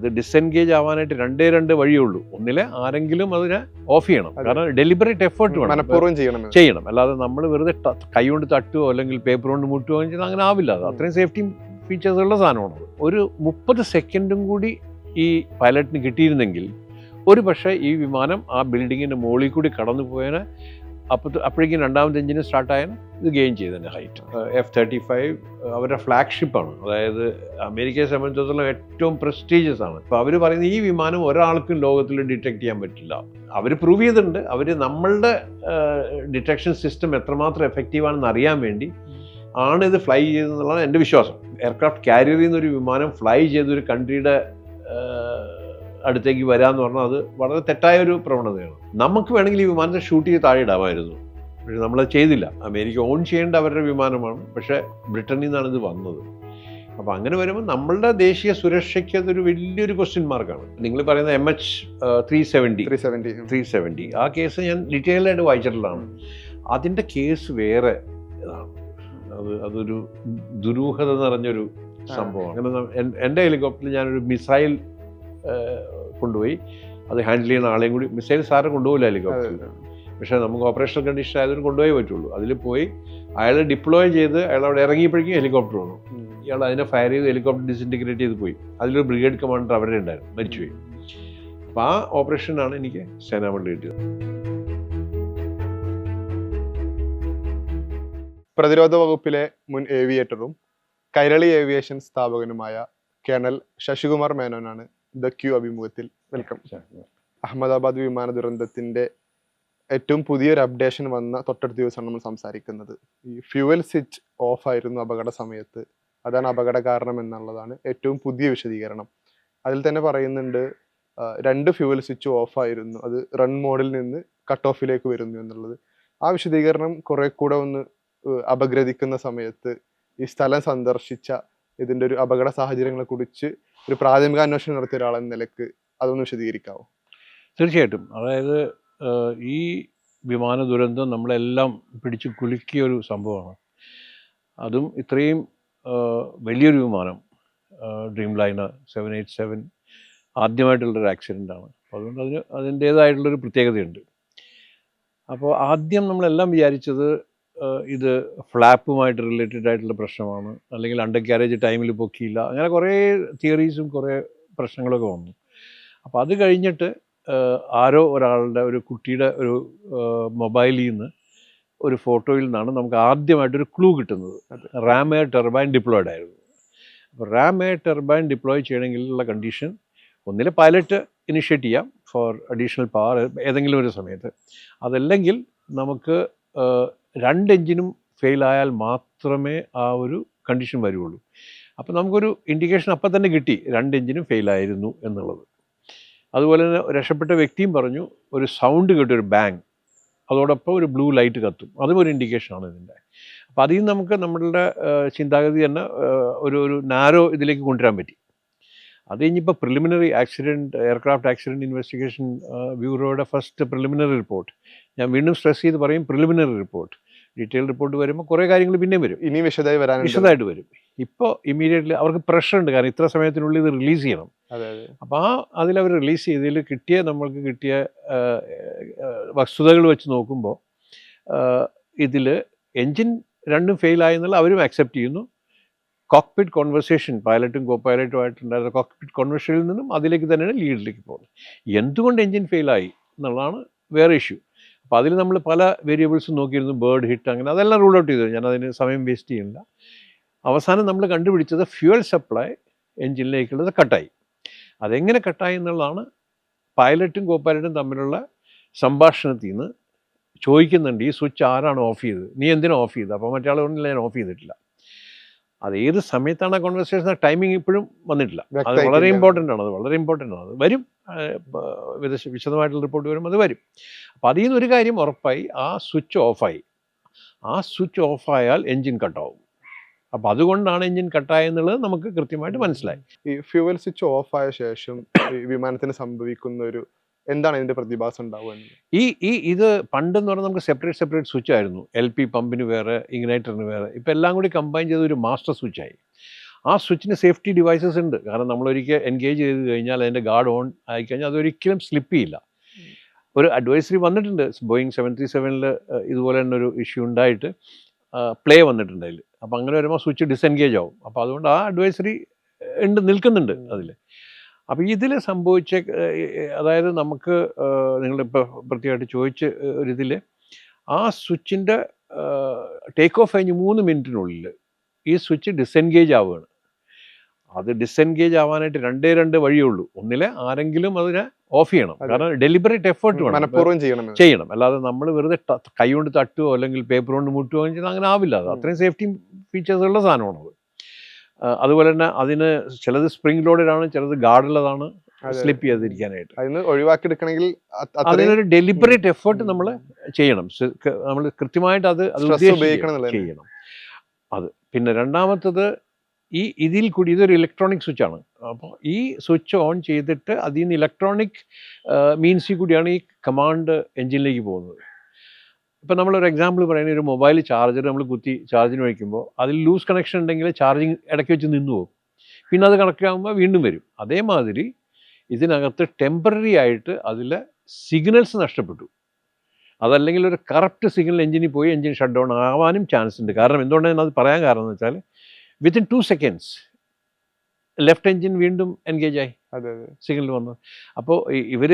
അത് ഡിസെൻഗേജ് ആവാനായിട്ട് രണ്ട് വഴിയേ ഉള്ളൂ. ഒന്നിലെ ആരെങ്കിലും അതിനെ ഓഫ് ചെയ്യണം. കാരണം ഡെലിബറേറ്റ് എഫേർട്ട് വേണം, ചെയ്യണം. അല്ലാതെ നമ്മൾ വെറുതെ കൈ കൊണ്ട് തട്ടുകയോ അല്ലെങ്കിൽ പേപ്പർ കൊണ്ട് മുട്ടുകയോ ചെയ്താൽ അങ്ങനെ ആവില്ല. അത് അത്രയും സേഫ്റ്റി ഫീച്ചേഴ്സ് ഉള്ള സാധനമാണ്. ഒരു 30 സെക്കൻഡും കൂടി ഈ പൈലറ്റിന് കിട്ടിയിരുന്നെങ്കിൽ ഒരു പക്ഷേ ഈ വിമാനം ആ ബിൽഡിങ്ങിൻ്റെ മുകളിൽ കൂടി കടന്നു പോയതിന് അപ്പോഴേക്കും രണ്ടാമത്തെ എഞ്ചിന് സ്റ്റാർട്ടായാൽ ഇത് ഗെയിൻ ചെയ്തതിൻ്റെ ഹൈറ്റ്. F-35 അവരുടെ ഫ്ലാഗ്ഷിപ്പാണ്. അതായത് അമേരിക്കയെ സംബന്ധിച്ചിടത്തോളം ഏറ്റവും പ്രസ്റ്റീജിയസ് ആണ്. അപ്പോൾ അവർ പറയുന്നത് ഈ വിമാനം ഒരാൾക്കും ലോകത്തിൽ ഡിറ്റക്ട് ചെയ്യാൻ പറ്റില്ല. അവർ പ്രൂവ് ചെയ്തിട്ടുണ്ട്. അവർ നമ്മളുടെ ഡിറ്റക്ഷൻ സിസ്റ്റം എത്രമാത്രം എഫക്റ്റീവാണെന്ന് അറിയാൻ വേണ്ടി ആണ് ഇത് ഫ്ലൈ ചെയ്തതെന്നുള്ളതാണ് എൻ്റെ വിശ്വാസം. എയർക്രാഫ്റ്റ് കാരിയറിൽ നിന്നൊരു വിമാനം ഫ്ലൈ ചെയ്തൊരു കൺട്രിയുടെ അടുത്തേക്ക് വരാമെന്ന് പറഞ്ഞാൽ അത് വളരെ തെറ്റായൊരു പ്രവണതയാണ്. നമുക്ക് വേണമെങ്കിൽ ഈ വിമാനത്തെ ഷൂട്ട് ചെയ്ത് താഴെ ഇടാമായിരുന്നു. പക്ഷെ നമ്മളത് ചെയ്തില്ല. അമേരിക്ക ഓൺ ചെയ്യേണ്ട അവരുടെ വിമാനമാണ്. പക്ഷേ ബ്രിട്ടനിൽ നിന്നാണ് ഇത് വന്നത്. അപ്പോൾ അങ്ങനെ വരുമ്പോൾ നമ്മളുടെ ദേശീയ സുരക്ഷയ്ക്ക് അതൊരു വലിയൊരു ക്വസ്റ്റ്യൻ മാർക്കാണ്. നിങ്ങൾ പറയുന്ന MH370 ആ കേസ് ഞാൻ ഡീറ്റെയിൽഡായിട്ട് വായിച്ചിട്ടുള്ളതാണ്. അതിൻ്റെ കേസ് വേറെ ഇതാണ്. അതൊരു ദുരൂഹത നിറഞ്ഞൊരു സംഭവമാണ്. അങ്ങനെ എൻ്റെ ഹെലികോപ്റ്ററിൽ ഞാനൊരു മിസൈൽ കൊണ്ടുപോയി അത് ഹാൻഡിൽ ചെയ്യുന്ന ആളെയും കൂടി, മിസൈൽ സാറ് കൊണ്ടുപോകില്ല ഹെലികോപ്റ്ററിൽ, പക്ഷേ നമുക്ക് ഓപ്പറേഷണൽ കണ്ടീഷൻ ആയതുകൊണ്ട് കൊണ്ടുപോയേ പറ്റുള്ളൂ. അതിൽ പോയി അയാൾ ഡിപ്ലോയ് ചെയ്ത് അയാൾ അവിടെ ഇറങ്ങിയപ്പോഴേക്കും ഹെലികോപ്റ്റർ വന്നു. ഇയാൾ അതിനെ ഫയർ ചെയ്ത് ഹെലികോപ്റ്റർ ഡിസിൻറ്റിഗ്രേറ്റ് ചെയ്ത് പോയി. അതിലൊരു ബ്രിഗേഡ് കമാൻഡർ അവിടെ ഉണ്ടായിരുന്നു, മരിച്ചുപോയി. അപ്പോൾ ആ ഓപ്പറേഷനാണ് എനിക്ക് സേനാമണ്ഡലം കിട്ടിയത്. പ്രതിരോധ വകുപ്പിലെ മുൻ ഏവിയേറ്ററും കൈരളി ഏവിയേഷൻ സ്ഥാപകനുമായ കേണൽ ശശികുമാർ മേനോനാണ് ദ ക്യൂ അഭിമുഖത്തിൽ. വെൽക്കം. അഹമ്മദാബാദ് വിമാന ദുരന്തത്തിന്റെ ഏറ്റവും പുതിയൊരു അപ്ഡേഷൻ വന്ന തൊട്ടടുത്ത ദിവസമാണ് നമ്മൾ സംസാരിക്കുന്നത്. ഈ ഫ്യൂവൽ സ്വിച്ച് ഓഫ് ആയിരുന്നു അപകട സമയത്ത്, അതാണ് അപകട കാരണം എന്നുള്ളതാണ് ഏറ്റവും പുതിയ വിശദീകരണം. അതിൽ തന്നെ പറയുന്നുണ്ട് 2 ഫ്യൂവൽ സ്വിച്ച് ഓഫ് ആയിരുന്നു, അത് റൺ മോഡിൽ നിന്ന് കട്ട് ഓഫിലേക്ക് വരുന്നു എന്നുള്ളത്. ആ വിശദീകരണം കുറെ കൂടെ ഒന്ന് അപഗ്രഥിക്കുന്ന സമയത്ത് ഈ സ്ഥലം സന്ദർശിച്ച ഇതിൻ്റെ ഒരു അപകട സാഹചര്യങ്ങളെ കുറിച്ച് ഒരു പ്രാഥമിക അന്വേഷണം നടത്തിയ ഒരാളെന്ന നിലക്ക് അതൊന്ന് വിശദീകരിക്കാവോ? തീർച്ചയായിട്ടും. അതായത് ഈ വിമാന ദുരന്തം നമ്മളെല്ലാം പിടിച്ച് കുലുക്കിയ ഒരു സംഭവമാണ്. അതും ഇത്രയും വലിയൊരു വിമാനം, ഡ്രീം ലൈനർ 787 ആദ്യമായിട്ടുള്ളൊരു ആക്സിഡൻ്റാണ്. അപ്പോൾ അതുകൊണ്ട് അതിൻ്റേതായിട്ടുള്ളൊരു പ്രത്യേകതയുണ്ട്. അപ്പോൾ ആദ്യം നമ്മളെല്ലാം വിചാരിച്ചത് ഇത് ഫ്ലാപ്പുമായിട്ട് റിലേറ്റഡ് ആയിട്ടുള്ള പ്രശ്നമാണ്, അല്ലെങ്കിൽ അണ്ടർ ക്യാരേജ് ടൈമിൽ പൊക്കിയില്ല, അങ്ങനെ കുറേ തിയറീസും കുറേ പ്രശ്നങ്ങളൊക്കെ വന്നു. അപ്പോൾ അത് കഴിഞ്ഞിട്ട് ആരോ ഒരാളുടെ ഒരു കുട്ടിയുടെ ഒരു മൊബൈലിൽ നിന്ന് ഒരു ഫോട്ടോയിൽ നിന്നാണ് നമുക്ക് ആദ്യമായിട്ടൊരു ക്ലൂ കിട്ടുന്നത്. റാം എയർ ടർബൈൻ ഡിപ്ലോയ്ഡ് ആയിരുന്നു. അപ്പോൾ റാം എയർ ടർബൈൻ ഡിപ്ലോയ് ചെയ്യണമെങ്കിലുള്ള കണ്ടീഷൻ ഒന്നിലെ പൈലറ്റ് ഇനിഷ്യേറ്റ് ചെയ്യാം ഫോർ അഡീഷണൽ പവർ ഏതെങ്കിലും ഒരു സമയത്ത്. അതല്ലെങ്കിൽ നമുക്ക് 2 എഞ്ചിനും ഫെയിലായാൽ മാത്രമേ ആ ഒരു കണ്ടീഷൻ വരുള്ളൂ. അപ്പോൾ നമുക്കൊരു ഇൻഡിക്കേഷൻ അപ്പം തന്നെ കിട്ടി 2 എഞ്ചിനും ഫെയിലായിരുന്നു എന്നുള്ളത്. അതുപോലെ തന്നെ രക്ഷപ്പെട്ട വ്യക്തിയും പറഞ്ഞു ഒരു സൗണ്ട് കേട്ടു, ഒരു ബാങ്, അതോടൊപ്പം ഒരു ബ്ലൂ ലൈറ്റ് കത്തും, അതും ഒരു ഇൻഡിക്കേഷനാണ് ഇതിൻ്റെ. അപ്പോൾ അതിൽ നിന്ന് നമുക്ക് നമ്മളുടെ ചിന്താഗതി തന്നെ ഒരു നാരോ ഇതിലേക്ക് കൊണ്ടുവരാൻ പറ്റി. അത് കഴിഞ്ഞിപ്പോൾ പ്രിലിമിനറി എയർക്രാഫ്റ്റ് ആക്സിഡൻറ്റ് ഇൻവെസ്റ്റിഗേഷൻ ബ്യൂറോയുടെ ഫസ്റ്റ് പ്രിലിമിനറി റിപ്പോർട്ട്, ഞാൻ വീണ്ടും സ്ട്രെസ് ചെയ്ത് പറയും പ്രിലിമിനറി റിപ്പോർട്ട്, ഡീറ്റെയിൽ റിപ്പോർട്ട് വരുമ്പോൾ കുറേ കാര്യങ്ങൾ പിന്നെയും വരും, ഇനി വിശദമായിട്ട് വരും. ഇപ്പോൾ ഇമ്മീഡിയറ്റ്ലി അവർക്ക് പ്രഷറുണ്ട്, കാരണം ഇത്ര സമയത്തിനുള്ളിൽ ഇത് റിലീസ് ചെയ്യണം. അപ്പോൾ അതിലവർ റിലീസ് ചെയ്തതിൽ നമ്മൾക്ക് കിട്ടിയ വസ്തുതകൾ വെച്ച് നോക്കുമ്പോൾ ഇതിൽ എൻജിൻ 2ഉം ഫെയിലായെന്നുള്ള അവരും അക്സെപ്റ്റ് ചെയ്യുന്നു. കോക്പിറ്റ് കോൺവെർസേഷൻ പൈലറ്റും കോ പൈലറ്റും ആയിട്ടുണ്ടായിരുന്ന കോക്പിറ്റ് കോൺവെർസേഷനിൽ നിന്നും അതിലേക്ക് തന്നെയാണ് ലീഡിലേക്ക് പോകുന്നത്. എന്തുകൊണ്ട് എൻജിൻ ഫെയിലായി എന്നുള്ളതാണ് വേറെ ഇഷ്യൂ. അപ്പോൾ അതിൽ നമ്മൾ പല വേരിയബിൾസും നോക്കിയിരുന്നു, ബേർഡ് ഹിറ്റ്, അങ്ങനെ അതെല്ലാം റൂൾ ഔട്ട് ചെയ്തു. ഞാൻ അതിന് സമയം വേസ്റ്റ് ചെയ്യുന്നില്ല. അവസാനം നമ്മൾ കണ്ടുപിടിച്ചത് ഫ്യൂവൽ സപ്ലൈ എൻജിനിലേക്കുള്ളത് കട്ടായി. അതെങ്ങനെ കട്ടായി എന്നുള്ളതാണ് പൈലറ്റും കോ പൈലറ്റും തമ്മിലുള്ള സംഭാഷണത്തിൽ നിന്ന് ചോദിക്കുന്നുണ്ട്, ഈ സ്വിച്ച് ആരാണ് ഓഫ് ചെയ്തത്, നീ എന്തിനാണ് ഓഫ് ചെയ്തത്? അപ്പോൾ മറ്റേ ആൾ പറഞ്ഞില്ല ഞാൻ ഓഫ് ചെയ്തിട്ടില്ല. അത് ഏത് സമയത്താണ് ആ കോൺവെർസേഷൻ, ടൈമിങ് ഇപ്പോഴും വന്നിട്ടില്ല. അത് വളരെ ഇമ്പോർട്ടൻ്റ് ആണ്, അത് വരും, വിശദമായിട്ടുള്ള റിപ്പോർട്ട് വരും, അത് വരും. അപ്പോൾ അതിൽ നിന്നൊരു കാര്യം ഉറപ്പായി, ആ സ്വിച്ച് ഓഫായി. ആ സ്വിച്ച് ഓഫായാൽ എൻജിൻ കട്ടാവും. അപ്പോൾ അതുകൊണ്ടാണ് എൻജിൻ കട്ടായെന്നുള്ളത് നമുക്ക് കൃത്യമായിട്ട് മനസ്സിലായി. ഈ ഫ്യൂവൽ സ്വിച്ച് ഓഫായ ശേഷം വിമാനത്തിന് സംഭവിക്കുന്ന ഒരു എന്താണ് ഇതിൻ്റെ പ്രതിഭാസം ഉണ്ടാവുക? ഇത് പണ്ടെന്ന് പറഞ്ഞാൽ നമുക്ക് സെപ്പറേറ്റ് സ്വിച്ച് ആയിരുന്നു. LP പമ്പിന് വേറെ, ഇഗ്നൈറ്ററിന് വേറെ. ഇപ്പോൾ എല്ലാം കൂടി കമ്പൈൻ ചെയ്ത ഒരു മാസ്റ്റർ സ്വിച്ചായി. ആ സ്വിച്ചിന് സേഫ്റ്റി ഡിവൈസസ് ഉണ്ട്. കാരണം നമ്മളൊരിക്കൽ എൻഗേജ് ചെയ്ത് കഴിഞ്ഞാൽ അതിൻ്റെ ഗാർഡ് ഓൺ ആയിക്കഴിഞ്ഞാൽ അതൊരിക്കലും സ്ലിപ്പ് ചെയ്യില്ല. ഒരു അഡ്വൈസറി വന്നിട്ടുണ്ട് ബോയിങ് 737 ഇതുപോലെ തന്നെ ഒരു ഇഷ്യൂ ഉണ്ടായിട്ട് പ്ലേ വന്നിട്ടുണ്ട് അതിൽ. അപ്പോൾ അങ്ങനെ വരുമ്പോൾ സ്വിച്ച് ഡിസെൻഗേജ് ആവും. അപ്പോൾ അതുകൊണ്ട് ആ അഡ്വൈസറി നിൽക്കുന്നുണ്ട് അതിൽ. അപ്പോൾ ഇതിൽ സംഭവിച്ച അതായത് നമുക്ക് നിങ്ങളിപ്പോൾ പ്രത്യേകമായിട്ട് ചോദിച്ച ഒരിതിൽ ആ സ്വിച്ചിൻ്റെ ടേക്ക് ഓഫ് കഴിഞ്ഞ് 3 മിനിറ്റിനുള്ളിൽ ഈ സ്വിച്ച് ഡിസെൻഗേജ് ആവുകയാണ്. അത് ഡിസെൻഗേജ് ആവാനായിട്ട് 2 വഴിയേ ഉള്ളൂ. ഒന്നിലെ ആരെങ്കിലും അതിനെ ഓഫ് ചെയ്യണം. കാരണം ഡെലിബറേറ്റ് എഫേർട്ട് വേണം ചെയ്യണം. അല്ലാതെ നമ്മൾ വെറുതെ കൈ കൊണ്ട് തട്ടുകയോ അല്ലെങ്കിൽ പേപ്പർ കൊണ്ട് മുട്ടുകയോ ചെയ്താൽ അങ്ങനെ ആവില്ല. അത് അത്രയും സേഫ്റ്റി ഫീച്ചേഴ്സ് ഉള്ള സാധനമാണത്. അതുപോലെ തന്നെ അതിന് ചിലത് സ്പ്രിംഗ് ലോഡഡ് ആണ്, ചിലത് ഗാർഡുള്ളതാണ്, സ്ലിപ്പ് ചെയ്യാതിരിക്കാനായിട്ട്. ഒഴിവാക്കിയെടുക്കണമെങ്കിൽ അതിനൊരു ഡെലിബറേറ്റ് എഫേർട്ട് നമ്മൾ ചെയ്യണം. നമ്മൾ കൃത്യമായിട്ട് അത് ചെയ്യണം. അത് പിന്നെ രണ്ടാമത്തത് ഇതിൽ കൂടി ഇതൊരു ഇലക്ട്രോണിക് സ്വിച്ചാണ്. അപ്പോൾ ഈ സ്വിച്ച് ഓൺ ചെയ്തിട്ട് അതിൽ നിന്ന് ഇലക്ട്രോണിക് മീൻസിൽ കൂടിയാണ് ഈ കമാൻഡ് എൻജിനിലേക്ക് പോകുന്നത്. ഇപ്പം നമ്മളൊരു എക്സാമ്പിൾ പറയുന്നത്, ഒരു മൊബൈൽ ചാർജർ നമ്മൾ കുത്തി ചാർജിന് വയ്ക്കുമ്പോൾ അതിൽ ലൂസ് കണക്ഷൻ ഉണ്ടെങ്കിൽ ചാർജിങ് ഇടയ്ക്ക് വെച്ച് നിന്നു പോകും. പിന്നെ അത് കണക്ട് ആകുമ്പോൾ വീണ്ടും വരും. അതേമാതിരി ഇതിനകത്ത് ടെമ്പററി ആയിട്ട് അതിൽ സിഗ്നൽസ് നഷ്ടപ്പെട്ടു. അതല്ലെങ്കിൽ ഒരു കറക്റ്റ് സിഗ്നൽ എഞ്ചിനിൽ പോയി എഞ്ചിൻ ഷട്ട് ഡൗൺ ആവാനും ചാൻസ് ഉണ്ട്. കാരണം എന്തുകൊണ്ടാണ് അത് പറയാൻ കാരണം എന്ന് വെച്ചാൽ വിത്തിൻ 2 seconds ലെഫ്റ്റ് എഞ്ചിൻ വീണ്ടും എൻഗേജ് ആയി സിഗ്നൽ വന്നു. അപ്പോൾ ഇവർ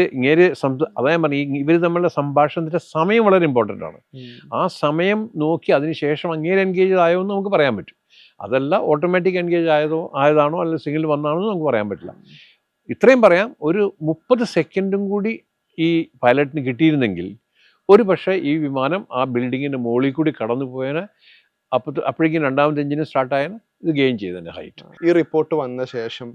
അതാ ഞാൻ പറഞ്ഞു, ഇവർ തമ്മിലുള്ള സംഭാഷണത്തിൻ്റെ സമയം വളരെ ഇമ്പോർട്ടൻ്റ് ആണ്. ആ സമയം നോക്കി അതിനുശേഷം അങ്ങേര് എൻഗേജ് ആയോ എന്ന് നമുക്ക് പറയാൻ പറ്റും. അതല്ല ഓട്ടോമാറ്റിക് എൻഗേജ് ആയതാണോ അല്ലെങ്കിൽ സിഗ്നൽ വന്നാണോ എന്ന് നമുക്ക് പറയാൻ പറ്റില്ല. ഇത്രയും പറയാം, ഒരു 30 സെക്കൻഡും കൂടി ഈ പൈലറ്റിന് കിട്ടിയിരുന്നെങ്കിൽ ഒരു പക്ഷേ ഈ വിമാനം ആ ബിൽഡിങ്ങിൻ്റെ മുകളിൽ കൂടി കടന്നു പോയതിന് അപ്പോഴേക്കും രണ്ടാമത്തെ എഞ്ചിന് സ്റ്റാർട്ടായാണ് ഇത് ഗെയിൻ ചെയ്തതിൻ്റെ ഹൈറ്റ്. ഈ റിപ്പോർട്ട് വന്ന ശേഷം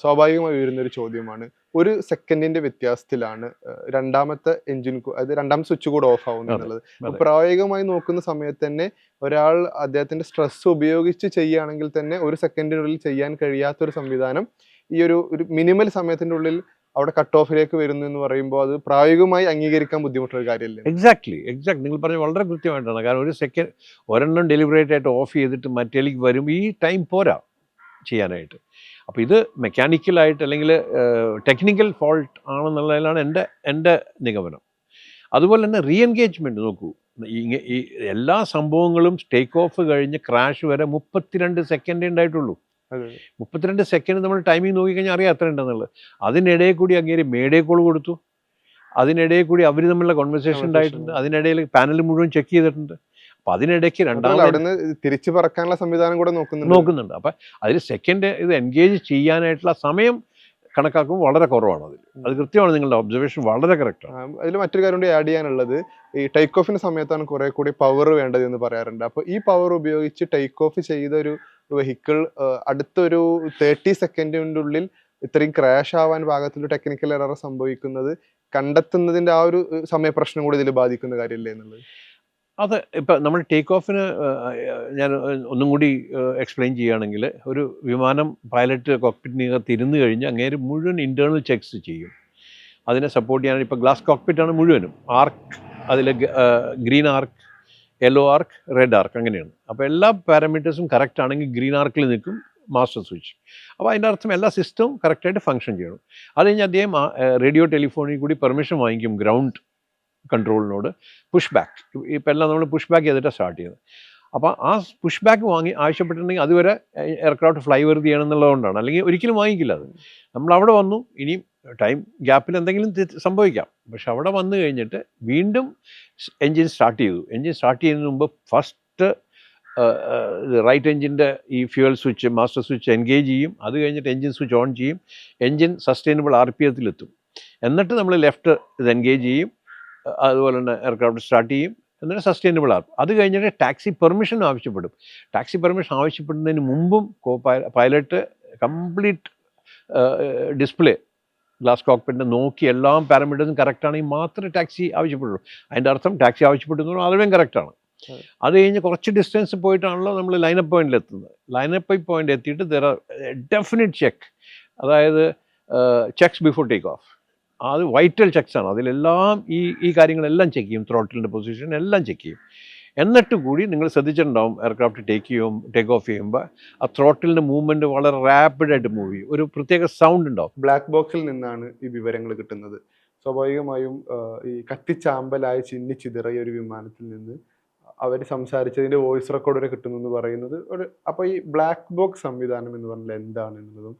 സ്വാഭാവികമായി വരുന്നൊരു ചോദ്യമാണ്, 1 സെക്കൻഡിന്റെ വ്യത്യാസത്തിലാണ് രണ്ടാമത്തെ എഞ്ചിൻ, അതായത് രണ്ടാമത്തെ സ്വിച്ച് കൂടെ ഓഫ് ആവുന്നത് എന്നുള്ളത്. പ്രായോഗികമായി നോക്കുന്ന സമയത്ത് തന്നെ ഒരാൾ അദ്ദേഹത്തിന്റെ സ്ട്രെസ് ഉപയോഗിച്ച് ചെയ്യുകയാണെങ്കിൽ തന്നെ 1 സെക്കൻഡിനുള്ളിൽ ചെയ്യാൻ കഴിയാത്തൊരു സംവിധാനം ഈ ഒരു മിനിമൽ സമയത്തിന്റെ ഉള്ളിൽ അവിടെ കട്ട് ഓഫിലേക്ക് വരുന്നു എന്ന് പറയുമ്പോൾ അത് പ്രായോഗികമായി അംഗീകരിക്കാൻ ബുദ്ധിമുട്ടുള്ള കാര്യമല്ലേ? എക്സാക്ട്ലി നിങ്ങൾ പറഞ്ഞത് വളരെ കൃത്യമായിട്ടാണ്. കാരണം 1 സെക്കൻഡ് ഒരെണ്ണം ഡെലിബറേറ്റ് ആയിട്ട് ഓഫ് ചെയ്തിട്ട് മറ്റേലേക്ക് വരും, ഈ ടൈം പോരാ ചെയ്യാനായിട്ട്. അപ്പോൾ ഇത് മെക്കാനിക്കലായിട്ട് അല്ലെങ്കിൽ ടെക്നിക്കൽ ഫോൾട്ട് ആണെന്നുള്ളതിലാണ് എൻ്റെ നിഗമനം. അതുപോലെ തന്നെ റീ എൻഗേജ്മെൻറ്റ് നോക്കൂ, ഈ എല്ലാ സംഭവങ്ങളും ടേക്ക് ഓഫ് കഴിഞ്ഞ് ക്രാഷ് വരെ 32 സെക്കൻഡേ ഉണ്ടായിട്ടുള്ളൂ. 32 സെക്കൻഡ് നമ്മൾ ടൈമിംഗ് നോക്കിക്കഴിഞ്ഞാൽ അറിയാം എത്ര ഉണ്ടെന്നുള്ളത്. അതിനിടയിൽ കൂടി അങ്ങേര് മേഡേ കോൾ കൊടുത്തു, അതിനിടയിൽ കൂടി അവർ തമ്മിലുള്ള കോൺവെർസേഷൻ ഉണ്ടായിട്ടുണ്ട്, അതിനിടയിൽ പാനൽ മുഴുവൻ ചെക്ക് ചെയ്തിട്ടുണ്ട്. അപ്പം അതിനിടയ്ക്ക് തിരിച്ചു പറക്കാനുള്ള സംവിധാനം കൂടെ നോക്കുന്നുണ്ട്. അപ്പം അതിൽ സെക്കൻഡ് ഇത് എൻഗേജ് ചെയ്യാനായിട്ടുള്ള സമയം കണക്കാക്കുമ്പോൾ വളരെ കുറവാണ്. അത് കൃത്യമാണ്, നിങ്ങളുടെ ഒബ്സർവേഷൻ വളരെ കറക്റ്റാണ്. അതിൽ മറ്റൊരു കാര്യം കൂടി ആഡ് ചെയ്യാനുള്ളത്, ഈ ടേക്ക് ഓഫിന്റെ സമയത്താണ് കുറെ കൂടി പവർ വേണ്ടത് എന്ന് പറയാറുണ്ട്. അപ്പോൾ ഈ പവർ ഉപയോഗിച്ച് ടേക്ക് ഓഫ് ചെയ്ത ഒരു വെഹിക്കിൾ അടുത്തൊരു 30 സെക്കൻഡിൻ്റെ ഉള്ളിൽ ഇത്രയും ക്രാഷ് ആവാൻ പാകത്തിൽ ടെക്നിക്കൽ എറർ സംഭവിക്കുന്നത് കണ്ടെത്തുന്നതിന്റെ ആ ഒരു സമയപ്രശ്നം കൂടി ഇതിൽ ബാധിക്കുന്ന കാര്യമല്ലേ എന്നുള്ളത്. അത് ഇപ്പം നമ്മൾ ടേക്ക് ഓഫിന് ഞാൻ ഒന്നും കൂടി എക്സ്പ്ലെയിൻ ചെയ്യുകയാണെങ്കിൽ, ഒരു വിമാനം പൈലറ്റ് കോക്പിറ്റിനകത്ത് ഇരുന്ന് കഴിഞ്ഞ് അങ്ങേര് മുഴുവൻ ഇൻറ്റേർണൽ ചെക്സ് ചെയ്യും. അതിനെ സപ്പോർട്ട് ചെയ്യാൻ ഇപ്പോൾ ഗ്ലാസ് കോക്പിറ്റാണ് മുഴുവനും. ആർക്ക്, അതിൽ ഗ്രീൻ ആർക്ക്, യെല്ലോ ആർക്ക്, റെഡ് ആർക്ക്, അങ്ങനെയാണ്. അപ്പോൾ എല്ലാ പാരാമീറ്റേഴ്സും കറക്റ്റ് ആണെങ്കിൽ ഗ്രീൻ ആർക്കിൽ നിൽക്കും മാസ്റ്റർ സ്വിച്ച്. അപ്പോൾ അതിൻ്റെ അർത്ഥം എല്ലാ സിസ്റ്റവും കറക്റ്റായിട്ട് ഫങ്ഷൻ ചെയ്യണം. അത് കഴിഞ്ഞ് അദ്ദേഹം റേഡിയോ ടെലിഫോണിൽ കൂടി പെർമിഷൻ വാങ്ങിക്കും ഗ്രൗണ്ട് കൺട്രോളിനോട്, പുഷ് ബാക്ക്. ഇപ്പം എല്ലാം നമ്മൾ പുഷ് ബാക്ക് ചെയ്തിട്ടാണ് സ്റ്റാർട്ട് ചെയ്യുന്നത്. അപ്പോൾ ആ പുഷ് ബാക്ക് ആവശ്യപ്പെട്ടിട്ടുണ്ടെങ്കിൽ അതുവരെ എയർക്രാഫ്റ്റ് ഫ്ലൈ വെറുതെ ചെയ്യണം എന്നുള്ളതുകൊണ്ടാണ്. അല്ലെങ്കിൽ ഒരിക്കലും വാങ്ങിക്കില്ല അത്. നമ്മൾ അവിടെ വന്നു, ഇനിയും ടൈം ഗ്യാപ്പിൽ എന്തെങ്കിലും സംഭവിക്കാം, പക്ഷെ അവിടെ വന്നു കഴിഞ്ഞിട്ട് വീണ്ടും എൻജിൻ സ്റ്റാർട്ട് ചെയ്തു. എൻജിൻ സ്റ്റാർട്ട് ചെയ്യുന്നതിന് മുമ്പ് ഫസ്റ്റ് റൈറ്റ് എൻജിൻ്റെ ഈ fuel switch, master switch engage ചെയ്യും. അത് കഴിഞ്ഞിട്ട് എൻജിൻ സ്വിച്ച് ഓൺ ചെയ്യും. എൻജിൻ സസ്റ്റൈനബിൾ RPM-ലെത്തും. എന്നിട്ട് നമ്മൾ ലെഫ്റ്റ് ഇത് എൻഗേജ് ചെയ്യും. അതുപോലെ തന്നെ എയർക്രാഫ്റ്റ് സ്റ്റാർട്ട് ചെയ്യും. എന്നിട്ട് സസ്റ്റൈനബിൾ ആകും. അത് കഴിഞ്ഞിട്ട് ടാക്സി പെർമിഷൻ ആവശ്യപ്പെടും. ടാക്സി പെർമിഷൻ ആവശ്യപ്പെടുന്നതിന് മുമ്പും പൈലറ്റ് കംപ്ലീറ്റ് ഡിസ്പ്ലേ ഗ്ലാസ് കോക്പിറ്റിനെ നോക്കി എല്ലാ പാരാമീറ്റേഴ്സും കറക്റ്റാണെങ്കിൽ മാത്രമേ ടാക്സി ആവശ്യപ്പെടുള്ളൂ. അതിൻ്റെ അർത്ഥം ടാക്സി ആവശ്യപ്പെടുന്നു അതുവരെയും കറക്റ്റാണ്. അത് കഴിഞ്ഞ് കുറച്ച് ഡിസ്റ്റൻസ് പോയിട്ടാണല്ലോ നമ്മൾ ലൈനപ്പ് പോയിന്റിൽ എത്തുന്നത്. ലൈനപ്പ് പോയിന്റ് എത്തിയിട്ട് ദർ ആർ ഡെഫിനിറ്റ് ചെക്ക്, അതായത് ചെക്സ് ബിഫോർ ടേക്ക് ഓഫ്. അത് വൈറ്റൽ ചെക്സാണ്. അതിലെല്ലാം ഈ കാര്യങ്ങളെല്ലാം ചെക്ക് ചെയ്യും. ത്രോട്ടിലിൻ്റെ പൊസിഷൻ എല്ലാം ചെക്ക് ചെയ്യും. എന്നിട്ട് കൂടി നിങ്ങൾ ശ്രദ്ധിച്ചിട്ടുണ്ടാവും എയർക്രാഫ്റ്റ് ടേക്ക് ഓഫ് ചെയ്യുമ്പോൾ ആ ത്രോട്ടിലിൻ്റെ മൂവ്മെൻറ്റ് വളരെ റാപ്പിഡായിട്ട് മൂവ് ചെയ്യും, ഒരു പ്രത്യേക സൗണ്ട് ഉണ്ടാവും. ബ്ലാക്ക് ബോക്സിൽ നിന്നാണ് ഈ വിവരങ്ങൾ കിട്ടുന്നത്. സ്വാഭാവികമായും ഈ കത്തിച്ചാമ്പലായി ചിന്നിച്ചിതറിയ ഒരു വിമാനത്തിൽ നിന്ന് അവർ സംസാരിച്ചതിൻ്റെ വോയിസ് റെക്കോർഡ് വരെ കിട്ടുന്നു എന്ന് പറയുന്നത് അപ്പോൾ ഈ ബ്ലാക്ക് ബോക്സ് സംവിധാനം എന്ന് പറഞ്ഞാൽ എന്താണ് എന്നുള്ളതും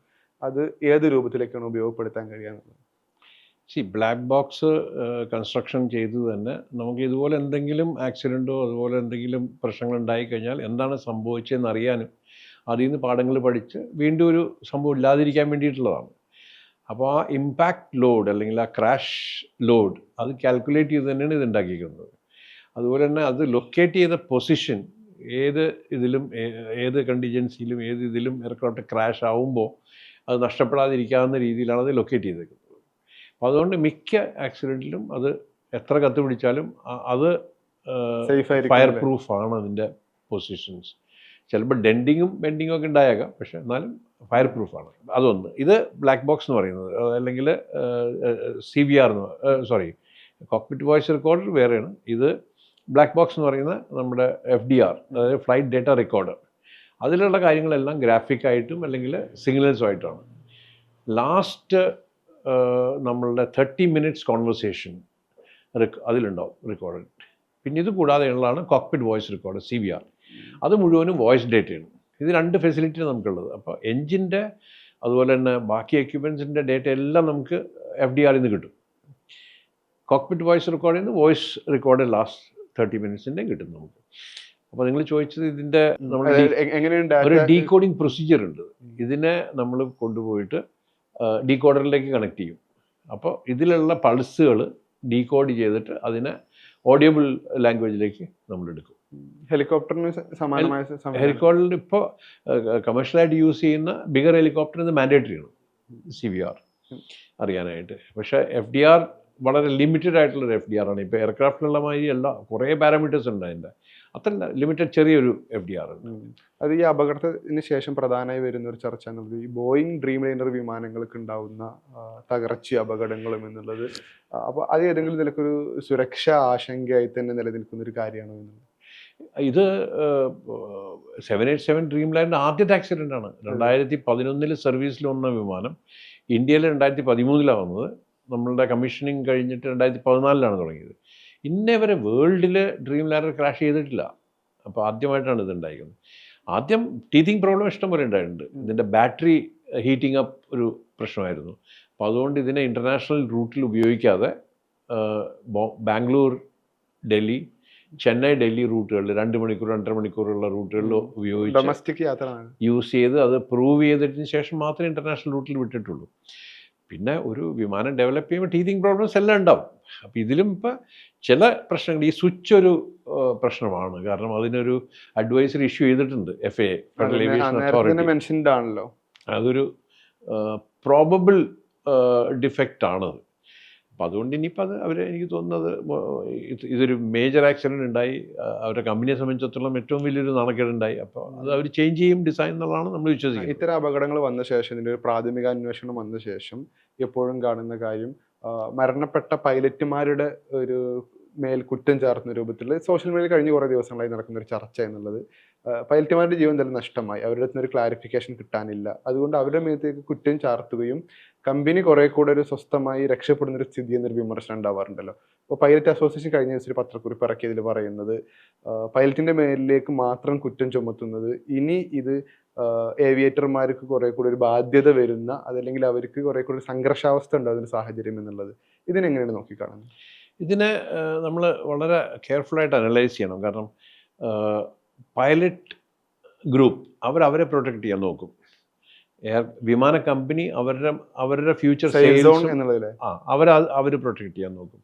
അത് ഏത് രൂപത്തിലേക്കാണ് ഉപയോഗപ്പെടുത്താൻ കഴിയുക? ബ്ലാക്ക് ബോക്സ് കൺസ്ട്രക്ഷൻ ചെയ്തു തന്നെ നമുക്ക് ഇതുപോലെ എന്തെങ്കിലും ആക്സിഡൻറ്റോ അതുപോലെ എന്തെങ്കിലും പ്രശ്നങ്ങൾ ഉണ്ടായിക്കഴിഞ്ഞാൽ എന്താണ് സംഭവിച്ചതെന്ന് അറിയാനും അതിൽ നിന്ന് പാഠങ്ങൾ പഠിച്ച് വീണ്ടും ഒരു സംഭവം ഇല്ലാതിരിക്കാൻ വേണ്ടിയിട്ടുള്ളതാണ്. അപ്പോൾ ആ ഇമ്പാക്റ്റ് ലോഡ് അല്ലെങ്കിൽ ആ ക്രാഷ് ലോഡ് അത് കാൽക്കുലേറ്റ് ചെയ്ത് തന്നെയാണ് ഇത് ഉണ്ടാക്കിയിരിക്കുന്നത്. അതുപോലെ തന്നെ അത് ലൊക്കേറ്റ് ചെയ്ത പൊസിഷൻ ഏത് കണ്ടിജൻസിയിലും ഏത് ഇതിലും എയർക്രാഫ്റ്റ് ക്രാഷ് ആവുമ്പോൾ അത് നഷ്ടപ്പെടാതിരിക്കാവുന്ന രീതിയിലാണ് അത് ലൊക്കേറ്റ് ചെയ്തേക്കുന്നത്. അപ്പോൾ അതുകൊണ്ട് മിക്ക ആക്സിഡൻറ്റിലും അത് എത്ര കത്ത് പിടിച്ചാലും അത് ഫയർ പ്രൂഫാണ് അതിൻ്റെ പൊസിഷൻസ്. ചിലപ്പോൾ ഡെൻഡിങ്ങും ബെൻഡിങ്ങും ഒക്കെ ഉണ്ടായേക്കാം, പക്ഷേ എന്നാലും ഫയർ പ്രൂഫാണ്. അതൊന്ന്. ഇത് ബ്ലാക്ക് ബോക്സ് എന്ന് പറയുന്നത്, അല്ലെങ്കിൽ CVR കോക്പിറ്റ് വോയിസ് റെക്കോർഡർ വേറെയാണ്. ഇത് ബ്ലാക്ക് ബോക്സ് എന്ന് പറയുന്ന നമ്മുടെ FDR, അതായത് ഫ്ലൈറ്റ് ഡേറ്റ റെക്കോർഡർ. അതിലുള്ള കാര്യങ്ങളെല്ലാം ഗ്രാഫിക്കായിട്ടും അല്ലെങ്കിൽ സിഗ്നൽസുമായിട്ടാണ്. ലാസ്റ്റ് നമ്മളുടെ 30 minutes കോൺവെർസേഷൻ അതിലുണ്ടാവും റെക്കോർഡ്. പിന്നെ ഇത് കൂടാതെയുള്ളതാണ് കോക്പിറ്റ് വോയിസ് റെക്കോർഡർ CVR. അത് മുഴുവനും വോയിസ് ഡേറ്റയാണ്. ഇത് 2 ഫെസിലിറ്റിയാണ് നമുക്കുള്ളത്. അപ്പോൾ എൻജിൻ്റെ അതുപോലെ തന്നെ ബാക്കി എക്യുപ്മെൻസിൻ്റെ ഡേറ്റ എല്ലാം നമുക്ക് FDR നിന്ന് കിട്ടും. കോക്പിറ്റ് വോയിസ് റെക്കോർഡിൽ നിന്ന് വോയിസ് റെക്കോർഡ് ലാസ്റ്റ് 30 minutes കിട്ടും നമുക്ക്. അപ്പോൾ നിങ്ങൾ ചോദിച്ചത് ഇതിൻ്റെ ഒരു ഡീകോഡിങ് പ്രൊസീജിയർ ഉണ്ട്. ഇതിനെ നമ്മൾ കൊണ്ടുപോയിട്ട് ഡീകോഡറിലേക്ക് കണക്ട് ചെയ്യും. അപ്പോൾ ഇതിലുള്ള പൾസുകൾ ഡീകോഡ് ചെയ്തിട്ട് അതിനെ ഓഡിയബിൾ ലാംഗ്വേജിലേക്ക് നമ്മൾ എടുക്കും. ഹെലികോപ്റ്ററിന് സമാനമായ ഹെലികോപ്റ്ററിൽ ഇപ്പോൾ കമേഴ്ഷ്യലായിട്ട് യൂസ് ചെയ്യുന്ന ബിഗർ ഹെലികോപ്റ്ററിന് മാൻഡേറ്ററിയാണ് CVR അറിയാനായിട്ട്. പക്ഷേ FDR വളരെ ലിമിറ്റഡ് ആയിട്ടുള്ളൊരു FDR ആണ്. ഇപ്പോൾ എയർക്രാഫ്റ്റിലുള്ള മാതിരി അല്ല, കുറേ പാരാമീറ്റേഴ്സ് ഉണ്ട് അതിൻ്റെ. അത്ര ലിമിറ്റഡ് ചെറിയൊരു FDR ഉണ്ട്. അത് ഈ അപകടത്തിന് ശേഷം പ്രധാനമായി വരുന്ന ഒരു ചർച്ച എന്നുള്ളത് ഈ ബോയിങ് ഡ്രീംലൈനർ വിമാനങ്ങൾക്ക് ഉണ്ടാവുന്ന തകർച്ച അപകടങ്ങളും എന്നുള്ളത്. അപ്പോൾ അത് ഏതെങ്കിലും നിലക്കൊരു സുരക്ഷാ ആശങ്കയായി തന്നെ നിലനിൽക്കുന്ന ഒരു കാര്യമാണോ എന്നുള്ളത്? ഇത് 787 ഡ്രീംലൈനർ ആദ്യത്തെ ആക്സിഡൻ്റ് ആണ്. 2011 സർവീസിൽ വന്ന വിമാനം ഇന്ത്യയിൽ 2013 വന്നത്. നമ്മളുടെ കമ്മീഷനിങ് കഴിഞ്ഞിട്ട് 2014 തുടങ്ങിയത്. ഇന്നേ വരെ വേൾഡിൽ ഡ്രീംലൈനർ ക്രാഷ് ചെയ്തിട്ടില്ല. അപ്പോൾ ആദ്യമായിട്ടാണ് ഇത് ഉണ്ടായിരിക്കുന്നത്. ആദ്യം ടീത്തിങ് പ്രോബ്ലം ഇഷ്ടം പോലെ ഉണ്ടായിട്ടുണ്ട്. ഇതിൻ്റെ ബാറ്ററി ഹീറ്റിംഗ് അപ്പ് ഒരു പ്രശ്നമായിരുന്നു. അപ്പോൾ അതുകൊണ്ട് ഇതിനെ ഇൻ്റർനാഷണൽ റൂട്ടിൽ ഉപയോഗിക്കാതെ ബാംഗ്ലൂർ, ഡൽഹി, ചെന്നൈ, ഡൽഹി റൂട്ടുകളിൽ 2 മണിക്കൂർ 2.5 മണിക്കൂറുള്ള റൂട്ടുകളിൽ ഉപയോഗിച്ച് ഡൊമസ്റ്റിക് യാത്ര യൂസ് ചെയ്ത് അത് പ്രൂവ് ചെയ്തതിന് ശേഷം മാത്രമേ ഇൻ്റർനാഷണൽ റൂട്ടിൽ വിട്ടിട്ടുള്ളൂ. പിന്നെ ഒരു വിമാനം ഡെവലപ്പ് ചെയ്യുമ്പോൾ ടീത്തിങ് പ്രോബ്ലംസ് എല്ലാം ഉണ്ടാവും. അപ്പോൾ ഇതിലും ഇപ്പോൾ ചില പ്രശ്നങ്ങൾ, ഈ സ്വിച്ച് ഒരു പ്രശ്നമാണ്. കാരണം അതിനൊരു അഡ്വൈസറി ഇഷ്യൂ ചെയ്തിട്ടുണ്ട് FAA, ഫെഡറൽ ഏവിയേഷൻ അതോറിറ്റി. ആണല്ലോ, അതൊരു പ്രോബബിൾ ഡിഫക്റ്റ് ആണത്. അപ്പോൾ അതുകൊണ്ട് ഇനിയിപ്പോൾ അത് എനിക്ക് തോന്നുന്നത് ഇതൊരു മേജർ ആക്സിഡൻറ്റ് ഉണ്ടായി, അവരുടെ കമ്പനിയെ സംബന്ധിച്ചിടത്തോളം ഏറ്റവും വലിയൊരു നാണക്കേടുണ്ടായി. അപ്പോൾ അത് അവർ ചേഞ്ച് ചെയ്യും ഡിസൈൻ എന്നുള്ളതാണ് നമ്മൾ വിശ്വസിക്കുന്നത്. ഇത്തരം അപകടങ്ങൾ വന്ന ശേഷം, ഇതിൻ്റെ ഒരു പ്രാഥമിക അന്വേഷണം വന്ന ശേഷം എപ്പോഴും കാണുന്ന കാര്യം മരണപ്പെട്ട പൈലറ്റുമാരുടെ ഒരു മേൽ കുറ്റം ചാർത്തുന്ന രൂപത്തിൽ സോഷ്യൽ മീഡിയയിൽ കഴിഞ്ഞ കുറേ ദിവസങ്ങളായി നടക്കുന്ന ഒരു ചർച്ച എന്നുള്ളത്, പൈലറ്റുമാരുടെ ജീവൻ തന്നെ നഷ്ടമായി, അവരുടെ അടുത്ത് ഒരു ക്ലാരിഫിക്കേഷൻ കിട്ടാനില്ല, അതുകൊണ്ട് അവരുടെ മേത്തേക്ക് കുറ്റം ചാർത്തുകയും കമ്പനി കുറെ കൂടെ ഒരു സ്വസ്ഥമായി രക്ഷപ്പെടുന്ന ഒരു സ്ഥിതി എന്നൊരു വിമർശനം ഉണ്ടാവാറുണ്ടല്ലോ. അപ്പോൾ പൈലറ്റ് അസോസിയേഷൻ കഴിഞ്ഞ ദിവസം ഒരു പത്രക്കുറിപ്പ് ഇറക്കിയതിൽ പറയുന്നത് പൈലറ്റിന്റെ മേലിലേക്ക് മാത്രം കുറ്റം ചുമത്തുന്നത് ഇനി ഇത് ഏവിയേറ്റർമാർക്ക് കുറെ കൂടെ ഒരു ബാധ്യത വരുന്ന, അതല്ലെങ്കിൽ അവർക്ക് കുറെ കൂടെ ഒരു സംഘർഷാവസ്ഥ ഉണ്ടാകുന്ന സാഹചര്യം എന്നുള്ളത്, ഇതിനെങ്ങനെയാണ് നോക്കിക്കാണുന്നത്? ഇതിനെ നമ്മൾ വളരെ കെയർഫുള്ളായിട്ട് അനലൈസ് ചെയ്യണം. കാരണം പൈലറ്റ് ഗ്രൂപ്പ് അവരെ പ്രൊട്ടക്ട് ചെയ്യാൻ നോക്കും. വിമാന കമ്പനി അവരുടെ ഫ്യൂച്ചർ അവർ പ്രൊട്ടക്ട് ചെയ്യാൻ നോക്കും.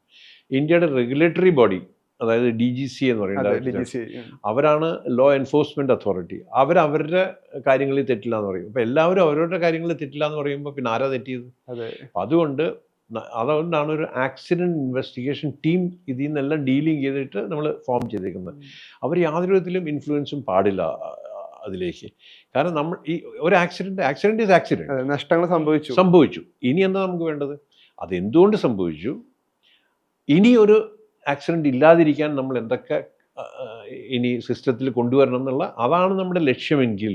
ഇന്ത്യയുടെ റെഗുലേറ്ററി ബോഡി, അതായത് DGC എന്ന് പറയുന്നത്, അവരാണ് ലോ എൻഫോഴ്സ്മെന്റ് അതോറിറ്റി. അവരുടെ കാര്യങ്ങളിൽ തെറ്റില്ല എന്ന് പറയും. അപ്പോൾ എല്ലാവരും അവരവരുടെ കാര്യങ്ങളിൽ തെറ്റില്ല എന്ന് പറയുമ്പോൾ പിന്നെ ആരാ തെറ്റിയത്? അതുകൊണ്ടാണ് ഒരു ആക്സിഡൻറ്റ് ഇൻവെസ്റ്റിഗേഷൻ ടീം ഇതിൽ നിന്നെല്ലാം ഡീലിങ് ചെയ്തിട്ട് നമ്മൾ ഫോം ചെയ്തേക്കുന്നത്. അവർ യാതൊരു വിധത്തിലും ഇൻഫ്ലുവൻസും പാടില്ല അതിലേക്ക്. കാരണം നമ്മൾ ഈ ഒരു ആക്സിഡൻറ്റ് ഈസ് ആക്സിഡൻറ്റ്, നഷ്ടങ്ങൾ സംഭവിച്ചു. ഇനി എന്താ നമുക്ക് വേണ്ടത്? അതെന്തുകൊണ്ട് സംഭവിച്ചു, ഇനി ഒരു ആക്സിഡൻറ്റ് ഇല്ലാതിരിക്കാൻ നമ്മൾ എന്തൊക്കെ ഇനി സിസ്റ്റത്തിൽ കൊണ്ടുവരണം എന്നുള്ള അതാണ് നമ്മുടെ ലക്ഷ്യമെങ്കിൽ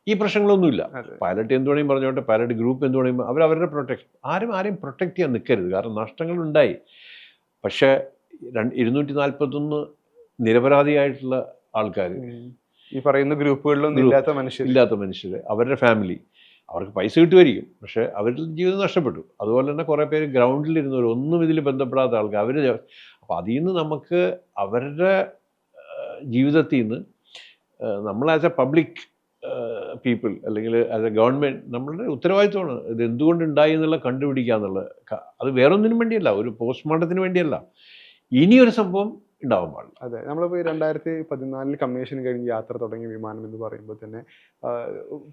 ഈ പ്രശ്നങ്ങളൊന്നുമില്ല. പൈലറ്റ് എന്ത് വേണമെങ്കിലും പറഞ്ഞോട്ടെ, പൈലറ്റ് ഗ്രൂപ്പ് എന്ത് വേണമെങ്കിലും അവരവരുടെ പ്രൊട്ടക്ഷൻ, ആരെയും പ്രൊട്ടക്റ്റ് ചെയ്യാൻ നിൽക്കരുത്. കാരണം നഷ്ടങ്ങളുണ്ടായി. പക്ഷേ 241 നിരപരാധിയായിട്ടുള്ള ആൾക്കാർ, ഈ പറയുന്ന ഗ്രൂപ്പുകളിലൊന്നും ഇല്ലാത്ത മനുഷ്യർ, അവരുടെ ഫാമിലി, അവർക്ക് പൈസ കിട്ടുമായിരിക്കും, പക്ഷേ അവരുടെ ജീവിതം നഷ്ടപ്പെട്ടു. അതുപോലെ തന്നെ കുറേ പേര് ഗ്രൗണ്ടിലിരുന്നവർ, ഒന്നും ഇതിൽ ബന്ധപ്പെടാത്ത ആൾക്കാർ, അവർ. അപ്പോൾ അതിൽ നിന്ന് നമുക്ക് അവരുടെ ജീവിതത്തിൽ നിന്ന് നമ്മൾ ആസ് എ പബ്ലിക് പീപ്പിൾ അല്ലെങ്കിൽ ആസ് എ ഗവൺമെൻറ് നമ്മളുടെ ഉത്തരവാദിത്വമാണ് ഇത് എന്തുകൊണ്ടുണ്ടായി എന്നുള്ള കണ്ടുപിടിക്കുക എന്നുള്ളത്. അത് വേറൊന്നിനും വേണ്ടിയല്ല, ഒരു പോസ്റ്റ്മോർട്ടത്തിന് വേണ്ടിയല്ല, ഇനിയൊരു സംഭവം ഉണ്ടാവാൻ പാടില്ല. അതെ, നമ്മളിപ്പോൾ 2014 കമ്മീഷൻ കഴിഞ്ഞ് യാത്ര തുടങ്ങിയ വിമാനം എന്ന് പറയുമ്പോൾ തന്നെ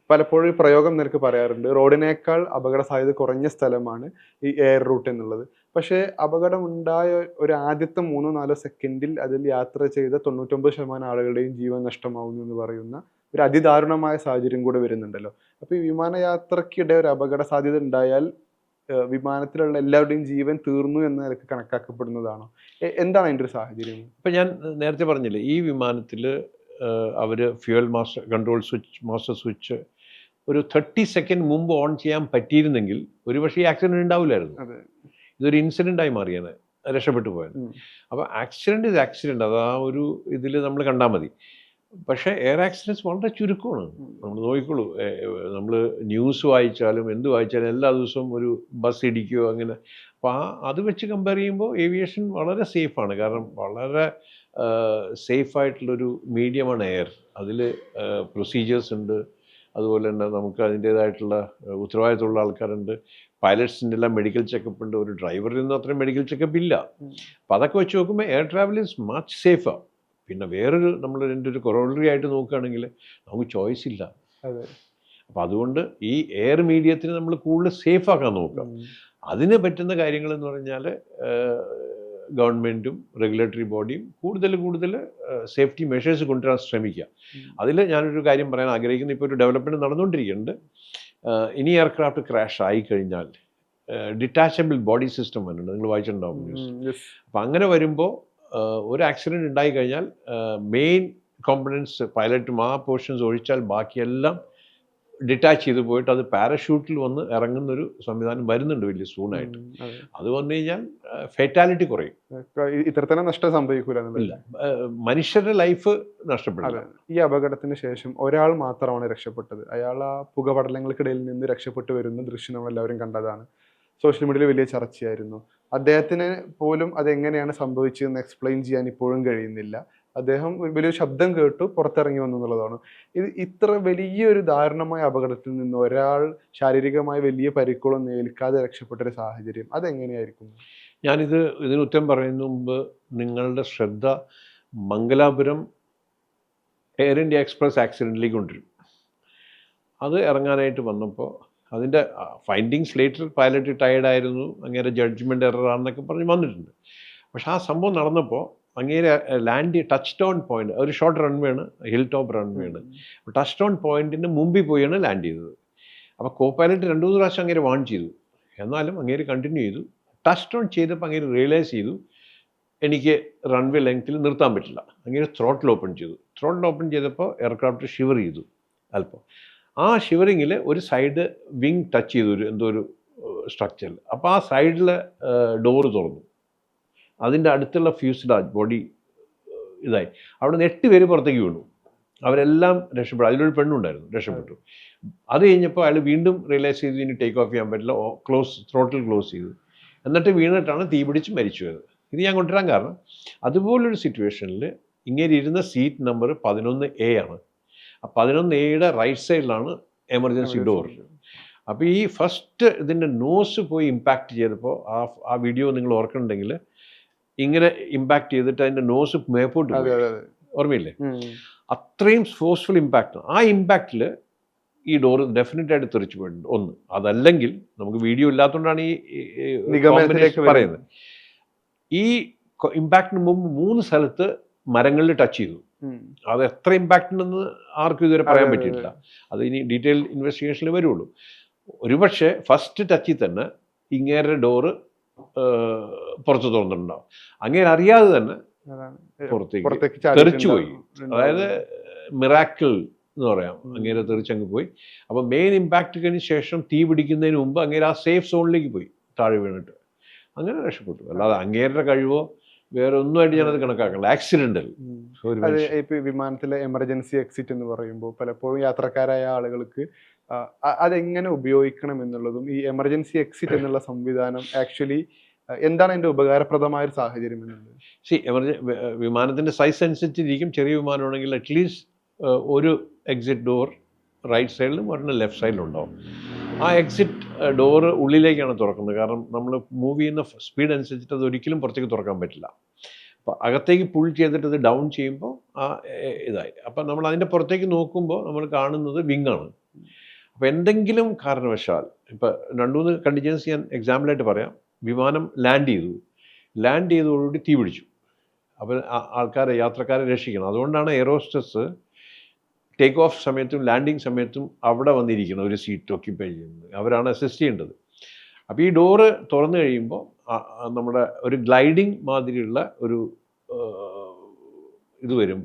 പലപ്പോഴും പ്രയോഗം നിനക്ക് പറയാറുണ്ട്, റോഡിനേക്കാൾ അപകട സാധ്യത കുറഞ്ഞ സ്ഥലമാണ് ഈ എയർ റൂട്ട് എന്നുള്ളത്. പക്ഷേ അപകടമുണ്ടായ ഒരു ആദ്യത്തെ 3-4 സെക്കൻഡിൽ അതിൽ യാത്ര ചെയ്ത 99% ആളുകളുടെയും ജീവൻ നഷ്ടമാവുന്നു എന്ന് പറയുന്ന ഒരു അതിദാരുണമായ സാഹചര്യം കൂടെ വരുന്നുണ്ടല്ലോ. അപ്പോൾ ഈ വിമാനയാത്രയ്ക്കിടെ ഒരു അപകട സാധ്യത ഉണ്ടായാൽ വിമാനത്തിലുള്ള എല്ലാവരുടെയും ജീവൻ തീർന്നു എന്ന് നിലക്ക് കണക്കാക്കപ്പെടുന്നതാണോ? എന്താണ് അതിൻ്റെ ഒരു സാഹചര്യം? ഇപ്പം ഞാൻ നേരത്തെ പറഞ്ഞില്ലേ, ഈ വിമാനത്തിൽ അവർ ഫ്യൂവൽ മാസ്റ്റർ സ്വിച്ച് ഒരു 30 സെക്കൻഡ് മുമ്പ് ഓൺ ചെയ്യാൻ പറ്റിയിരുന്നെങ്കിൽ ഒരുപക്ഷെ ഈ ആക്സിഡൻറ്റ് ഉണ്ടാവില്ലായിരുന്നു. ഇതൊരു ഇൻസിഡൻ്റായി മാറിയാണ്, രക്ഷപ്പെട്ടു പോയത്. അപ്പോൾ ആക്സിഡൻറ്റ് ഇത് ആക്സിഡൻറ്റ്, അത് ആ ഒരു ഇതിൽ നമ്മൾ കണ്ടാൽ മതി. പക്ഷേ എയർ ആക്സിഡൻറ്റ്സ് വളരെ ചുരുക്കമാണ്. നമ്മൾ നോക്കിക്കോളൂ, നമ്മൾ ന്യൂസ് വായിച്ചാലും എന്ത് വായിച്ചാലും എല്ലാ ദിവസവും ഒരു ബസ് ഇടിക്കുകയോ അങ്ങനെ. അപ്പോൾ അത് വെച്ച് കമ്പയർ ചെയ്യുമ്പോൾ ഏവിയേഷൻ വളരെ സേഫാണ്. കാരണം വളരെ സേഫായിട്ടുള്ളൊരു മീഡിയമാണ് എയർ. അതിൽ പ്രൊസീജിയേഴ്സ് ഉണ്ട്, അതുപോലെ തന്നെ നമുക്ക് അതിൻ്റേതായിട്ടുള്ള ഉത്തരവാദിത്തമുള്ള ആൾക്കാരുണ്ട്, പൈലറ്റ്സിൻ്റെ എല്ലാം മെഡിക്കൽ ചെക്കപ്പ് ഉണ്ട്. ഒരു ഡ്രൈവറിൽ നിന്ന് അത്രയും മെഡിക്കൽ ചെക്കപ്പ് ഇല്ല. അപ്പോൾ അതൊക്കെ വെച്ച് നോക്കുമ്പോൾ എയർ ട്രാവൽ ഈസ് മച്ച് സേഫാണ്. പിന്നെ വേറൊരു നമ്മൾ എൻ്റെ ഒരു കൊറോളറി ആയിട്ട് നോക്കുകയാണെങ്കിൽ നമുക്ക് ചോയ്സ് ഇല്ല. അപ്പം അതുകൊണ്ട് ഈ എയർ മീഡിയത്തിന് നമ്മൾ കൂടുതൽ സേഫാക്കാൻ നോക്കുക. അതിന് പറ്റുന്ന കാര്യങ്ങളെന്ന് പറഞ്ഞാൽ ഗവൺമെൻറ്റും റെഗുലേറ്ററി ബോഡിയും കൂടുതൽ സേഫ്റ്റി മെഷേഴ്സ് കൊണ്ടുവരാൻ ശ്രമിക്കുക. അതിൽ ഞാനൊരു കാര്യം പറയാൻ ആഗ്രഹിക്കുന്നു. ഇപ്പോൾ ഒരു ഡെവലപ്മെൻറ്റ് നടന്നുകൊണ്ടിരിക്കുന്നുണ്ട്. ഇനി എയർക്രാഫ്റ്റ് ക്രാഷ് ആയിക്കഴിഞ്ഞാൽ ഡിറ്റാച്ചബിൾ ബോഡി സിസ്റ്റം വന്നിട്ടുണ്ട്, നിങ്ങൾ വായിച്ചിട്ടുണ്ടാവും ന്യൂസ്. അപ്പം അങ്ങനെ വരുമ്പോൾ ഒരു ആക്സിഡൻറ്റ് ഉണ്ടായിക്കഴിഞ്ഞാൽ മെയിൻ കോമ്പണൻസ് പൈലറ്റും ആ പോർഷൻസ് ഒഴിച്ചാൽ ബാക്കിയെല്ലാം ഡിറ്റാച്ച് ചെയ്ത് പോയിട്ട് അത് പാരഷൂട്ടിൽ വന്ന് ഇറങ്ങുന്നൊരു സംവിധാനം വരുന്നുണ്ട് വലിയ സൂണായിട്ട്. അത് വന്നു കഴിഞ്ഞാൽ ഫെറ്റാലിറ്റി കുറയും. ഇത്ര നഷ്ടം സംഭവിക്കില്ല, മനുഷ്യരുടെ ലൈഫ് നഷ്ടപ്പെടില്ല. ഈ അപകടത്തിന് ശേഷം ഒരാൾ മാത്രമാണ് രക്ഷപ്പെട്ടത്. അയാൾ ആ പുകപടലങ്ങൾക്കിടയിൽ നിന്ന് രക്ഷപ്പെട്ടു വരുന്ന ദൃശ്യം നമ്മളെല്ലാവരും കണ്ടതാണ്. സോഷ്യൽ മീഡിയയിൽ വലിയ ചർച്ചയായിരുന്നു. അദ്ദേഹത്തിന് പോലും അതെങ്ങനെയാണ് സംഭവിച്ചതെന്ന് എക്സ്പ്ലെയിൻ ചെയ്യാൻ ഇപ്പോഴും കഴിയുന്നില്ല. അദ്ദേഹം വലിയൊരു ശബ്ദം കേട്ടു പുറത്തിറങ്ങി വന്നു എന്നുള്ളതാണ്. ഇത്ര വലിയൊരു ദാരുണമായ അപകടത്തിൽ നിന്ന് ഒരാൾ ശാരീരികമായ വലിയ പരിക്കുകളൊന്നും ഏൽക്കാതെ രക്ഷപ്പെട്ടൊരു സാഹചര്യം അതെങ്ങനെയായിരിക്കും? ഇതിന് ഉത്തരം പറയുന്ന മുമ്പ് നിങ്ങളുടെ ശ്രദ്ധ മംഗലാപുരം എയർ ഇന്ത്യ എക്സ്പ്രസ് ആക്സിഡൻറ്റിലേക്ക് കൊണ്ടുവരും. അത് ഇറങ്ങാനായിട്ട് വന്നപ്പോൾ അതിൻ്റെ ഫൈൻഡിങ്സ് ലേറ്റർ പൈലറ്റ് ടയർഡായിരുന്നു, അങ്ങേരെ ജഡ്ജ്മെൻറ്റ് എററാണെന്നൊക്കെ പറഞ്ഞ് വന്നിട്ടുണ്ട്. പക്ഷെ ആ സംഭവം നടന്നപ്പോൾ അങ്ങേരെ ടച്ച് ഡൗൺ പോയിന്റ്, ഒരു ഷോർട്ട് റൺവേ ആണ്, ഹിൽ ടോപ്പ് റൺവേ ആണ്. ടച്ച് ഡൗൺ പോയിന്റിന് മുമ്പിൽ പോയാണ് ലാൻഡ് ചെയ്തത്. അപ്പോൾ കോ പൈലറ്റ് 2-3 പ്രാവശ്യം അങ്ങേരെ വാൺ ചെയ്തു, എന്നാലും അങ്ങേര് കണ്ടിന്യൂ ചെയ്തു. ടച്ച് ഡൗൺ ചെയ്തപ്പോൾ അങ്ങേര് റിയലൈസ് ചെയ്തു എനിക്ക് റൺവേ ലെങ്ത്തിൽ നിർത്താൻ പറ്റില്ല. അങ്ങേര് ത്രോട്ടിൽ ഓപ്പൺ ചെയ്തു. ത്രോട്ടിൽ ഓപ്പൺ ചെയ്തപ്പോൾ എയർക്രാഫ്റ്റ് ഷിവർ ചെയ്തു അല്പം. ആ ഷിവറിങ്ങിൽ ഒരു സൈഡ് വിങ് ടച്ച് ചെയ്തു, എന്തോ ഒരു സ്ട്രക്ചറിൽ. അപ്പോൾ ആ സൈഡിലെ ഡോറ് തുറന്നു. അതിൻ്റെ അടുത്തുള്ള ഫ്യൂസ്ലാജ് ബോഡി ഇതായി. അവിടെ നിന്ന് 8 പേര് പുറത്തേക്ക് വീണു. അവരെല്ലാം രക്ഷപ്പെട്ടു. അതിലൊരു പെണ്ണുണ്ടായിരുന്നു, രക്ഷപ്പെട്ടു. അത് കഴിഞ്ഞപ്പോൾ അയാൾ വീണ്ടും റിയലൈസ് ചെയ്തു ഇനി ടേക്ക് ഓഫ് ചെയ്യാൻ പറ്റില്ല, ത്രോട്ടിൽ ക്ലോസ് ചെയ്തു. എന്നിട്ട് വീണിട്ടാണ് തീ പിടിച്ച് മരിച്ചു പോയത്. ഇത് ഞാൻ കൊണ്ടുവരാൻ കാരണം അതുപോലൊരു സിറ്റുവേഷനിൽ ഇങ്ങനെ ഇരുന്ന സീറ്റ് നമ്പർ 11A ആണ്. ആ 11Aയുടെ റൈറ്റ് സൈഡിലാണ് എമർജൻസി ഡോർ. അപ്പോൾ ഈ ഫസ്റ്റ് ഇതിൻ്റെ നോസ് പോയി ഇമ്പാക്റ്റ് ചെയ്തപ്പോൾ ആ വീഡിയോ നിങ്ങൾ ഓർക്കുന്നുണ്ടെങ്കിൽ ഇങ്ങനെ ഇമ്പാക്റ്റ് ചെയ്തിട്ട് അതിൻ്റെ നോസ് മേപ്പോട്ട് പോയി, ഓർമ്മയില്ലേ? അത്രയും ഫോഴ്സ്ഫുൾ ഇമ്പാക്റ്റ്. ആ ഇമ്പാക്റ്റിൽ ഈ ഡോറ് ഡെഫിനറ്റായിട്ട് തെറിച്ചു പോയിട്ടുണ്ട്. ഒന്ന് അതല്ലെങ്കിൽ നമുക്ക് വീഡിയോ ഇല്ലാത്തതുകൊണ്ടാണ് ഈ പറയുന്നത്. ഈ ഇമ്പാക്റ്റിന് മുമ്പ് 3 സ്ഥലത്ത് മരങ്ങളിൽ ടച്ച് ചെയ്തു. അത് എത്ര ഇമ്പാക്റ്റ് ഉണ്ടെന്ന് ആർക്കും ഇതുവരെ പറയാൻ പറ്റിയിട്ടില്ല. അത് ഇനി ഡീറ്റെയിൽ ഇൻവെസ്റ്റിഗേഷനിൽ വരുള്ളൂ. ഒരുപക്ഷെ ഫസ്റ്റ് ടച്ചിൽ തന്നെ ഇങ്ങേരുടെ ഡോറ് പുറത്ത് തുറന്നിട്ടുണ്ടാവും. അങ്ങേര് അറിയാതെ തന്നെ പുറത്തേക്ക് തെറിച്ചുപോയി. അതായത് മിറാക്കിൾ എന്ന് പറയാം, അങ്ങേരെ തെറിച്ചങ്ങ് പോയി. അപ്പം മെയിൻ ഇമ്പാക്റ്റിന് ശേഷം തീ പിടിക്കുന്നതിന് മുമ്പ് അങ്ങേരെ ആ സേഫ് സോണിലേക്ക് പോയി, താഴെ വീണിട്ട് അങ്ങനെ രക്ഷപ്പെട്ടു. അല്ലാതെ അങ്ങേരുടെ കഴിവോ വേറെ ഒന്നുമായിട്ട് ഞാനത് കണക്കാക്കണ്ട, ആക്സിഡന്റൽ. ഇപ്പൊ വിമാനത്തിലെ എമർജൻസി എക്സിറ്റ് എന്ന് പറയുമ്പോൾ പലപ്പോഴും യാത്രക്കാരായ ആളുകൾക്ക് അതെങ്ങനെ ഉപയോഗിക്കണം എന്നുള്ളതും, ഈ എമർജൻസി എക്സിറ്റ് എന്നുള്ള സംവിധാനം ആക്ച്വലി എന്താണ് അതിന്റെ ഉപകാരപ്രദമായ ഒരു സാഹചര്യം എന്നുള്ളത്. വിമാനത്തിന്റെ സൈസ് അനുസരിച്ചിരിക്കും. ചെറിയ വിമാനമാണെങ്കിൽ അറ്റ്ലീസ്റ്റ് ഒരു എക്സിറ്റ് ഡോർ റൈറ്റ് സൈഡിലും ഒരെണ്ണം ലെഫ്റ്റ് സൈഡിലും ഉണ്ടാവും. ആ എക്സിറ്റ് ഡോറ് ഉള്ളിലേക്കാണ് തുറക്കുന്നത്. കാരണം നമ്മൾ മൂവ് ചെയ്യുന്ന സ്പീഡ് അനുസരിച്ചിട്ട് അത് ഒരിക്കലും പുറത്തേക്ക് തുറക്കാൻ പറ്റില്ല. അപ്പോൾ അകത്തേക്ക് പുൾ ചെയ്തിട്ട് ഇത് ഡൗൺ ചെയ്യുമ്പോൾ ആ ഇതായി. അപ്പം നമ്മൾ അതിൻ്റെ പുറത്തേക്ക് നോക്കുമ്പോൾ നമ്മൾ കാണുന്നത് വിങ്ങാണ്. അപ്പോൾ എന്തെങ്കിലും കാരണവശാൽ, ഇപ്പോൾ 2-3 കണ്ടിജൻസി ഞാൻ എക്സാമ്പിളായിട്ട് പറയാം. വിമാനം ലാൻഡ് ചെയ്തതോടുകൂടി തീ പിടിച്ചു. അപ്പോൾ യാത്രക്കാരെ രക്ഷിക്കണം. അതുകൊണ്ടാണ് എയറോസ്റ്റസ് ടേക്ക് ഓഫ് സമയത്തും ലാൻഡിങ് സമയത്തും അവിടെ വന്നിരിക്കണം, ഒരു സീറ്റ് ഓക്യുപ്പൈ ചെയ്യുന്നത്. അവരാണ് അസിസ്റ്റ് ചെയ്യേണ്ടത്. അപ്പോൾ ഈ ഡോറ് തുറന്നു കഴിയുമ്പോൾ നമ്മുടെ ഒരു ഗ്ലൈഡിങ് മാതിരിയുള്ള ഒരു ഇത് വരും,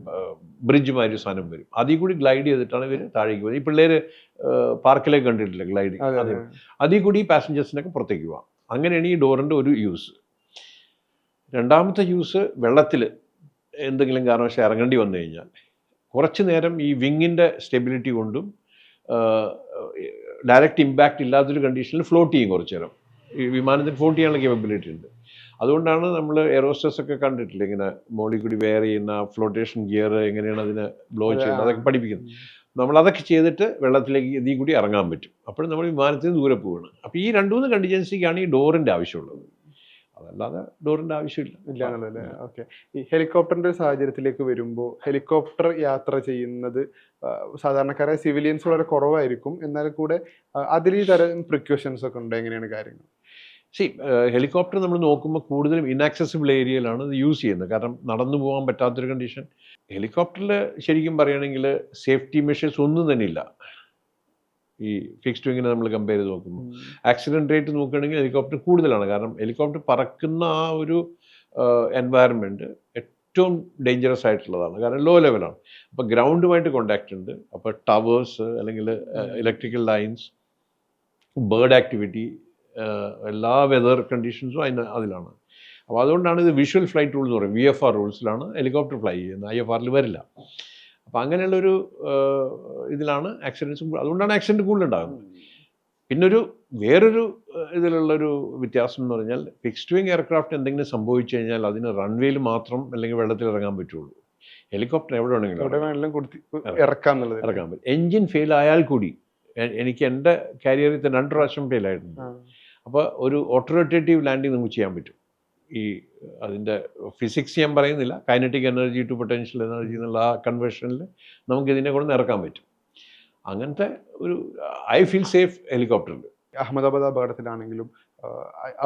ബ്രിഡ്ജ് മാതിരി സാധനം വരും. അതിൽ കൂടി ഗ്ലൈഡ് ചെയ്തിട്ടാണ് ഇവർ താഴേക്ക് പോകുന്നത്. ഈ പിള്ളേർ പാർക്കിലേക്ക് കണ്ടിട്ടില്ല ഗ്ലൈഡിങ്, അതിൽ കൂടി ഈ പാസഞ്ചേഴ്സിനൊക്കെ പുറത്തേക്ക് പോകാം. അങ്ങനെയാണ് ഈ ഡോറിൻ്റെ ഒരു യൂസ്. രണ്ടാമത്തെ യൂസ്, വെള്ളത്തിൽ എന്തെങ്കിലും കാരണവശാൽ ഇറങ്ങേണ്ടി വന്നു കഴിഞ്ഞാൽ കുറച്ച് നേരം ഈ വിങ്ങിൻ്റെ സ്റ്റെബിലിറ്റി കൊണ്ടും ഡയറക്റ്റ് ഇമ്പാക്റ്റ് ഇല്ലാത്തൊരു കണ്ടീഷനിൽ ഫ്ലോട്ട് ചെയ്യും കുറച്ച് നേരം. ഈ വിമാനത്തിന് ഫ്ലോട്ട് ചെയ്യാനുള്ള കേപ്പബിലിറ്റി ഉണ്ട്. അതുകൊണ്ടാണ് നമ്മൾ എയറോസ്റ്റസ് ഒക്കെ കണ്ടിട്ടില്ല, ഇങ്ങനെ മോളിൽ കൂടി വെയർ ചെയ്യുന്ന ഫ്ലോട്ടേഷൻ ഗിയർ എങ്ങനെയാണ് അതിനെ ബ്ലോ ചെയ്യുന്നത്, അതൊക്കെ പഠിപ്പിക്കുന്നത്. നമ്മളതൊക്കെ ചെയ്തിട്ട് വെള്ളത്തിലേക്ക് ഇതിൽ കൂടി ഇറങ്ങാൻ പറ്റും. അപ്പോഴും നമ്മൾ വിമാനത്തിന് ദൂരെ പോവുകയാണ്. അപ്പോൾ ഈ 2-3 കണ്ടിജൻസിക്കാണ് ഈ ഡോറിൻ്റെ ആവശ്യമുള്ളത്. അതല്ലാതെ ഡോറിൻ്റെ ആവശ്യമില്ല എന്നുള്ളതല്ലേ. ഓക്കെ. ഈ ഹെലികോപ്റ്ററിൻ്റെ ഒരു സാഹചര്യത്തിലേക്ക് വരുമ്പോൾ, ഹെലികോപ്റ്റർ യാത്ര ചെയ്യുന്നത് സാധാരണക്കാരായ സിവിലിയൻസ് വളരെ കുറവായിരിക്കും. എന്നാൽ കൂടെ അതിൽ ഈ തരം പ്രിക്കോഷൻസ് ഒക്കെ ഉണ്ട്. എങ്ങനെയാണ് കാര്യങ്ങൾ? ഹെലികോപ്റ്റർ നമ്മൾ നോക്കുമ്പോൾ കൂടുതലും ഇനാക്സസിബിൾ ഏരിയയിലാണ് ഇത് യൂസ് ചെയ്യുന്നത്. കാരണം നടന്നു പോകാൻ പറ്റാത്തൊരു കണ്ടീഷൻ. ഹെലികോപ്റ്ററിൽ ശരിക്കും പറയുകയാണെങ്കിൽ സേഫ്റ്റി മെഷേഴ്സ് ഒന്നും തന്നെ ഇല്ല. ഈ ഫിക്സ്ഡ് വിങ്ങിനെ നമ്മൾ കമ്പയർ ചെയ്ത് നോക്കുമ്പോൾ ആക്സിഡൻറ്റ് റേറ്റ് നോക്കുകയാണെങ്കിൽ ഹെലികോപ്റ്റർ കൂടുതലാണ്. കാരണം ഹെലികോപ്റ്റർ പറക്കുന്ന ആ ഒരു എൻവയറമെൻറ്റ് ഏറ്റവും ഡേഞ്ചറസ് ആയിട്ടുള്ളതാണ്. കാരണം ലോ ലെവലാണ്. അപ്പോൾ ഗ്രൗണ്ടുമായിട്ട് കോണ്ടാക്റ്റ് ഉണ്ട്. അപ്പോൾ ടവേഴ്സ് അല്ലെങ്കിൽ ഇലക്ട്രിക്കൽ ലൈൻസ്, ബേർഡ് ആക്ടിവിറ്റി, എല്ലാ വെതർ കണ്ടീഷൻസും അതിലാണ്. അപ്പോൾ അതുകൊണ്ടാണ് ഇത് വിഷ്വൽ ഫ്ലൈറ്റ് റൂൾ എന്ന് പറയും. VFR റൂൾസിലാണ് ഹെലികോപ്റ്റർ ഫ്ലൈ ചെയ്യുന്നത്, IFRൽ വരില്ല. അപ്പോൾ അങ്ങനെയുള്ളൊരു ഇതിലാണ് ആക്സിഡൻസും, അതുകൊണ്ടാണ് ആക്സിഡൻറ്റ് കൂടുതലുണ്ടാകുന്നത്. പിന്നൊരു വേറൊരു ഇതിലുള്ളൊരു വ്യത്യാസം എന്ന് പറഞ്ഞാൽ, ഫിക്സ്ഡ് വിങ് എയർക്രാഫ്റ്റ് എന്തെങ്കിലും സംഭവിച്ചു കഴിഞ്ഞാൽ അതിന് റൺവേയിൽ മാത്രം അല്ലെങ്കിൽ വെള്ളത്തിൽ ഇറങ്ങാൻ പറ്റുള്ളൂ. ഹെലികോപ്റ്റർ എവിടെ വേണമെങ്കിലും ഇറക്കാൻ പറ്റും. എൻജിൻ ഫെയിൽ ആയാൽ കൂടി, എനിക്ക് എൻ്റെ കാരിയറിൽ 2 പ്രാവശ്യം ഫെയിലായിട്ടുണ്ട്. അപ്പോൾ ഒരു ഓട്ടോറേറ്റേറ്റീവ് ലാൻഡിങ് നമുക്ക് ചെയ്യാൻ പറ്റും. ഈ അതിൻ്റെ ഫിസിക്സ് ഞാൻ പറയുന്നില്ല, kinetic energy to potential energy എന്നുള്ള ആ കൺവേർഷനിൽ നമുക്കിതിനെ കൊണ്ട് ഇറക്കാൻ പറ്റും. അങ്ങനത്തെ ഒരു ഐ ഫീൽ സേഫ് ഹെലികോപ്റ്ററിൽ. അഹമ്മദാബാദ് അപകടത്തിലാണെങ്കിലും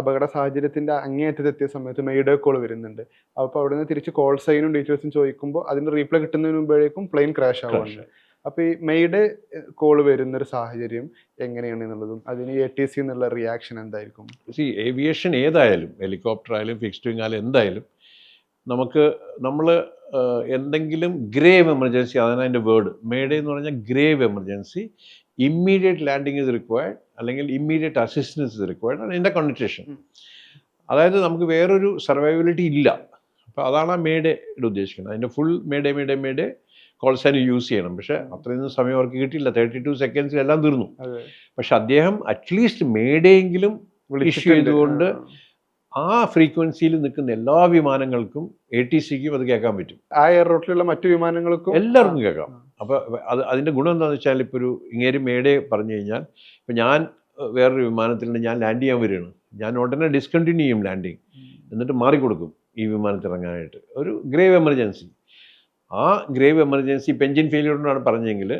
അപകട സാഹചര്യത്തിൻ്റെ അങ്ങേയറ്റത്തെത്തിയ സമയത്ത് മെയ്ഡേ കോൾ വരുന്നുണ്ട്. അപ്പോൾ അവിടെ നിന്ന് തിരിച്ച് കോൾ സൈനും ഡീറ്റെയിൽസും ചോദിക്കുമ്പോൾ അതിൻ്റെ റീപ്ലൈ കിട്ടുന്നതിന് മുമ്പേക്കും പ്ലെയിൻ ക്രാഷ് ആവുകയാണ്. അപ്പോൾ ഈ മെയ്ഡേ കോൾ വരുന്നൊരു സാഹചര്യം എങ്ങനെയാണെന്നുള്ളതും അതിന് ATC എന്നുള്ള റിയാക്ഷൻ എന്തായിരിക്കും? ഏവിയേഷൻ ഏതായാലും, ഹെലികോപ്റ്റർ ആയാലും ഫിക്സ്ഡ് വിങ് ആയാലും എന്തായാലും, നമ്മൾ എന്തെങ്കിലും ഗ്രേവ് എമർജൻസി, അതാണ് അതിൻ്റെ വേർഡ്. മെയ്ഡേ എന്ന് പറഞ്ഞാൽ grave emergency, immediate landing is required അല്ലെങ്കിൽ ഇമ്മീഡിയറ്റ് അസിസ്റ്റൻസ് ഇസ് റിക്വയർഡ് ആണ് ഇതിൻ്റെ കൺനോട്ടേഷൻ. അതായത് നമുക്ക് വേറൊരു സർവൈവബിലിറ്റി ഇല്ല. അപ്പോൾ അതാണ് ആ മെയ്ഡേയുടെ ഉദ്ദേശിക്കുന്നത്. അതിൻ്റെ full mayday call sign use ചെയ്യണം. പക്ഷേ അത്രയൊന്നും സമയം അവർക്ക് കിട്ടിയില്ല. 32 സെക്കൻഡ്സിൽ എല്ലാം തീർന്നു. പക്ഷെ അദ്ദേഹം അറ്റ്ലീസ്റ്റ് മെയ്ഡേയെങ്കിലും ഇഷ്യൂ ചെയ്തുകൊണ്ട് ആ ഫ്രീക്വൻസിയിൽ നിൽക്കുന്ന എല്ലാ വിമാനങ്ങൾക്കും ATCക്കും അത് കേൾക്കാൻ പറ്റും. ആ എയർ റൂട്ടിലുള്ള മറ്റു വിമാനങ്ങൾക്കും എല്ലാവർക്കും കേൾക്കാം. അപ്പോൾ അതിൻ്റെ ഗുണം എന്താണെന്ന് വെച്ചാൽ, ഇപ്പോൾ ഒരു ഇങ്ങേര് മെയ്ഡേ പറഞ്ഞു കഴിഞ്ഞാൽ, ഇപ്പോൾ ഞാൻ വേറൊരു വിമാനത്തിൽ ഞാൻ ലാൻഡ് ചെയ്യാൻ വരികയാണ്, ഞാൻ ഉടനെ ഡിസ്കണ്ടിന്യൂ ചെയ്യും ലാൻഡിങ്, എന്നിട്ട് മാറിക്കൊടുക്കും ഈ വിമാനത്തിൽ ഇറങ്ങാനായിട്ട്. ഒരു ഗ്രേവ് എമർജൻസി, ആ ഗ്രേവ് എമർജൻസി ഇപ്പം എൻജിൻ ഫെയിലിയർ കൊണ്ടാണ് പറഞ്ഞെങ്കിൽ,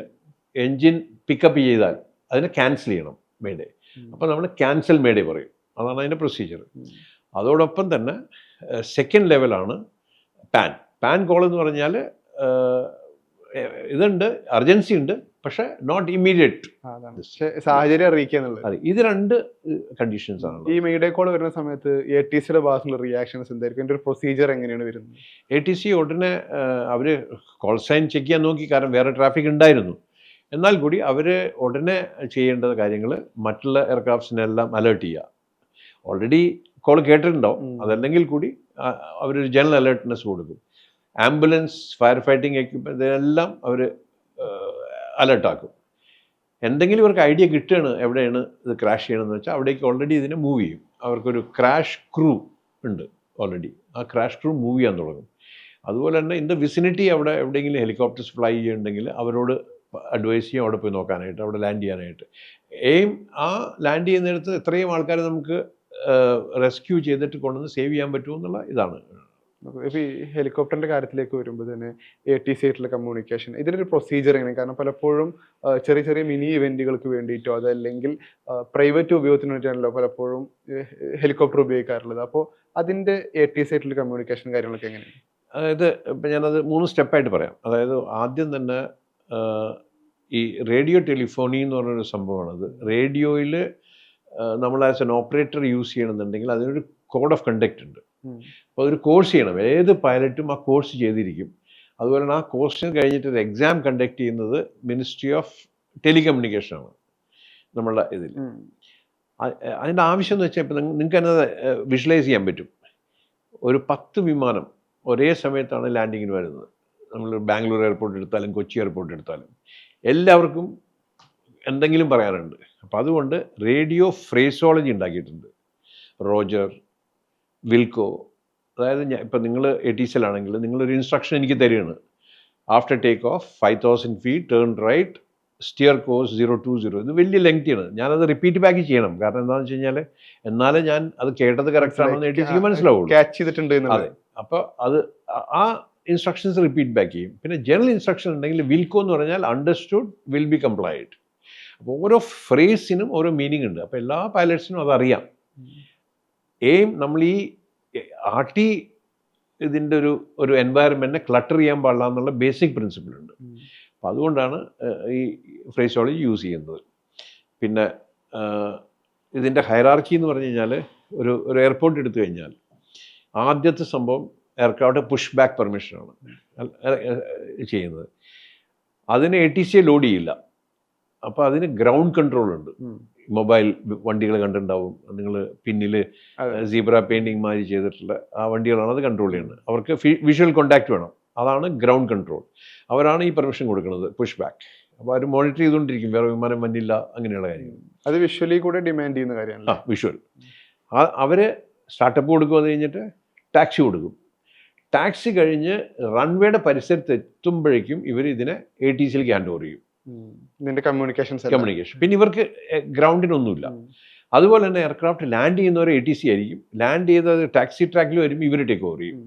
എൻജിൻ പിക്കപ്പ് ചെയ്താൽ അതിനെ ക്യാൻസൽ ചെയ്യണം മെയ്ഡേ. അപ്പോൾ നമ്മൾ ക്യാൻസൽ മെയ്ഡേ പറയും. അതാണ് അതിൻ്റെ പ്രൊസീജിയർ. അതോടൊപ്പം തന്നെ സെക്കൻഡ് ലെവലാണ് പാൻ കോൾ എന്ന് പറഞ്ഞാൽ, ഇതുണ്ട്, അർജൻസി ഉണ്ട്, പക്ഷെ നോട്ട് ഇമ്മീഡിയറ്റ്. അതാണ് പക്ഷേ സാഹചര്യം അറിയിക്കുക എന്നുള്ളത്. അതെ, ഇത് 2 കണ്ടീഷൻസ് ആണ്. ഈ മെയ്ഡേ കോൾ വരുന്ന സമയത്ത് ATCയുടെ ഭാഗത്തുള്ള റിയാക്ഷൻസ് എന്തായിരിക്കും? അതിന്റെ ഒരു പ്രൊസീജിയർ എങ്ങനെയാണ് വരുന്നത്? ATC ഉടനെ അവർ കോൾ സൈൻ ചെക്ക് ചെയ്യാൻ നോക്കി, കാരണം വേറെ ട്രാഫിക് ഉണ്ടായിരുന്നു. എന്നാൽ കൂടി അവർ ഉടനെ ചെയ്യേണ്ട കാര്യങ്ങൾ മറ്റുള്ള എയർക്രാഫ്റ്റ്സിനെല്ലാം അലേർട്ട് ചെയ്യുക. ഓൾറെഡി കോൾ കേട്ടിട്ടുണ്ടാവും, അതല്ലെങ്കിൽ കൂടി അവരൊരു ജനറൽ അലേർട്ട്നെസ് കൊടുക്കും. ആംബുലൻസ്, ഫയർ ഫൈറ്റിംഗ് എക്യുപ്മെൻറ്റ് ഇതെല്ലാം അവർ അലേർട്ടാക്കും. എന്തെങ്കിലും ഇവർക്ക് ഐഡിയ കിട്ടുകയാണ് എവിടെയാണ് ഇത് ക്രാഷ് ചെയ്യണമെന്ന് വെച്ചാൽ അവിടേക്ക് ഓൾറെഡി ഇതിനെ മൂവ് ചെയ്യും. അവർക്കൊരു ക്രാഷ് ക്രൂ ഉണ്ട് ഓൾറെഡി. ആ ക്രാഷ് ക്രൂ മൂവ് ചെയ്യാൻ തുടങ്ങും. അതുപോലെ തന്നെ ഇൻ ദ വിസിനിറ്റി അവിടെ എവിടെയെങ്കിലും ഹെലികോപ്റ്റേഴ്സ് ഫ്ലൈ ചെയ്യുന്നുണ്ടെങ്കിൽ അവരോട് അഡ്വൈസ് ചെയ്യും അവിടെ പോയി നോക്കാനായിട്ട്, അവിടെ ലാൻഡ് ചെയ്യാനായിട്ട്. ആ ലാൻഡ് ചെയ്യുന്നിടത്ത് എത്രയും ആൾക്കാരെ നമുക്ക് റെസ്ക്യൂ ചെയ്തിട്ട് കൊണ്ടുവന്ന് സേവ് ചെയ്യാൻ പറ്റുമെന്നുള്ള ഇതാണ്. ഇപ്പോൾ ഈ ഹെലികോപ്റ്ററിൻ്റെ കാര്യത്തിലേക്ക് വരുമ്പോൾ തന്നെ ATC ആയിട്ടുള്ള കമ്മ്യൂണിക്കേഷൻ, ഇതിനൊരു പ്രൊസീജിയർ എങ്ങനെ? കാരണം പലപ്പോഴും ചെറിയ ചെറിയ മിനി ഇവൻറ്റുകൾക്ക് വേണ്ടിയിട്ടോ അതല്ലെങ്കിൽ പ്രൈവറ്റ് ഉപയോഗത്തിന് വേണ്ടിയിട്ടാണല്ലോ പലപ്പോഴും ഹെലികോപ്റ്റർ ഉപയോഗിക്കാറുള്ളത്. അപ്പോൾ അതിൻ്റെ ATC ആയിട്ടുള്ള കമ്മ്യൂണിക്കേഷൻ കാര്യങ്ങളൊക്കെ എങ്ങനെയാണ്? അതായത് ഇപ്പം ഞാനത് 3 സ്റ്റെപ്പായിട്ട് പറയാം. അതായത് ആദ്യം തന്നെ ഈ റേഡിയോ ടെലിഫോണി എന്ന് പറഞ്ഞൊരു സംഭവമാണത്. റേഡിയോയിൽ നമ്മൾ ആസ് എൻ ഓപ്പറേറ്റർ യൂസ് ചെയ്യണമെന്നുണ്ടെങ്കിൽ അതിനൊരു കോഡ് ഓഫ് കണ്ടക്റ്റ് ഉണ്ട്. അപ്പോൾ അതൊരു കോഴ്സ് ചെയ്യണം. ഏത് പൈലറ്റും ആ കോഴ്സ് ചെയ്തിരിക്കും. അതുപോലെ തന്നെ ആ കോഴ്സിന് കഴിഞ്ഞിട്ട് ഒരു എക്സാം കണ്ടക്ട് ചെയ്യുന്നത് മിനിസ്ട്രി ഓഫ് ടെലികമ്മ്യൂണിക്കേഷനാണ് നമ്മളുടെ ഇതിൽ. അതിൻ്റെ ആവശ്യം എന്ന് വെച്ചാൽ ഇപ്പം നിങ്ങൾക്ക് തന്നെ വിഷ്വലൈസ് ചെയ്യാൻ പറ്റും. ഒരു 10 വിമാനം ഒരേ സമയത്താണ് ലാൻഡിങ്ങിന് വരുന്നത്. നമ്മൾ ബാംഗ്ലൂർ എയർപോർട്ട് എടുത്താലും കൊച്ചി എയർപോർട്ട് എടുത്താലും എല്ലാവർക്കും എന്തെങ്കിലും പറയാനുണ്ട്. അപ്പോൾ അതുകൊണ്ട് റേഡിയോ ഫ്രേസോളജി ഉണ്ടാക്കിയിട്ടുണ്ട്. റോജർ, വിൽക്കോ, അതായത് ഇപ്പം നിങ്ങൾ ATCയിലാണെങ്കിൽ നിങ്ങളൊരു ഇൻസ്ട്രക്ഷൻ എനിക്ക് തരികയാണ്. After take off 5000 feet turn right, steer course 020. ഇത് വലിയ ലെങ്തിയാണ്. ഞാനത് റിപ്പീറ്റ് ബാക്ക് ചെയ്യണം. കാരണം എന്താണെന്ന് വെച്ച് കഴിഞ്ഞാൽ എന്നാലേ ഞാൻ അത് കേട്ടത് കറക്റ്റ് ആണെന്ന് ATCക്ക് മനസ്സിലാവുള്ളൂ. ക്യാച്ച് ചെയ്തിട്ടുണ്ട്. അതെ, അപ്പോൾ അത് ആ ഇൻസ്ട്രക്ഷൻസ് റിപ്പീറ്റ് ബാക്ക് ചെയ്യും. പിന്നെ ജനറൽ ഇൻസ്ട്രക്ഷൻ ഉണ്ടെങ്കിൽ വിൽക്കോ എന്ന് പറഞ്ഞാൽ അണ്ടർസ്റ്റുഡ്, വിൽ ബി കംപ്ലൈഡ്. അപ്പോൾ ഓരോ ഫ്രേസിനും ഓരോ മീനിങ് ഉണ്ട്. അപ്പോൾ എല്ലാ പൈലറ്റ്സിനും അതറിയാം. നമ്മൾ ഈ RT ഇതിൻ്റെ ഒരു എൻവയറമെൻറ്റിനെ ക്ലട്ടർ ചെയ്യാൻ പാടില്ല എന്നുള്ള ബേസിക് പ്രിൻസിപ്പിൾ ഉണ്ട്. അപ്പോൾ അതുകൊണ്ടാണ് ഈ ഫ്രേസോളജി യൂസ് ചെയ്യുന്നത്. പിന്നെ ഇതിൻ്റെ ഹൈറാർക്കി എന്ന് പറഞ്ഞു കഴിഞ്ഞാൽ ഒരു എയർപോർട്ട് എടുത്തു കഴിഞ്ഞാൽ ആദ്യത്തെ സംഭവം എയർക്രാഫ്റ്റ് പുഷ് ബാക്ക് പെർമിഷനാണ് ചെയ്യുന്നത്. അതിന് ATC ലോഡ് ചെയ്യില്ല. അപ്പോൾ അതിന് ഗ്രൗണ്ട് കൺട്രോൾ ഉണ്ട്. മൊബൈൽ വണ്ടികൾ കണ്ടിട്ടുണ്ടാവും നിങ്ങൾ, പിന്നിൽ സീബ്ര പെയിൻറ്റിങ് മാതിരി ചെയ്തിട്ടുള്ള ആ വണ്ടികളാണ് അത് കൺട്രോൾ ചെയ്യുന്നത്. അവർക്ക് വിഷ്വൽ കോണ്ടാക്ട് വേണം. അതാണ് ഗ്രൗണ്ട് കൺട്രോൾ. അവരാണ് ഈ പെർമിഷൻ കൊടുക്കുന്നത് പുഷ് ബാക്ക്. അപ്പോൾ അവർ മോണിറ്റർ ചെയ്തുകൊണ്ടിരിക്കും വേറെ വിമാനം വന്നില്ല അങ്ങനെയുള്ള കാര്യങ്ങൾ. അത് വിഷ്വലി കൂടെ ഡിമാൻഡ് ചെയ്യുന്ന കാര്യമാണ്. വിഷ്വൽ. അവർ സ്റ്റാർട്ടപ്പ് കൊടുക്കും. അത് കഴിഞ്ഞിട്ട് ടാക്സി കൊടുക്കും. ടാക്സി കഴിഞ്ഞ് റൺവേയുടെ പരിസരത്ത് എത്തുമ്പോഴേക്കും ഇവർ ഇതിനെ ATCയിലേക്ക് ഹാൻഡ് ഓവർ ചെയ്യും. കമ്മ്യൂണിക്കേഷൻ. പിന്നെ ഇവർക്ക് ഗ്രൗണ്ടിനൊന്നുമില്ല. അതുപോലെ തന്നെ എയർക്രാഫ്റ്റ് ലാൻഡ് ചെയ്യുന്നവർ ATC ആയിരിക്കും. ലാൻഡ് ചെയ്തത് ടാക്സി ട്രാക്കിൽ വരുമ്പോൾ ഇവർ ടേക്ക് ഓവർ ചെയ്യും.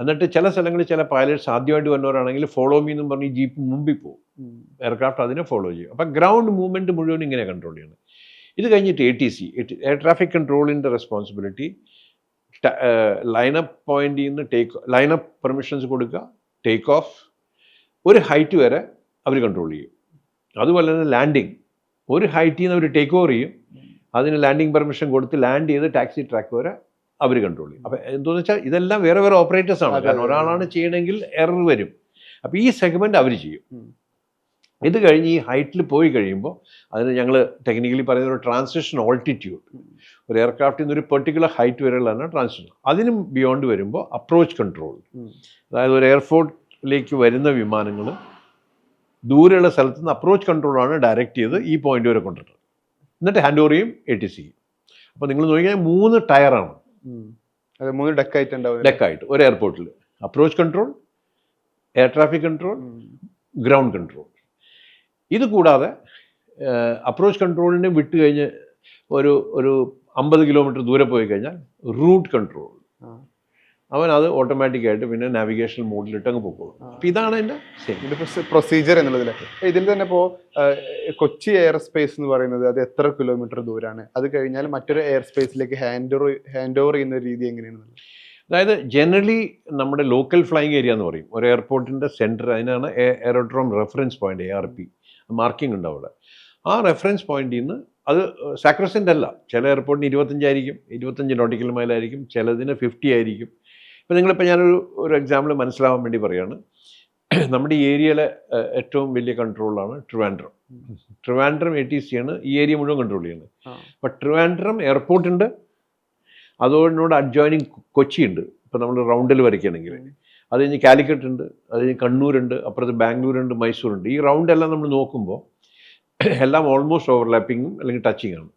എന്നിട്ട് ചില സ്ഥലങ്ങളിൽ ചില പൈലറ്റ്സ് ആദ്യമായിട്ട് വന്നവരാണെങ്കിൽ ഫോളോ മീ എന്നും പറഞ്ഞ് ജീപ്പ് മുമ്പിൽ പോകും. എയർക്രാഫ്റ്റ് അതിനെ ഫോളോ ചെയ്യും. അപ്പം ഗ്രൗണ്ട് മൂവ്മെൻറ്റ് മുഴുവൻ ഇങ്ങനെ കൺട്രോൾ ചെയ്യണം. ഇത് കഴിഞ്ഞിട്ട് ATC, എയർ ട്രാഫിക് കൺട്രോളിൻ്റെ റെസ്പോൺസിബിലിറ്റി ലൈനപ്പ് പോയിന്റിൽ നിന്ന് ലൈനപ്പ് പെർമിഷൻസ് കൊടുക്കുക, ടേക്ക് ഓഫ്, ഒരു ഹൈറ്റ് വരെ അവർ കൺട്രോൾ ചെയ്യും. അതുപോലെ തന്നെ ലാൻഡിങ് ഒരു ഹൈറ്റിൽ നിന്ന് അവർ ടേക്ക് ഓവർ ചെയ്യും. അതിന് ലാൻഡിങ് പെർമിഷൻ കൊടുത്ത് ലാൻഡ് ചെയ്ത് ടാക്സി ട്രാക്ക് വരെ അവർ കൺട്രോൾ ചെയ്യും. അപ്പം എന്താണെന്ന് വെച്ചാൽ ഇതെല്ലാം വേറെ വേറെ ഓപ്പറേറ്റേഴ്സാണ്. കാരണം ഒരാളാണ് ചെയ്യണമെങ്കിൽ എറർ വരും. അപ്പോൾ ഈ സെഗ്മെൻറ്റ് അവർ ചെയ്യും. ഇത് കഴിഞ്ഞ് ഈ ഹൈറ്റിൽ പോയി കഴിയുമ്പോൾ അതിന് ഞങ്ങൾ ടെക്നിക്കലി പറയുന്ന ഒരു ട്രാൻസിഷൻ ഓൾട്ടിറ്റ്യൂഡ്. ഒരു എയർക്രാഫ്റ്റിൽ നിന്ന് ഒരു പെർട്ടിക്കുലർ ഹൈറ്റ് വരെയുള്ളതാണ് ട്രാൻസിഷൻ. അതിനും ബിയോണ്ട് വരുമ്പോൾ അപ്രോച്ച് കൺട്രോൾ. അതായത് ഒരു എയർപോർട്ടിലേക്ക് വരുന്ന വിമാനങ്ങൾ ദൂരെയുള്ള സ്ഥലത്ത് നിന്ന് അപ്രോച്ച് കൺട്രോളാണ് ഡയറക്റ്റ് ചെയ്ത് ഈ പോയിന്റ് വരെ കൊണ്ടുവരുന്നത്. എന്നിട്ട് ഹാൻഡ് ഓവർ ചെയ്യും ATCക്ക്. അപ്പോൾ നിങ്ങൾ നോക്കിയാൽ 3 ടയറാണ്. 3 ഡെക്കായിട്ട് ഡെക്കായിട്ട് ഒരു എയർപോർട്ടിൽ approach control, air traffic control, ground control. ഇത് കൂടാതെ അപ്രോച്ച് കൺട്രോളിനെ വിട്ട് കഴിഞ്ഞ് ഒരു 50 കിലോമീറ്റർ ദൂരെ പോയി കഴിഞ്ഞാൽ റൂട്ട് കൺട്രോൾ. അവൻ അത് ഓട്ടോമാറ്റിക്കായിട്ട് പിന്നെ നാവിഗേഷൻ മോഡിലിട്ട് അങ്ങ് പോകും. അപ്പോൾ ഇതാണ് എൻ്റെ പ്രൊസീജിയർ എന്നുള്ളതിൽ. ഇതിൽ തന്നെ ഇപ്പോൾ കൊച്ചി എയർ സ്പേസ് എന്ന് പറയുന്നത് അത് എത്ര കിലോമീറ്റർ ദൂരമാണ്? അത് കഴിഞ്ഞാൽ മറ്റൊരു എയർ സ്പേസിലേക്ക് ഹാൻഡ് ഓവർ ചെയ്യുന്ന രീതി എങ്ങനെയാണ്? അതായത് ജനറലി നമ്മുടെ ലോക്കൽ ഫ്ലൈയിങ് ഏരിയ എന്ന് പറയും. ഒരു എയർപോർട്ടിൻ്റെ സെൻറ്റർ, അതിനാണ് aerodrome reference point ARP. Marking ഉണ്ട് അവിടെ. ആ റെഫറൻസ് പോയിന്റിൽ നിന്ന് അത് സാക്രസെൻ്റ് അല്ല. ചില എയർപോർട്ടിന് 25 ആയിരിക്കും, 25 നോട്ടിക്കൽ മൈലായിരിക്കും, ചിലതിന് 50 ആയിരിക്കും. ഇപ്പം നിങ്ങളിപ്പോൾ ഞാനൊരു എക്സാമ്പിൾ മനസ്സിലാവാൻ വേണ്ടി പറയുകയാണ്. നമ്മുടെ ഈ ഏരിയയിലെ ഏറ്റവും വലിയ കൺട്രോളാണ് ട്രിവാൻഡ്രം. ട്രിവാൻഡ്രം ATC ആണ് ഈ ഏരിയ മുഴുവൻ കൺട്രോൾ ചെയ്യുന്നത്. അപ്പം ട്രിവാൻഡ്രം എയർപോർട്ടുണ്ട്, അതോടിനോട് അഡ്ജോയിനിങ് കൊച്ചി ഉണ്ട്. ഇപ്പം നമ്മൾ റൗണ്ടിൽ വരയ്ക്കുകയാണെങ്കിൽ അത് കഴിഞ്ഞ് കാലിക്കറ്റ് ഉണ്ട്, അത് കഴിഞ്ഞ് കണ്ണൂരുണ്ട്, അപ്പുറത്ത് ബാംഗ്ലൂരുണ്ട്, മൈസൂരുണ്ട്. ഈ റൗണ്ടെല്ലാം നമ്മൾ നോക്കുമ്പോൾ എല്ലാം ഓൾമോസ്റ്റ് ഓവർലാപ്പിങ്ങും അല്ലെങ്കിൽ ടച്ചിങ് ആണ്.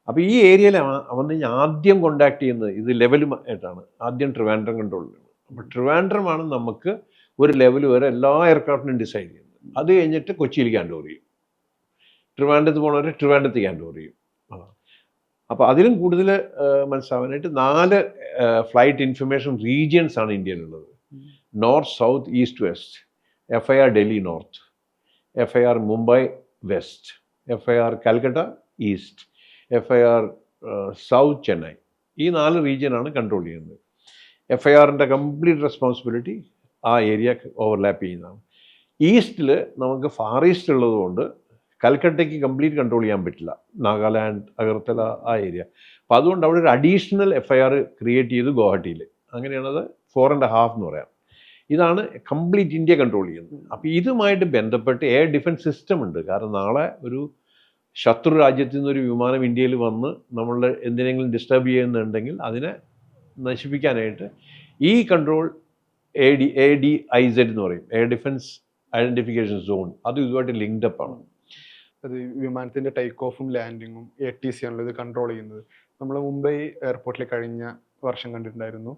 അപ്പോൾ ഈ ഏരിയയിൽ വന്ന് കഴിഞ്ഞാൽ ആദ്യം കോണ്ടാക്ട് ചെയ്യുന്നത് ഇത് ലെവലുമായിട്ടാണ്. ആദ്യം ട്രിവാൻഡ്രം കൺട്രോളിലാണ്. അപ്പോൾ ട്രിവാൻഡ്രമാണ് നമുക്ക് ഒരു ലെവൽ വരെ എല്ലാ എയർക്രാഫ്റ്റിനും ഡിസൈഡ് ചെയ്യുന്നത്. അത് കഴിഞ്ഞിട്ട് കൊച്ചിയിലേക്ക് ഹാൻഡ് ഓവർ ചെയ്യും. ട്രിവാൻഡ്രത്ത് പോകണവരെ ട്രിവാൻഡ്രത്തേക്ക് ഹാൻഡ് ഓവർ ചെയ്യും. അപ്പോൾ അതിലും കൂടുതൽ മനസ്സിലാവാനായിട്ട് 4 ഫ്ലൈറ്റ് ഇൻഫർമേഷൻ റീജിയൻസ് ആണ് ഇന്ത്യയിലുള്ളത്. North, south, east, west. FIR Delhi north, FIR Mumbai west, FIR Calcutta east, FIR south Chennai. ഈ 4 റീജിയനാണ് കൺട്രോൾ ചെയ്യുന്നത്. FIRൻ്റെ കംപ്ലീറ്റ് റെസ്പോൺസിബിലിറ്റി ആ ഏരിയ ഓവർലാപ്പ് ചെയ്യുന്നതാണ്. ഈസ്റ്റിൽ നമുക്ക് ഫാർ ഈസ്റ്റ് ഉള്ളതുകൊണ്ട് കൽക്കട്ടയ്ക്ക് കംപ്ലീറ്റ് കൺട്രോൾ ചെയ്യാൻ പറ്റില്ല, നാഗാലാൻഡ്, അഗർത്തല ആ ഏരിയ. അപ്പോൾ അതുകൊണ്ട് അവിടെ ഒരു അഡീഷണൽ FIR ക്രിയേറ്റ് ചെയ്തു ഗുവാഹട്ടിയിൽ. അങ്ങനെയാണത് 4.5 എന്ന് പറയാം. ഇതാണ് കംപ്ലീറ്റ് ഇന്ത്യ കൺട്രോൾ ചെയ്യുന്നത്. അപ്പോൾ ഇതുമായിട്ട് ബന്ധപ്പെട്ട് എയർ ഡിഫൻസ് സിസ്റ്റം ഉണ്ട്. കാരണം നാളെ ഒരു ശത്രു രാജ്യത്തു നിന്നൊരു വിമാനം ഇന്ത്യയിൽ വന്ന് നമ്മളുടെ എന്തിനെങ്കിലും ഡിസ്റ്റർബ് ചെയ്യുന്നുണ്ടെങ്കിൽ അതിനെ നശിപ്പിക്കാനായിട്ട് ഈ കൺട്രോൾ ADIZ എന്ന് പറയും, എയർ ഡിഫൻസ് ഐഡൻറ്റിഫിക്കേഷൻ സോൺ. അത് ഇതുമായിട്ട് ലിങ്ക്ഡ് ആണ്. അത് വിമാനത്തിൻ്റെ ടേക്ക് ഓഫും ലാൻഡിങ്ങും ATC ആണല്ലോ ഇത് കൺട്രോൾ ചെയ്യുന്നത്. നമ്മൾ മുംബൈ എയർപോർട്ടിൽ കഴിഞ്ഞ വർഷം കണ്ടിട്ടുണ്ടായിരുന്നു,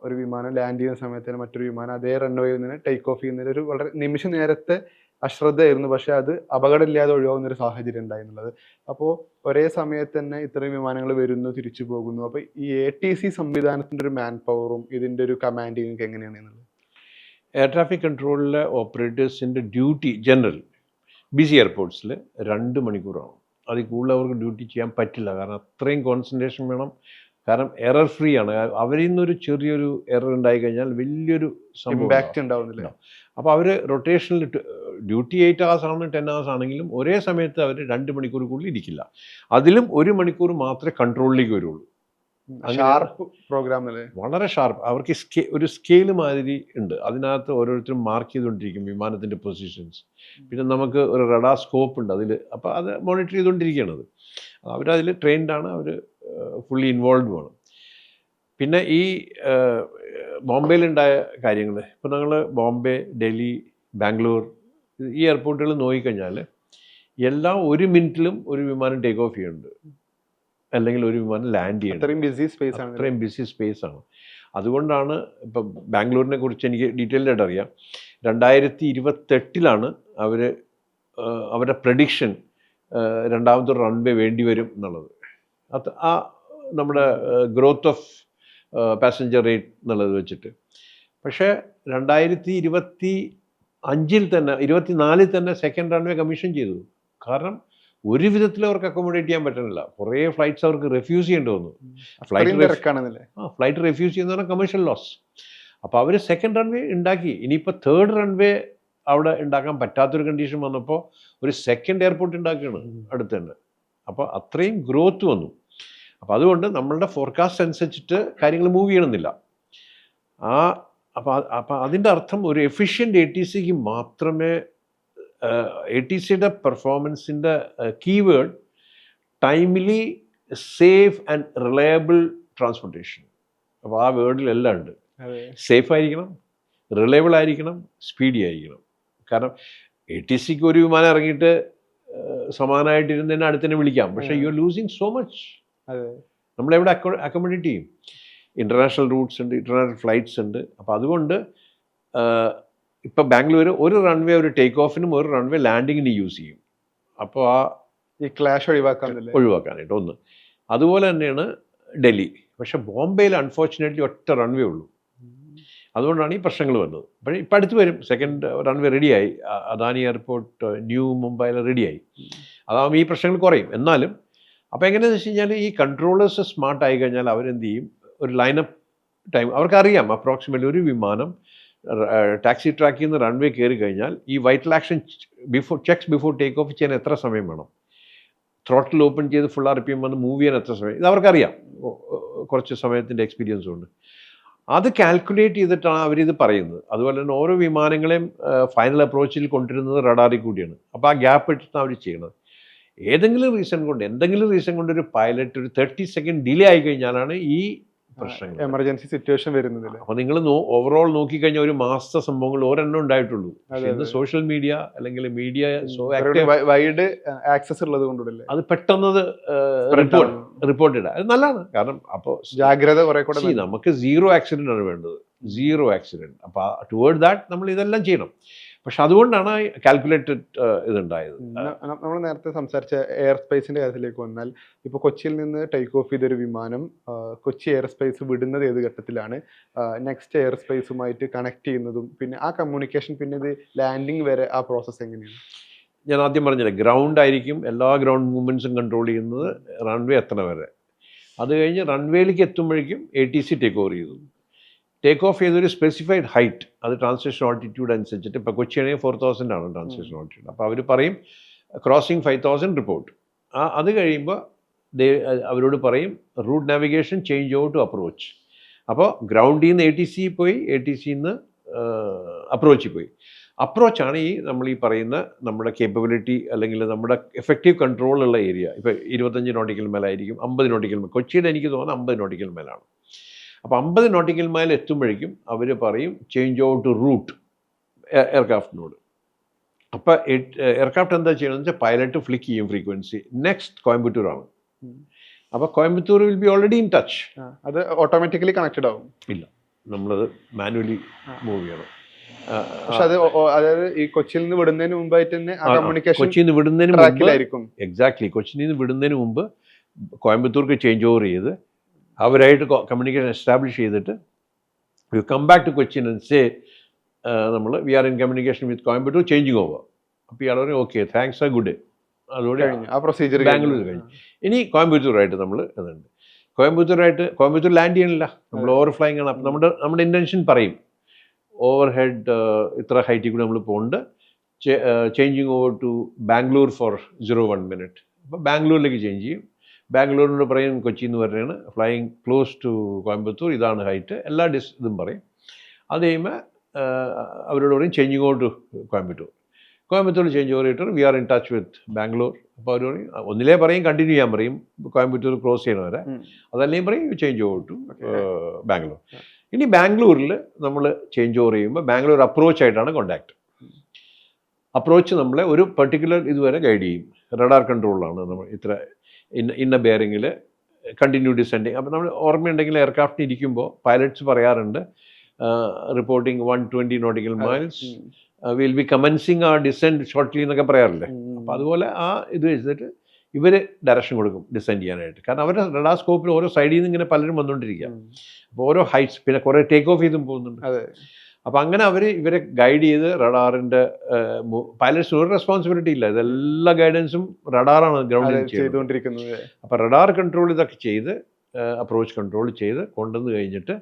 ഒരു വിമാനം ലാൻഡ് ചെയ്യുന്ന സമയത്ത് മറ്റൊരു വിമാനം അതേ റൺവേയിൽ നിന്ന് ടേക്ക് ഓഫ് ചെയ്യുന്നതിൽ ഒരു വളരെ നിമിഷ നേരത്തെ അശ്രദ്ധയായിരുന്നു, പക്ഷേ അത് അപകടമില്ലാതെ ഒഴിവാകുന്നൊരു സാഹചര്യം ഉണ്ടായിരുന്നുള്ളത്. അപ്പോൾ ഒരേ സമയത്ത് തന്നെ ഇത്രയും വിമാനങ്ങൾ വരുന്നു, തിരിച്ചു പോകുന്നു. അപ്പോൾ ഈ ATC സംവിധാനത്തിൻ്റെ ഒരു മാൻ പവറും ഇതിൻ്റെ ഒരു കമാൻഡിങ് എങ്ങനെയാണ് എന്നുള്ളത്? എയർ ട്രാഫിക് കൺട്രോളിലെ ഓപ്പറേറ്റേഴ്സിൻ്റെ ഡ്യൂട്ടി ജനറൽ ബിസി എയർപോർട്ട്സിൽ 2 മണിക്കൂറാണ്. അതിൽ കൂടുതൽ അവർക്ക് ഡ്യൂട്ടി ചെയ്യാൻ പറ്റില്ല. കാരണം അത്രയും കോൺസെൻട്രേഷൻ വേണം. കാരണം എറർ ഫ്രീ ആണ്. അവരിൽ നിന്നൊരു ചെറിയൊരു എറർ ഉണ്ടായി കഴിഞ്ഞാൽ വലിയൊരു ഇമ്പാക്റ്റ് ഉണ്ടാവുന്നില്ല. അപ്പോൾ അവർ റൊട്ടേഷനിൽ ഡ്യൂട്ടി 8 hours ആണ്, 10 hours ആണെങ്കിലും ഒരേ സമയത്ത് അവർ 2 മണിക്കൂർ കൂടുതൽ ഇരിക്കില്ല. അതിലും 1 മണിക്കൂർ മാത്രമേ കൺട്രോളിലേക്ക് വരുള്ളൂ. ഷാർപ്പ് പ്രോഗ്രാം അല്ലേ? വളരെ ഷാർപ്പ്. അവർക്ക് ഒരു സ്കെയിൽ മാതിരി ഉണ്ട്. അതിനകത്ത് ഓരോരുത്തരും മാർക്ക് ചെയ്തുകൊണ്ടിരിക്കും വിമാനത്തിൻ്റെ പൊസിഷൻസ്. പിന്നെ നമുക്ക് ഒരു റഡാർ സ്കോപ്പ് ഉണ്ട് അതിൽ. അപ്പോൾ അത് മോണിറ്റർ ചെയ്തുകൊണ്ടിരിക്കുകയാണത്. അവരതിൽ ട്രെയിൻഡാണ്, അവർ ഫുള്ളി ഇൻവോൾവ് ആണ്. പിന്നെ ഈ ബോംബെയിലുണ്ടായ കാര്യങ്ങൾ, ഇപ്പോൾ ഞങ്ങൾ ബോംബെ, ഡൽഹി, ബാംഗ്ലൂർ ഈ എയർപോർട്ടുകൾ നോക്കിക്കഴിഞ്ഞാൽ എല്ലാം 1 മിനിറ്റിലും ഒരു വിമാനം ടേക്ക് ഓഫ് ചെയ്യുന്നുണ്ട്, അല്ലെങ്കിൽ ഒരു വിമാനം ലാൻഡ് ചെയ്യുന്നത്. അത്രയും ബിസി സ്പേസ് ആണ്. അതുകൊണ്ടാണ് ഇപ്പം ബാംഗ്ലൂരിനെ കുറിച്ച് എനിക്ക് ഡീറ്റെയിൽഡ് ആയിട്ട് അറിയാം. 2028 അവർ അവരുടെ പ്രഡിക്ഷൻ രണ്ടാമത്തെ റൺവേ വേണ്ടി വരും എന്നുള്ളത്. അത് ആ നമ്മുടെ ഗ്രോത്ത് ഓഫ് പാസഞ്ചർ റേറ്റ് എന്നുള്ളത് വെച്ചിട്ട്. പക്ഷേ 2025 തന്നെ 24 തന്നെ സെക്കൻഡ് റൺവേ കമ്മീഷൻ ചെയ്തു. കാരണം ഒരു വിധത്തിൽ അവർക്ക് അക്കോമഡേറ്റ് ചെയ്യാൻ പറ്റുന്നില്ല. കുറേ ഫ്ലൈറ്റ്സ് അവർക്ക് റെഫ്യൂസ് ചെയ്യേണ്ടി വന്നു. ഫ്ലൈറ്റ് റെഫ്യൂസ് ചെയ്യുന്നതാണ് കമേഴ്ഷ്യൽ ലോസ്. അപ്പോൾ അവർ സെക്കൻഡ് റൺവേ ഉണ്ടാക്കി. ഇനിയിപ്പോൾ തേർഡ് റൺവേ അവിടെ ഉണ്ടാക്കാൻ പറ്റാത്തൊരു കണ്ടീഷൻ വന്നപ്പോൾ ഒരു സെക്കൻഡ് എയർപോർട്ട് ഉണ്ടാക്കുകയാണ് അടുത്ത് തന്നെ. അപ്പോൾ അത്രയും ഗ്രോത്ത് വന്നു. അപ്പോൾ അതുകൊണ്ട് നമ്മളുടെ ഫോർകാസ്റ്റ് അനുസരിച്ചിട്ട് കാര്യങ്ങൾ മൂവ് ചെയ്യണമെന്നില്ല. അപ്പോൾ അതിൻ്റെ അർത്ഥം ഒരു എഫിഷ്യൻ്റ് ATCക്ക് മാത്രമേ ATCയുടെ പെർഫോമൻസിൻ്റെ keyword timely safe and reliable transportation. അപ്പോൾ ആ വേർഡിലെല്ലാം ഉണ്ട്. സേഫ് ആയിരിക്കണം, റിലയബിൾ ആയിരിക്കണം, സ്പീഡി ആയിരിക്കണം. കാരണം ATCക്ക് ഒരു വിമാനം ഇറങ്ങിയിട്ട് സമാനമായിട്ടിരുന്നതിന് അടുത്തന്നെ വിളിക്കാം. പക്ഷേ you are losing so much. നമ്മളെവിടെ അക്കോമഡേറ്റ് ചെയ്യും? ഇൻ്റർനാഷണൽ റൂട്ട്സ് ഉണ്ട്, ഇൻ്റർനാഷണൽ ഫ്ലൈറ്റ്സ് ഉണ്ട്. അപ്പോൾ അതുകൊണ്ട് ഇപ്പോൾ ബാംഗ്ലൂർ ഒരു റൺവേ ഒരു ടേക്ക് ഓഫിനും ഒരു റൺവേ ലാൻഡിങ്ങിന് യൂസ് ചെയ്യും. അപ്പോൾ ഈ ക്ലാഷ് ഒഴിവാക്കാനായിട്ട് ഒന്ന്. അതുപോലെ തന്നെയാണ് ഡൽഹി. പക്ഷേ ബോംബെയിൽ അൺഫോർച്ചുനേറ്റ്ലി ഒറ്റ റൺവേ ഉള്ളൂ. അതുകൊണ്ടാണ് ഈ പ്രശ്നങ്ങൾ വന്നത്. പക്ഷേ ഇപ്പം അടുത്ത് വരും. സെക്കൻഡ് റൺവേ റെഡിയായി. അദാനി എയർപോർട്ട് ന്യൂ മുംബൈയിൽ റെഡിയായി. അതാകുമ്പോൾ ഈ പ്രശ്നങ്ങൾ കുറയും. എന്നാലും അപ്പോൾ എങ്ങനെയാണെന്ന് വെച്ച് കഴിഞ്ഞാൽ ഈ കൺട്രോളേഴ്സ് സ്മാർട്ട് ആയി കഴിഞ്ഞാൽ അവരെന്ത് ചെയ്യും? ഒരു ലൈനപ്പ് ടൈം അവർക്കറിയാം. അപ്രോക്സിമേറ്റ്ലി ഒരു വിമാനം ടാക്സി ട്രാക്കിൽ നിന്ന് റൺവേ കയറി കഴിഞ്ഞാൽ ഈ vital action before take off ചെയ്യാൻ എത്ര സമയം വേണം, ത്രോട്ടിൽ ഓപ്പൺ ചെയ്ത് ഫുൾ RPM വന്ന് മൂവ് ചെയ്യാൻ എത്ര സമയം, ഇത് അവർക്കറിയാം, കുറച്ച് സമയത്തിൻ്റെ എക്സ്പീരിയൻസും ഉണ്ട്. അത് കാൽക്കുലേറ്റ് ചെയ്തിട്ടാണ് അവരിത് പറയുന്നത്. അതുപോലെ തന്നെ ഓരോ വിമാനങ്ങളെയും ഫൈനൽ അപ്രോച്ചിൽ കൊണ്ടുവരുന്നത് റഡാറിൽ കൂടിയാണ്. അപ്പോൾ ആ ഗ്യാപ്പ് ഇട്ടിട്ടാണ് അവർ ചെയ്യുന്നത്. എന്തെങ്കിലും റീസൺ കൊണ്ട് ഒരു പൈലറ്റ് ഒരു 30 സെക്കൻഡ് ഡിലേ ആയി കഴിഞ്ഞാലാണ് ഈ പ്രശ്നങ്ങൾ, എമർജൻസി സിറ്റുവേഷൻ വരുന്നതില്ല. അപ്പോൾ നിങ്ങൾ ഓവറോൾ നോക്കിക്കഴിഞ്ഞാൽ ഒരു മാസത്തെ സംഭവങ്ങൾ ഒരെണ്ണം ഉണ്ടായിട്ടുള്ളൂ. ഇന്ന് സോഷ്യൽ മീഡിയ അല്ലെങ്കിൽ മീഡിയ വൈഡ് ആക്സസ് ഉള്ളത് കൊണ്ടുള്ള അത് പെട്ടെന്ന് റിപ്പോർട്ട് ഇടാം. അത് നല്ലതാണ്. കാരണം അപ്പോൾ ജാഗ്രത കുറെ കൂടെ. നമുക്ക് 0 ആക്സിഡന്റ് ആണ് വേണ്ടത്, 0 ആക്സിഡന്റ്. അപ്പോൾ ടുവേർഡ് ദാറ്റ് നമ്മൾ ഇതെല്ലാം ചെയ്യണം. പക്ഷെ അതുകൊണ്ടാണ് കാൽക്കുലേറ്റഡ് ഇതുണ്ടായത്. നമ്മൾ നേരത്തെ സംസാരിച്ച എയർ സ്പേസിന്റെ കാര്യത്തിലേക്ക് വന്നാൽ, ഇപ്പോൾ കൊച്ചിയിൽ നിന്ന് ടേക്ക് ഓഫ് ചെയ്തൊരു വിമാനം കൊച്ചി എയർ സ്പേസ് വിടുന്നത് ഏത് ഘട്ടത്തിലാണ്, നെക്സ്റ്റ് എയർ സ്പേസുമായിട്ട് കണക്ട് ചെയ്യുന്നതും, പിന്നെ ആ കമ്മ്യൂണിക്കേഷൻ, പിന്നെ ഇത് ലാൻഡിങ് വരെ ആ പ്രോസസ്സ് എങ്ങനെയാണ്? ഞാൻ ആദ്യം പറഞ്ഞില്ല, ഗ്രൗണ്ട് ആയിരിക്കും എല്ലാ ഗ്രൗണ്ട് മൂവ്മെന്റ്സും കൺട്രോൾ ചെയ്യുന്നത് റൺവേ എത്തണ വരെ. അത് കഴിഞ്ഞ് റൺവേയിലേക്ക് എത്തുമ്പോഴേക്കും ATC ടേക്ക് ഓവർ ചെയ്തു. ടേക്ക് ഓഫ് ചെയ്തൊരു സ്പെസിഫൈഡ് ഹൈറ്റ്, അത് ട്രാൻസ്ലേഷൻ ഓൾട്ടിറ്റ്യൂഡ് അനുസരിച്ചിട്ട്, ഇപ്പോൾ കൊച്ചിയാണെങ്കിൽ 4000 ആണ് ട്രാൻസ്ലേഷൻ ഓൾട്ടിറ്റ്യൂഡ്. അപ്പോൾ അവർ പറയും ക്രോസിംഗ് 5000 റിപ്പോർട്ട്. അത് കഴിയുമ്പോൾ അവരോട് പറയും route navigation change over to approach. അപ്പോൾ ഗ്രൗണ്ടിൽ നിന്ന് ATC പോയി, ATCയിൽ നിന്ന് അപ്രോച്ചിൽ പോയി. അപ്രോച്ചാണ് നമ്മൾ ഈ പറയുന്ന നമ്മുടെ കേപ്പബിലിറ്റി അല്ലെങ്കിൽ നമ്മുടെ എഫക്റ്റീവ് കൺട്രോളുള്ള ഏരിയ. ഇപ്പോൾ 25 നോട്ടിക്കൽ മേലായിരിക്കും, 50 നോട്ടിക്കൽ മേൽ. കൊച്ചിയുടെ എനിക്ക് തോന്നുന്നത് 50 നോട്ടിക്കൽ മേലാണ്. അപ്പോൾ 50 നോട്ടിക്കൽ മൈൽ എത്തുമ്പോഴേക്കും അവർ പറയും ചേഞ്ച് ഓവർ ടു റൂട്ട് എയർക്രാഫ്റ്റിനോട്. അപ്പോൾ എയർക്രാഫ്റ്റ് എന്താ ചെയ്യണമെന്ന് വെച്ചാൽ പൈലറ്റ് ഫ്ലിക്ക് ചെയ്യും ഫ്രീക്വൻസി. നെക്സ്റ്റ് കോയമ്പത്തൂർ ആണ്. അപ്പോൾ Coimbatore will be already in touch. അത് ഓട്ടോമാറ്റിക്കലി കണക്റ്റഡ് ആവും? ഇല്ല, നമ്മളത് മാനുവലി മൂവ് ചെയ്യണം. പക്ഷെ അത് അതായത് ഈ കൊച്ചിയിൽ നിന്ന് വിടുന്നതിന് മുമ്പായിട്ട് തന്നെ കൊച്ചിയിൽ നിന്ന് വിടുന്നതിന് മുമ്പായിരിക്കും. എക്സാക്ട്ലി, കൊച്ചിയിൽ നിന്ന് വിടുന്നതിന് മുമ്പ് കോയമ്പത്തൂർക്ക് ചേഞ്ച് ഓവർ ചെയ്ത് അവരായിട്ട് കമ്മ്യൂണിക്കേഷൻ എസ്റ്റാബ്ലിഷ് ചെയ്തിട്ട് you come back to Cochin and say നമ്മൾ we are in communication with Coimbatore changing over. അപ്പോൾ ഇയാൾ പറയും okay thanks, a good day. അതോടെ ആ പ്രൊസീജിയർ ബാംഗ്ലൂർ കഴിഞ്ഞു. ഇനി കോയമ്പത്തൂരായിട്ട് നമ്മൾ ഇതുണ്ട്. കോയമ്പത്തൂർ ലാൻഡ് ചെയ്യണില്ല, നമ്മൾ ഓവർ ഫ്ലൈങ് ആണ്. അപ്പോൾ നമ്മുടെ ഇൻറ്റൻഷൻ പറയും ഓവർ ഹെഡ് ഇത്ര ഹൈറ്റിൽ കൂടി നമ്മൾ പോകുന്നുണ്ട്, changing over to Bangalore for 0-1 minute. അപ്പോൾ ബാംഗ്ലൂരിലേക്ക് ചേഞ്ച് ചെയ്യും. ബാംഗ്ലൂരിനോട് പറയും കൊച്ചിയിൽ നിന്ന് വരെയാണ് ഫ്ലൈയിങ് ക്ലോസ് ടു കോയമ്പത്തൂർ, ഇതാണ് ഹൈറ്റ്, എല്ലാ ഇതും പറയും. അത് കഴിയുമ്പോൾ അവരോട് പറയും changing over to Coimbatore change over ചെയ്തിട്ട് we are in touch with Bangalore. അപ്പോൾ അവർ പറയും, ഒന്നിലേ പറയും കണ്ടിന്യൂ ചെയ്യാൻ പറയും കോയമ്പത്തൂർ ക്രോസ് ചെയ്യണവരെ, അതല്ലെങ്കിൽ പറയും ചേഞ്ച് ഓവർ ടു ബാംഗ്ലൂർ. ഇനി ബാംഗ്ലൂരിൽ നമ്മൾ ചേഞ്ച് ഓവർ ചെയ്യുമ്പോൾ ബാംഗ്ലൂർ അപ്രോച്ച് ആയിട്ടാണ് കോണ്ടാക്ട്. അപ്രോച്ച് നമ്മളെ ഒരു പെർട്ടിക്കുലർ ഇതുവരെ ഗൈഡ് ചെയ്യും. റഡാർ കൺട്രോളിലാണ് നമ്മൾ ഇത്ര ഇന്ന ബെയറിങ്ങിൽ കണ്ടിന്യൂ ഡിസെൻഡിങ്. അപ്പോൾ നമ്മൾ ഓർമ്മയുണ്ടെങ്കിൽ എയർക്രാഫ്റ്റിന് ഇരിക്കുമ്പോൾ പൈലറ്റ്സ് പറയാറുണ്ട് reporting 120 nautical miles will be commencing ആ ഡിസെൻഡ് ഷോർട്ട്ലി എന്നൊക്കെ പറയാറില്ലേ. അപ്പോൾ അതുപോലെ ആ ഇത് വെച്ചിട്ട് ഇവർ ഡയറക്ഷൻ കൊടുക്കും ഡിസെൻഡ് ചെയ്യാനായിട്ട്. കാരണം അവരുടെ റഡാർ സ്കോപ്പിൽ ഓരോ സൈഡിൽ നിന്ന് ഇങ്ങനെ പലരും വന്നുകൊണ്ടിരിക്കുക. അപ്പോൾ ഓരോ ഹൈറ്റ്സ്, പിന്നെ കുറേ ടേക്ക് ഓഫ് ചെയ്തും പോകുന്നുണ്ട്. അപ്പോൾ അങ്ങനെ ഇവരെ ഗൈഡ് ചെയ്ത് റഡാറിൻ്റെ പൈലറ്റ്സിന് ഒരു റെസ്പോൺസിബിലിറ്റി ഇല്ല, ഇതെല്ലാ ഗൈഡൻസും റഡാറാണ് ഗ്രൗണ്ടിൽ ചെയ്തുകൊണ്ടിരിക്കുന്നത്. അപ്പോൾ റഡാർ കൺട്രോൾ ഇതൊക്കെ ചെയ്ത് അപ്രോച്ച് കൺട്രോൾ ചെയ്ത് കൊണ്ടുവന്ന് കഴിഞ്ഞിട്ട്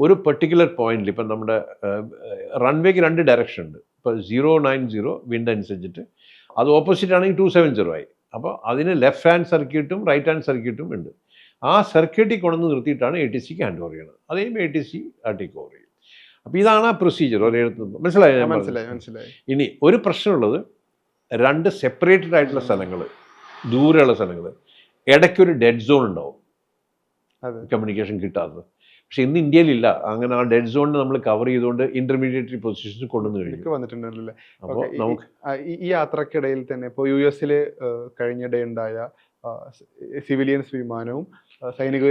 ഒരു പെർട്ടിക്കുലർ പോയിന്റിൽ, ഇപ്പം നമ്മുടെ റൺവേക്ക് 2 ഡയറക്ഷൻ ഉണ്ട്. ഇപ്പോൾ 090 വിൻഡ് അനുസരിച്ചിട്ട്, അത് ഓപ്പോസിറ്റ് ആണെങ്കിൽ 270 ആയി. അപ്പോൾ അതിന് ലെഫ്റ്റ് ഹാൻഡ് സർക്യൂട്ടും റൈറ്റ് ഹാൻഡ് സർക്യൂട്ടും ഉണ്ട്. ആ സർക്യൂട്ടിൽ കൊണ്ടുവന്ന് നിർത്തിയിട്ടാണ് ATCക്ക് ഹാൻഡ് ഓവർ ചെയ്യുന്നത്. അതേയും ATC ടേക്ക് ഓവർ ചെയ്യും. അപ്പോൾ ഇതാണ് ആ പ്രൊസീജിയർ. മനസ്സിലായി. ഇനി ഒരു പ്രശ്നമുള്ളത്, 2 സെപ്പറേറ്റഡ് ആയിട്ടുള്ള സ്ഥലങ്ങൾ, ദൂരെയുള്ള സ്ഥലങ്ങൾ, ഇടയ്ക്കൊരു ഡെഡ് സോൺ ഉണ്ടാവും കമ്മ്യൂണിക്കേഷൻ കിട്ടാത്തത്. പക്ഷെ ഇന്ന് ഇന്ത്യയിലില്ല. അങ്ങനെ ആ ഡെഡ് സോണിന് നമ്മൾ കവർ ചെയ്തുകൊണ്ട് ഇന്റർമീഡിയറ്റ് പൊസിഷൻസ് കൊണ്ടുവന്ന് കഴിഞ്ഞു വന്നിട്ടുണ്ടല്ലേ. അപ്പോൾ നമുക്ക് ഈ യാത്രക്കിടയിൽ തന്നെ ഇപ്പോൾ US കഴിഞ്ഞിടെ ഉണ്ടായ സിവിലിയൻസ് വിമാനവും സൈനിക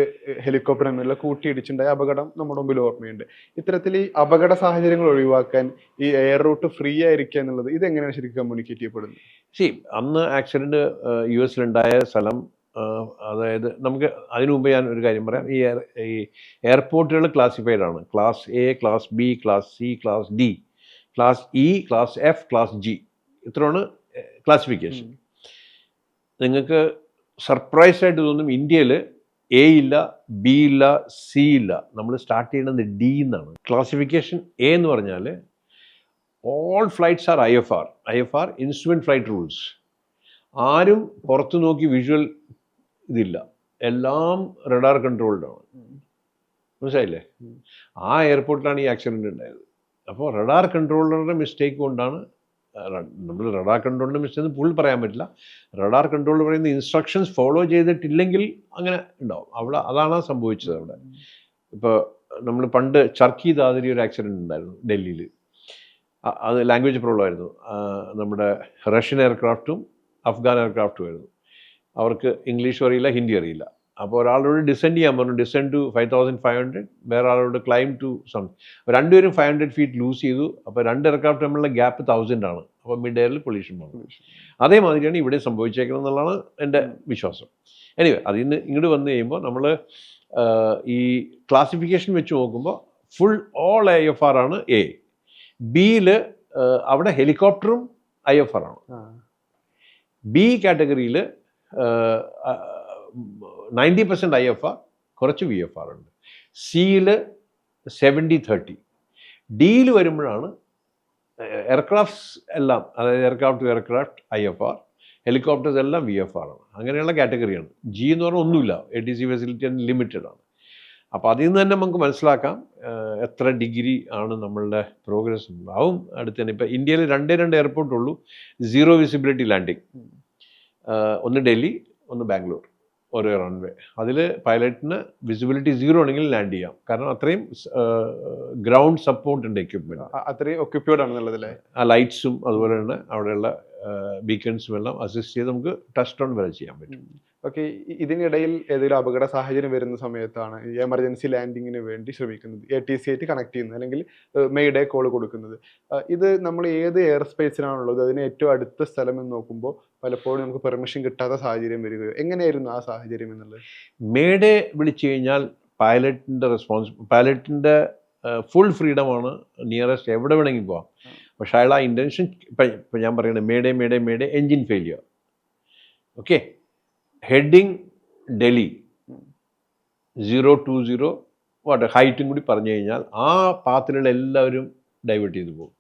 ഹെലികോപ്റ്ററും തമ്മിലുള്ള കൂട്ടിയിടിച്ചുണ്ടായ അപകടം നമ്മുടെ മുമ്പിൽ ഓർമ്മയുണ്ട്. ഇത്തരത്തിൽ ഈ അപകട സാഹചര്യങ്ങൾ ഒഴിവാക്കാൻ ഈ എയർ റൂട്ട് ഫ്രീ ആയിരിക്കുക എന്നുള്ളത് ഇതെങ്ങനെയാണ് ശരിക്കും കമ്മ്യൂണിക്കേറ്റ് ചെയ്യപ്പെടുന്നത്? അന്ന് ആക്സിഡന്റ് US സ്ഥലം, അതായത് നമുക്ക് അതിനു മുമ്പ് ഞാൻ ഒരു കാര്യം പറയാം. ഈ എയർപോർട്ടുകൾ ക്ലാസിഫൈഡ് ആണ്. Class A, class B, class C, class D, class E, class F, class G. ഇത്രയാണ് ക്ലാസിഫിക്കേഷൻ. നിങ്ങൾക്ക് സർപ്രൈസ് ആയിട്ട് തോന്നും, ഇന്ത്യയിൽ എ ഇല്ല, ബി ഇല്ല, സി ഇല്ല. നമ്മൾ സ്റ്റാർട്ട് ചെയ്യുന്നത് ഡി എന്നാണ്. ക്ലാസിഫിക്കേഷൻ എ എന്ന് പറഞ്ഞാൽ all flights are IFR. IFR instrument flight rules. ആരും പുറത്തു നോക്കി വിഷ്വൽ ഇതില്ല, എല്ലാം റഡാർ കൺട്രോൾഡാണ്. മനസ്സിലായില്ലേ? ആ എയർപോർട്ടിലാണ് ഈ ആക്സിഡൻറ്റ് ഉണ്ടായത്. അപ്പോൾ റഡാർ കൺട്രോളറുടെ മിസ്റ്റേക്ക് കൊണ്ടാണ്. നമ്മൾ റഡാർ കൺട്രോളിൻ്റെ മിസ്റ്റേക്ക് ഫുൾ പറയാൻ പറ്റില്ല. റഡാർ കൺട്രോൾ പറയുന്ന ഇൻസ്ട്രക്ഷൻസ് ഫോളോ ചെയ്തിട്ടില്ലെങ്കിൽ അങ്ങനെ ഉണ്ടാവും. അവിടെ അതാണ് സംഭവിച്ചത്. അവിടെ ഇപ്പോൾ നമ്മൾ പണ്ട് ചർക്കി ദാദരി ഒരു ആക്സിഡൻറ്റ് ഉണ്ടായിരുന്നു ഡൽഹിയിൽ. അത് ലാംഗ്വേജ് പ്രോബ്ലം ആയിരുന്നു. നമ്മുടെ റഷ്യൻ എയർക്രാഫ്റ്റും അഫ്ഗാൻ എയർക്രാഫ്റ്റും ആയിരുന്നു. അവർക്ക് ഇംഗ്ലീഷും അറിയില്ല, ഹിന്ദി അറിയില്ല. അപ്പോൾ ഒരാളോട് ഡിസെൻഡ് ചെയ്യാൻ പറഞ്ഞു. ഡിസെൻഡ് ടു 5500, വേറെ ആളോട് ക്ലൈം ടു രണ്ടുപേരും 500 feet ലൂസ് ചെയ്തു. അപ്പോൾ രണ്ട് എയർക്രാഫ്റ്റ് തമ്മിലുള്ള ഗ്യാപ്പ് 1000 ആണ്. അപ്പോൾ മിഡ് എയറിൽ പൊല്യൂഷൻ വന്നു. അതേമാതിരിയാണ് ഇവിടെ സംഭവിച്ചേക്കുന്നത് എന്നുള്ളതാണ് എൻ്റെ വിശ്വാസം. എനിവേ, അതിൽ നിന്ന് ഇങ്ങോട്ട് വന്നു കഴിയുമ്പോൾ നമ്മൾ ഈ ക്ലാസിഫിക്കേഷൻ വെച്ച് നോക്കുമ്പോൾ ഫുൾ ഓൾ IFR ആണ് എ. ബിയിൽ അവിടെ ഹെലികോപ്റ്ററും IFR ആണ്. ബി കാറ്റഗറിയിൽ 90% IFR, കുറച്ച് VFR ഉണ്ട്. സിയിൽ 70-30. ഡിയിൽ വരുമ്പോഴാണ് എയർക്രാഫ്റ്റ്സ് എല്ലാം, അതായത് aircraft to aircraft IFR, helicopters എല്ലാം VFR ആണ്. അങ്ങനെയുള്ള കാറ്റഗറിയാണ്. ജി എന്ന് പറഞ്ഞാൽ ഒന്നുമില്ല, ATC ഫെസിലിറ്റി ലിമിറ്റഡ് ആണ്. അപ്പോൾ അതിൽ നിന്ന് തന്നെ നമുക്ക് മനസ്സിലാക്കാം എത്ര ഡിഗ്രി ആണ് നമ്മളുടെ പ്രോഗ്രസ് ഉണ്ടാവും. അടുത്ത് തന്നെ ഇപ്പോൾ ഇന്ത്യയിൽ 2 എയർപോർട്ടുള്ളൂ 0 വിസിബിലിറ്റി ലാൻഡിങ്. ഒന്ന് ഡൽഹി, ഒന്ന് ബാംഗ്ലൂർ, ഓരോ റൺവേ. അതിൽ പൈലറ്റിന് വിസിബിലിറ്റി 0 ആണെങ്കിൽ ലാൻഡ് ചെയ്യാം. കാരണം അത്രയും ഗ്രൗണ്ട് സപ്പോർട്ട് ഉണ്ട്, എക്യുപ്മെൻറ്റ് അത്രയും ഒക്യുപ്പൈഡ് ആണെന്നുള്ളതല്ലേ. ആ ലൈറ്റ്സും അതുപോലെ തന്നെ അവിടെയുള്ള ബീക്കൺസും എല്ലാം അസിസ്റ്റ് ചെയ്ത് നമുക്ക് ടച്ച് ഡൗൺ വരെ ചെയ്യാൻ പറ്റും. ഓക്കെ, ഇതിനിടയിൽ ഏതെങ്കിലും അപകട സാഹചര്യം വരുന്ന സമയത്താണ് ഈ എമർജൻസി ലാൻഡിങ്ങിന് വേണ്ടി ശ്രമിക്കുന്നത്, ATC ആയിട്ട് കണക്ട് ചെയ്യുന്നത്, അല്ലെങ്കിൽ മെയ്ഡേ കോൾ കൊടുക്കുന്നത്. ഇത് നമ്മൾ ഏത് എയർ സ്പേസിലാണുള്ളത്, അതിന് ഏറ്റവും അടുത്ത സ്ഥലം എന്ന് നോക്കുമ്പോൾ പലപ്പോഴും നമുക്ക് പെർമിഷൻ കിട്ടാത്ത സാഹചര്യം വരികയോ, എങ്ങനെയായിരുന്നു ആ സാഹചര്യം എന്നുള്ളത്? മേഡേ വിളിച്ചു കഴിഞ്ഞാൽ പൈലറ്റിൻ്റെ ഫുൾ ഫ്രീഡമാണ്, നിയറസ്റ്റ് എവിടെ വേണമെങ്കിൽ പോവാം. പക്ഷേ അയാൾ ആ ഇൻറ്റൻഷൻ, ഇപ്പം ഞാൻ പറയുന്നത് mayday engine failure, okay, heading Delhi 020 ഹൈറ്റും കൂടി പറഞ്ഞു കഴിഞ്ഞാൽ ആ പാത്തിലുള്ള എല്ലാവരും ഡൈവേർട്ട് ചെയ്ത് പോകും.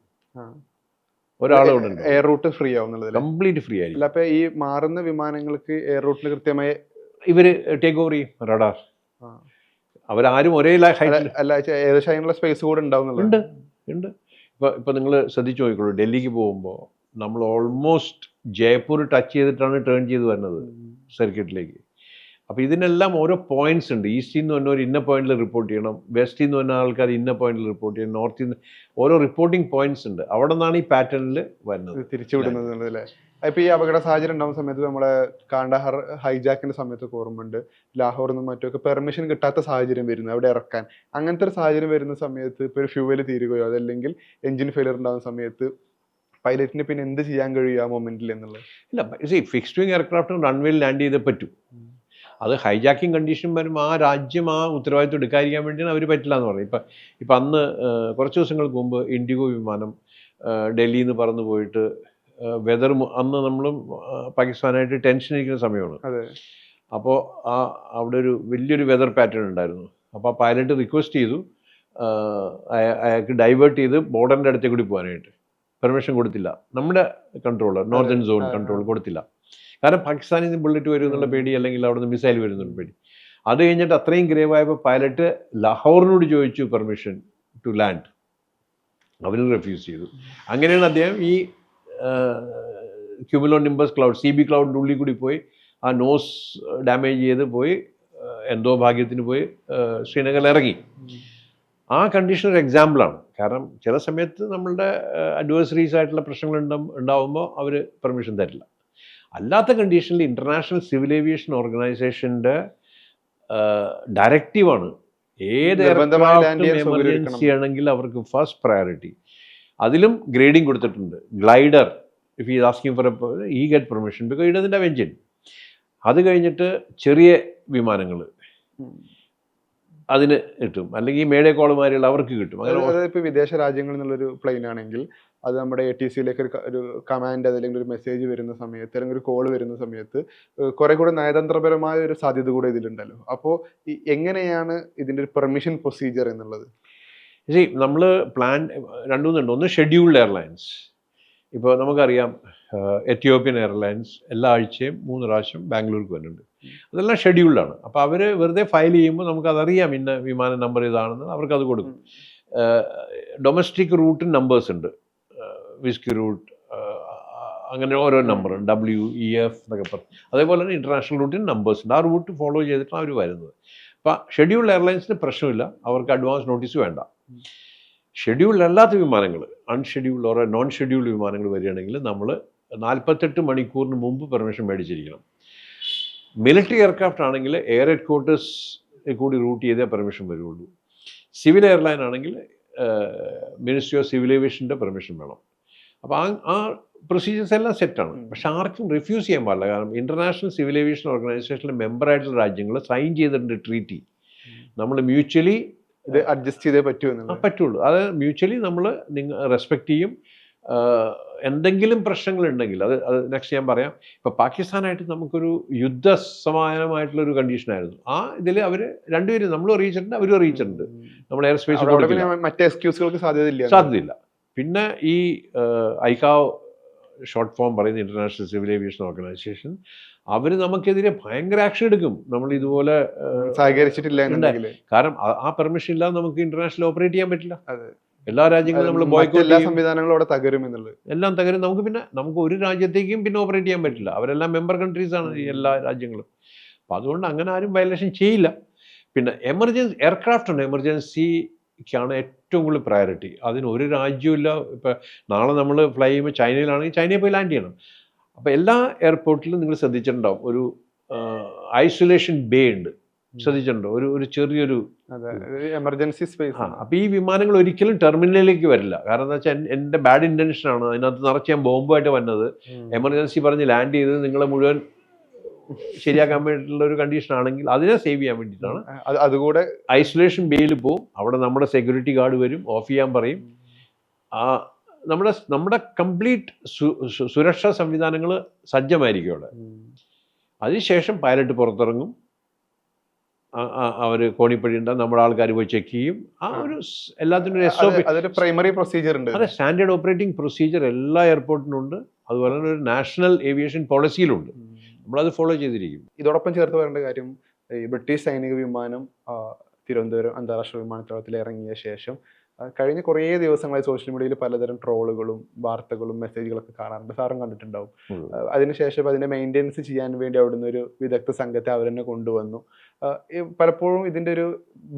ഒരാളോട് എയർ റൂട്ട് ഫ്രീ ആവുന്നുള്ളത്, കംപ്ലീറ്റ് ഫ്രീ ആയിരിക്കും. അപ്പൊ ഈ മാറുന്ന വിമാനങ്ങൾക്ക് എയർ റൂട്ടിൽ കൃത്യമായി ഇവര് ടേക്ക് ഓവർ ചെയ്യും റഡാർ. അവരാരും ഒരേ ഹൈറ്റിൽ അല്ല, ഏകദേശം അതിനുള്ള സ്പേസ് കൂടെ ഉണ്ടാവുന്നുണ്ട്. ഇപ്പൊ നിങ്ങൾ ശ്രദ്ധിച്ചു നോക്കിക്കോളൂ, ഡൽഹിക്ക് പോകുമ്പോൾ നമ്മൾ ഓൾമോസ്റ്റ് ജയ്പൂർ ടച്ച് ചെയ്തിട്ടാണ് ടേൺ ചെയ്ത് വരുന്നത് സർക്യൂട്ടിലേക്ക്. അപ്പോൾ ഇതിനെല്ലാം ഓരോ പോയിന്റ്സ് ഉണ്ട്. ഈസ്റ്റിൽ നിന്ന് തന്നെ ഒരു ഇന്ന പോയിന്റിൽ റിപ്പോർട്ട് ചെയ്യണം, വെസ്റ്റിൽ നിന്ന് തന്നെ ആൾക്കാർ ഇന്ന പോയിന്റിൽ റിപ്പോർട്ട് ചെയ്യണം, നോർത്തിൽ നിന്ന് ഓരോ റിപ്പോർട്ടിംഗ് പോയിന്റ്സ് ഉണ്ട്. അവിടെ നിന്നാണ് ഈ പാറ്റേണിൽ വരുന്നത്, തിരിച്ചുവിടുന്നത് അല്ലേ. ഇപ്പൊ ഈ അപകട സാഹചര്യം ഉണ്ടാകുന്ന സമയത്ത് നമ്മളെ കാണ്ഡഹാർ ഹൈജാക്കിന്റെ സമയത്തൊക്കെ ഓർമ്മയുണ്ട്, ലാഹോറിൽ നിന്നും മറ്റൊക്കെ പെർമിഷൻ കിട്ടാത്ത സാഹചര്യം വരുന്നത് അവിടെ ഇറക്കാൻ. അങ്ങനത്തെ ഒരു സാഹചര്യം വരുന്ന സമയത്ത് ഇപ്പോൾ ഒരു ഫ്യൂവൽ തീരുകയോ അതല്ലെങ്കിൽ എഞ്ചിൻ ഫെയിലിയർ ഉണ്ടാകുന്ന സമയത്ത് പൈലറ്റിന് പിന്നെ എന്ത് ചെയ്യാൻ കഴിയും ആ മൊമെന്റിൽ എന്നുള്ളത്? ഇല്ല, ഫിക്സ്ഡ് വിങ് എയർക്രാഫ്റ്റ് റൺവേയിൽ ലാൻഡ് ചെയ്തേ പറ്റും. അത് ഹൈജാക്കിങ് കണ്ടീഷൻ വരുമ്പോൾ ആ രാജ്യം ആ ഉത്തരവാദിത്വം എടുക്കാതിരിക്കാൻ വേണ്ടിയാണ് അവർ പറ്റില്ല എന്ന് പറയുന്നത്. ഇപ്പം അന്ന് കുറച്ച് ദിവസങ്ങൾക്ക് മുമ്പ് ഇൻഡിഗോ വിമാനം ഡൽഹിയിൽ നിന്ന് പറന്നു പോയിട്ട് വെതർ, അന്ന് നമ്മളും പാകിസ്ഥാനായിട്ട് ടെൻഷൻ ഇരിക്കുന്ന സമയമാണ്. അപ്പോൾ അവിടെ ഒരു വലിയൊരു വെതർ പാറ്റേൺ ഉണ്ടായിരുന്നു. അപ്പോൾ ആ പൈലറ്റ് റിക്വസ്റ്റ് ചെയ്തു അയാൾക്ക് ഡൈവേർട്ട് ചെയ്ത് ബോർഡറിൻ്റെ അടുത്തേക്ക് കൂടി പോകാനായിട്ട്. പെർമിഷൻ കൊടുത്തില്ല നമ്മുടെ കൺട്രോളർ, നോർത്തേൺ സോൺ കൺട്രോൾ കൊടുത്തില്ല. കാരണം പാകിസ്ഥാനിൽ നിന്ന് ബുള്ളറ്റ് വരും എന്നുള്ള പേടി, അല്ലെങ്കിൽ അവിടെ നിന്ന് മിസൈൽ വരുന്നുള്ള പേടി. അത് കഴിഞ്ഞിട്ട് അത്രയും ഗ്രേവ് ആയപ്പോൾ പൈലറ്റ് ലാഹോറിനോട് ചോദിച്ചു പെർമിഷൻ ടു ലാൻഡ്. അവരും റെഫ്യൂസ് ചെയ്തു. അങ്ങനെയാണ് അദ്ദേഹം ഈ ക്യുമുലോ നിംബസ് ക്ലൗഡ്, CB ക്ലൗഡിൻ്റെ ഉള്ളിൽ കൂടി പോയി ആ നോസ് ഡാമേജ് ചെയ്ത് പോയി, എന്തോ ഭാഗ്യത്തിന് പോയി ശ്രീനഗറിൽ ഇറങ്ങി. ആ കണ്ടീഷൻ ഒരു എക്സാമ്പിളാണ്. കാരണം ചില സമയത്ത് നമ്മളുടെ അഡ്വേഴ്സറീസ് ആയിട്ടുള്ള പ്രശ്നങ്ങൾ ഉണ്ടാവുമ്പോൾ അവർ പെർമിഷൻ തരില്ല. അല്ലാത്ത കണ്ടീഷനിൽ ഇൻ്റർനാഷണൽ സിവിൽ ഏവിയേഷൻ ഓർഗനൈസേഷൻ്റെ ഡയറക്റ്റീവാണ് ഏത് എമർജൻസി ആണെങ്കിൽ അവർക്ക് ഫസ്റ്റ് പ്രയോറിറ്റി. അതിലും ഗ്രേഡിങ് കൊടുത്തിട്ടുണ്ട്. Glider if is asking for ഈ get permission because it doesn't have engine. അത് കഴിഞ്ഞിട്ട് ചെറിയ വിമാനങ്ങൾ അതിന് കിട്ടും, അല്ലെങ്കിൽ മേഡേ കോളുമാരുള്ള അവർക്ക് കിട്ടും. അങ്ങനെ ഇപ്പോൾ വിദേശ രാജ്യങ്ങളിൽ നിന്നുള്ളൊരു പ്ലെയിൻ ആണെങ്കിൽ അത് നമ്മുടെ ATCയിലേക്ക് ഒരു കമാൻഡ് അല്ലെങ്കിൽ ഒരു മെസ്സേജ് വരുന്ന സമയത്ത് അല്ലെങ്കിൽ ഒരു കോൾ വരുന്ന സമയത്ത് കുറെ കൂടെ നയതന്ത്രപരമായ ഒരു സാധ്യത കൂടെ ഇതിലുണ്ടല്ലോ. അപ്പോൾ എങ്ങനെയാണ് ഇതിന്റെ ഒരു പെർമിഷൻ പ്രൊസീജിയർ എന്നുള്ളത്? നമ്മൾ പ്ലാൻ രണ്ടുമൂന്നുണ്ട്. ഒന്ന് ഷെഡ്യൂൾഡ് എയർലൈൻസ്. ഇപ്പോൾ നമുക്കറിയാം എത്യോപ്യൻ എയർലൈൻസ് എല്ലാ ആഴ്ചയും 3 പ്രാവശ്യം ബാംഗ്ലൂർക്ക് വരുന്നുണ്ട്. അതെല്ലാം ഷെഡ്യൂൾഡാണ്. അപ്പോൾ അവർ വെറുതെ ഫയൽ ചെയ്യുമ്പോൾ നമുക്കതറിയാം ഇന്ന വിമാന നമ്പർ ഇതാണെന്ന് അവർക്കത് കൊടുക്കും. ഡൊമസ്റ്റിക് റൂട്ടിന് നമ്പേഴ്സ് ഉണ്ട്, വിസ്കി റൂട്ട്, അങ്ങനെ ഓരോ നമ്പറുണ്ട്, WEF എന്നൊക്കെ പറഞ്ഞു. അതേപോലെ തന്നെ ഇൻ്റർനാഷണൽ റൂട്ടിന് നമ്പേഴ്സ് ഉണ്ട്. ആ റൂട്ട് ഫോളോ ചെയ്തിട്ടാണ് അവർ വരുന്നത്. അപ്പോൾ ഷെഡ്യൂൾഡ് എയർലൈൻസിന് പ്രശ്നമില്ല, അവർക്ക് അഡ്വാൻസ് നോട്ടീസ് വേണ്ട. ഷെഡ്യൂൾഡ് അല്ലാത്ത വിമാനങ്ങൾ, അൺഷെഡ്യൂൾഡ് ഓർ നോൺ ഷെഡ്യൂൾഡ് വിമാനങ്ങൾ വരികയാണെങ്കിൽ നമ്മൾ 48 മണിക്കൂറിന് മുമ്പ് പെർമിഷൻ മേടിച്ചിരിക്കണം. മിലിറ്ററി എയർക്രാഫ്റ്റ് ആണെങ്കിൽ എയർ ഹെഡ്ക്വാർട്ടേഴ്സ് കൂടി റൂട്ട് ചെയ്തേ പെർമിഷൻ വരുള്ളൂ. സിവിൽ എയർലൈൻ ആണെങ്കിൽ മിനിസ്ട്രി ഓഫ് സിവിൽ ഏവിയേഷൻ്റെ പെർമിഷൻ വേണം. അപ്പോൾ ആ പ്രൊസീജിയേഴ്സ് എല്ലാം സെറ്റാണ്. പക്ഷെ ആർക്കും റിഫ്യൂസ് ചെയ്യാൻ പാടില്ല. കാരണം ഇൻ്റർനാഷണൽ സിവിൽ ഏവിയേഷൻ ഓർഗനൈസേഷനിലെ മെമ്പറായിട്ടുള്ള രാജ്യങ്ങൾ സൈൻ ചെയ്തിട്ടുണ്ട് ട്രീറ്റി. നമ്മൾ മ്യൂച്വലി ഇത് അഡ്ജസ്റ്റ് ചെയ്തേ പറ്റുള്ളൂ. അത് മ്യൂച്വലി നമ്മൾ റെസ്പെക്റ്റ് ചെയ്യും. എന്തെങ്കിലും പ്രശ്നങ്ങളുണ്ടെങ്കിൽ അത് നെക്സ്റ്റ് ഞാൻ പറയാം. ഇപ്പോൾ പാകിസ്ഥാനായിട്ട് നമുക്കൊരു യുദ്ധസമാനമായിട്ടുള്ളൊരു കണ്ടീഷനായിരുന്നു. ആ ഇതിൽ അവർ രണ്ടുപേരും, നമ്മളും അറിയിച്ചിട്ടുണ്ട്, അവരും അറിയിച്ചിട്ടുണ്ട്. നമ്മൾ എയർ സ്പേസ് മറ്റേ എക്സ്ക്യൂസുകൾക്ക് സാധ്യതയില്ല. പിന്നെ ഈ ഐക്കാവ് ഷോർട്ട് ഫോം പറയുന്ന ഇൻ്റർനാഷണൽ സിവിൽ ഏവിയേഷൻ ഓർഗനൈസേഷൻ, അവർ നമുക്കെതിരെ ഭയങ്കര ആക്ഷൻ എടുക്കും നമ്മൾ ഇതുപോലെ സഹകരിച്ചിട്ടില്ല. കാരണം ആ പെർമിഷൻ ഇല്ലാതെ നമുക്ക് ഇന്റർനാഷണൽ ഓപ്പറേറ്റ് ചെയ്യാൻ പറ്റില്ല. എല്ലാ രാജ്യങ്ങളും നമ്മൾ ബോയ്ക്കോട്ട്, എല്ലാ സംവിധാനങ്ങളും അവിടെ തകരും എന്നുള്ളത്, എല്ലാം തകരും. നമുക്ക് ഒരു രാജ്യത്തേക്കും പിന്നെ ഓപ്പറേറ്റ് ചെയ്യാൻ പറ്റില്ല. അവരെല്ലാം മെമ്പർ കൺട്രീസ് ആണ് ഈ എല്ലാ രാജ്യങ്ങളും. അപ്പം അതുകൊണ്ട് അങ്ങനെ ആരും വയലേഷൻ ചെയ്യില്ല. പിന്നെ എമർജൻസി എയർക്രാഫ്റ്റ് ഉണ്ട്, എമർജൻസിക്കാണ് ഏറ്റവും കൂടുതൽ പ്രയോറിറ്റി. അതിന് ഒരു രാജ്യമില്ല. ഇപ്പം നാളെ നമ്മൾ ഫ്ലൈ ചെയ്യുമ്പോൾ ചൈനയിലാണെങ്കിൽ ചൈനയിൽ പോയി ലാൻഡ് ചെയ്യണം. അപ്പോൾ എല്ലാ എയർപോർട്ടിലും നിങ്ങൾ ശ്രദ്ധിച്ചിട്ടുണ്ടാവും, ഒരു ഐസൊലേഷൻ ബേ ഉണ്ട്. ശ്രദ്ധിച്ചിട്ടുണ്ടോ? ഒരു ചെറിയൊരു എമർജൻസി സ്പേസ്. അപ്പോൾ ഈ വിമാനങ്ങൾ ഒരിക്കലും ടെർമിനലിലേക്ക് വരില്ല. കാരണം എന്താ വെച്ചാൽ എൻ്റെ ബാഡ് ഇൻറ്റൻഷനാണ് അതിനകത്ത് നിറച്ച് ഞാൻ ബോംബുമായിട്ട് വന്നത്. എമർജൻസി പറഞ്ഞ് ലാൻഡ് ചെയ്ത് നിങ്ങളെ മുഴുവൻ ശരിയാക്കാൻ വേണ്ടിയിട്ടുള്ള ഒരു കണ്ടീഷൻ ആണെങ്കിൽ അതിനെ സേവ് ചെയ്യാൻ വേണ്ടിയിട്ടാണ്. അതുകൂടെ ഐസൊലേഷൻ ബേയിൽ പോവും. അവിടെ നമ്മുടെ സെക്യൂരിറ്റി ഗാർഡ് വരും, ഓഫ് ചെയ്യാൻ പറയും. നമ്മുടെ കംപ്ലീറ്റ് സുരക്ഷാ സംവിധാനങ്ങൾ സജ്ജമായിരിക്കും അവിടെ. അതിനുശേഷം പൈലറ്റ് പുറത്തിറങ്ങും, അവർ കോണിപ്പടി ഉണ്ടാകും, നമ്മുടെ ആൾക്കാർ പോയി ചെക്ക് ചെയ്യും. ആ ഒരു എല്ലാത്തിനും SOP, പ്രൈമറി പ്രൊസീജിയർ ഉണ്ട്. അതെ, സ്റ്റാൻഡേർഡ് ഓപ്പറേറ്റിംഗ് പ്രൊസീജിയർ എല്ലാ എയർപോർട്ടിനും ഉണ്ട്. അതുപോലെ തന്നെ ഒരു നാഷണൽ ഏവിയേഷൻ പോളിസിയിലുണ്ട്. നമ്മളത് ഫോളോ ചെയ്തിരിക്കും. ഇതോടൊപ്പം ചേർത്ത് പറയേണ്ട കാര്യം, ഈ ബ്രിട്ടീഷ് സൈനിക വിമാനം തിരുവനന്തപുരം അന്താരാഷ്ട്ര വിമാനത്താവളത്തിൽ ഇറങ്ങിയ ശേഷം കഴിഞ്ഞ കുറേ ദിവസങ്ങളായി സോഷ്യൽ മീഡിയയിൽ പലതരം ട്രോളുകളും വാർത്തകളും മെസ്സേജുകളൊക്കെ കാണാറുണ്ട്. സാറും കണ്ടിട്ടുണ്ടാവും. അതിനുശേഷം അതിനെ മെയിൻ്റെനൻസ് ചെയ്യാൻ വേണ്ടി അവിടുന്ന് ഒരു വിദഗ്ധ സംഘത്തെ അവർ തന്നെ കൊണ്ടുവന്നു. പലപ്പോഴും ഇതിൻ്റെ ഒരു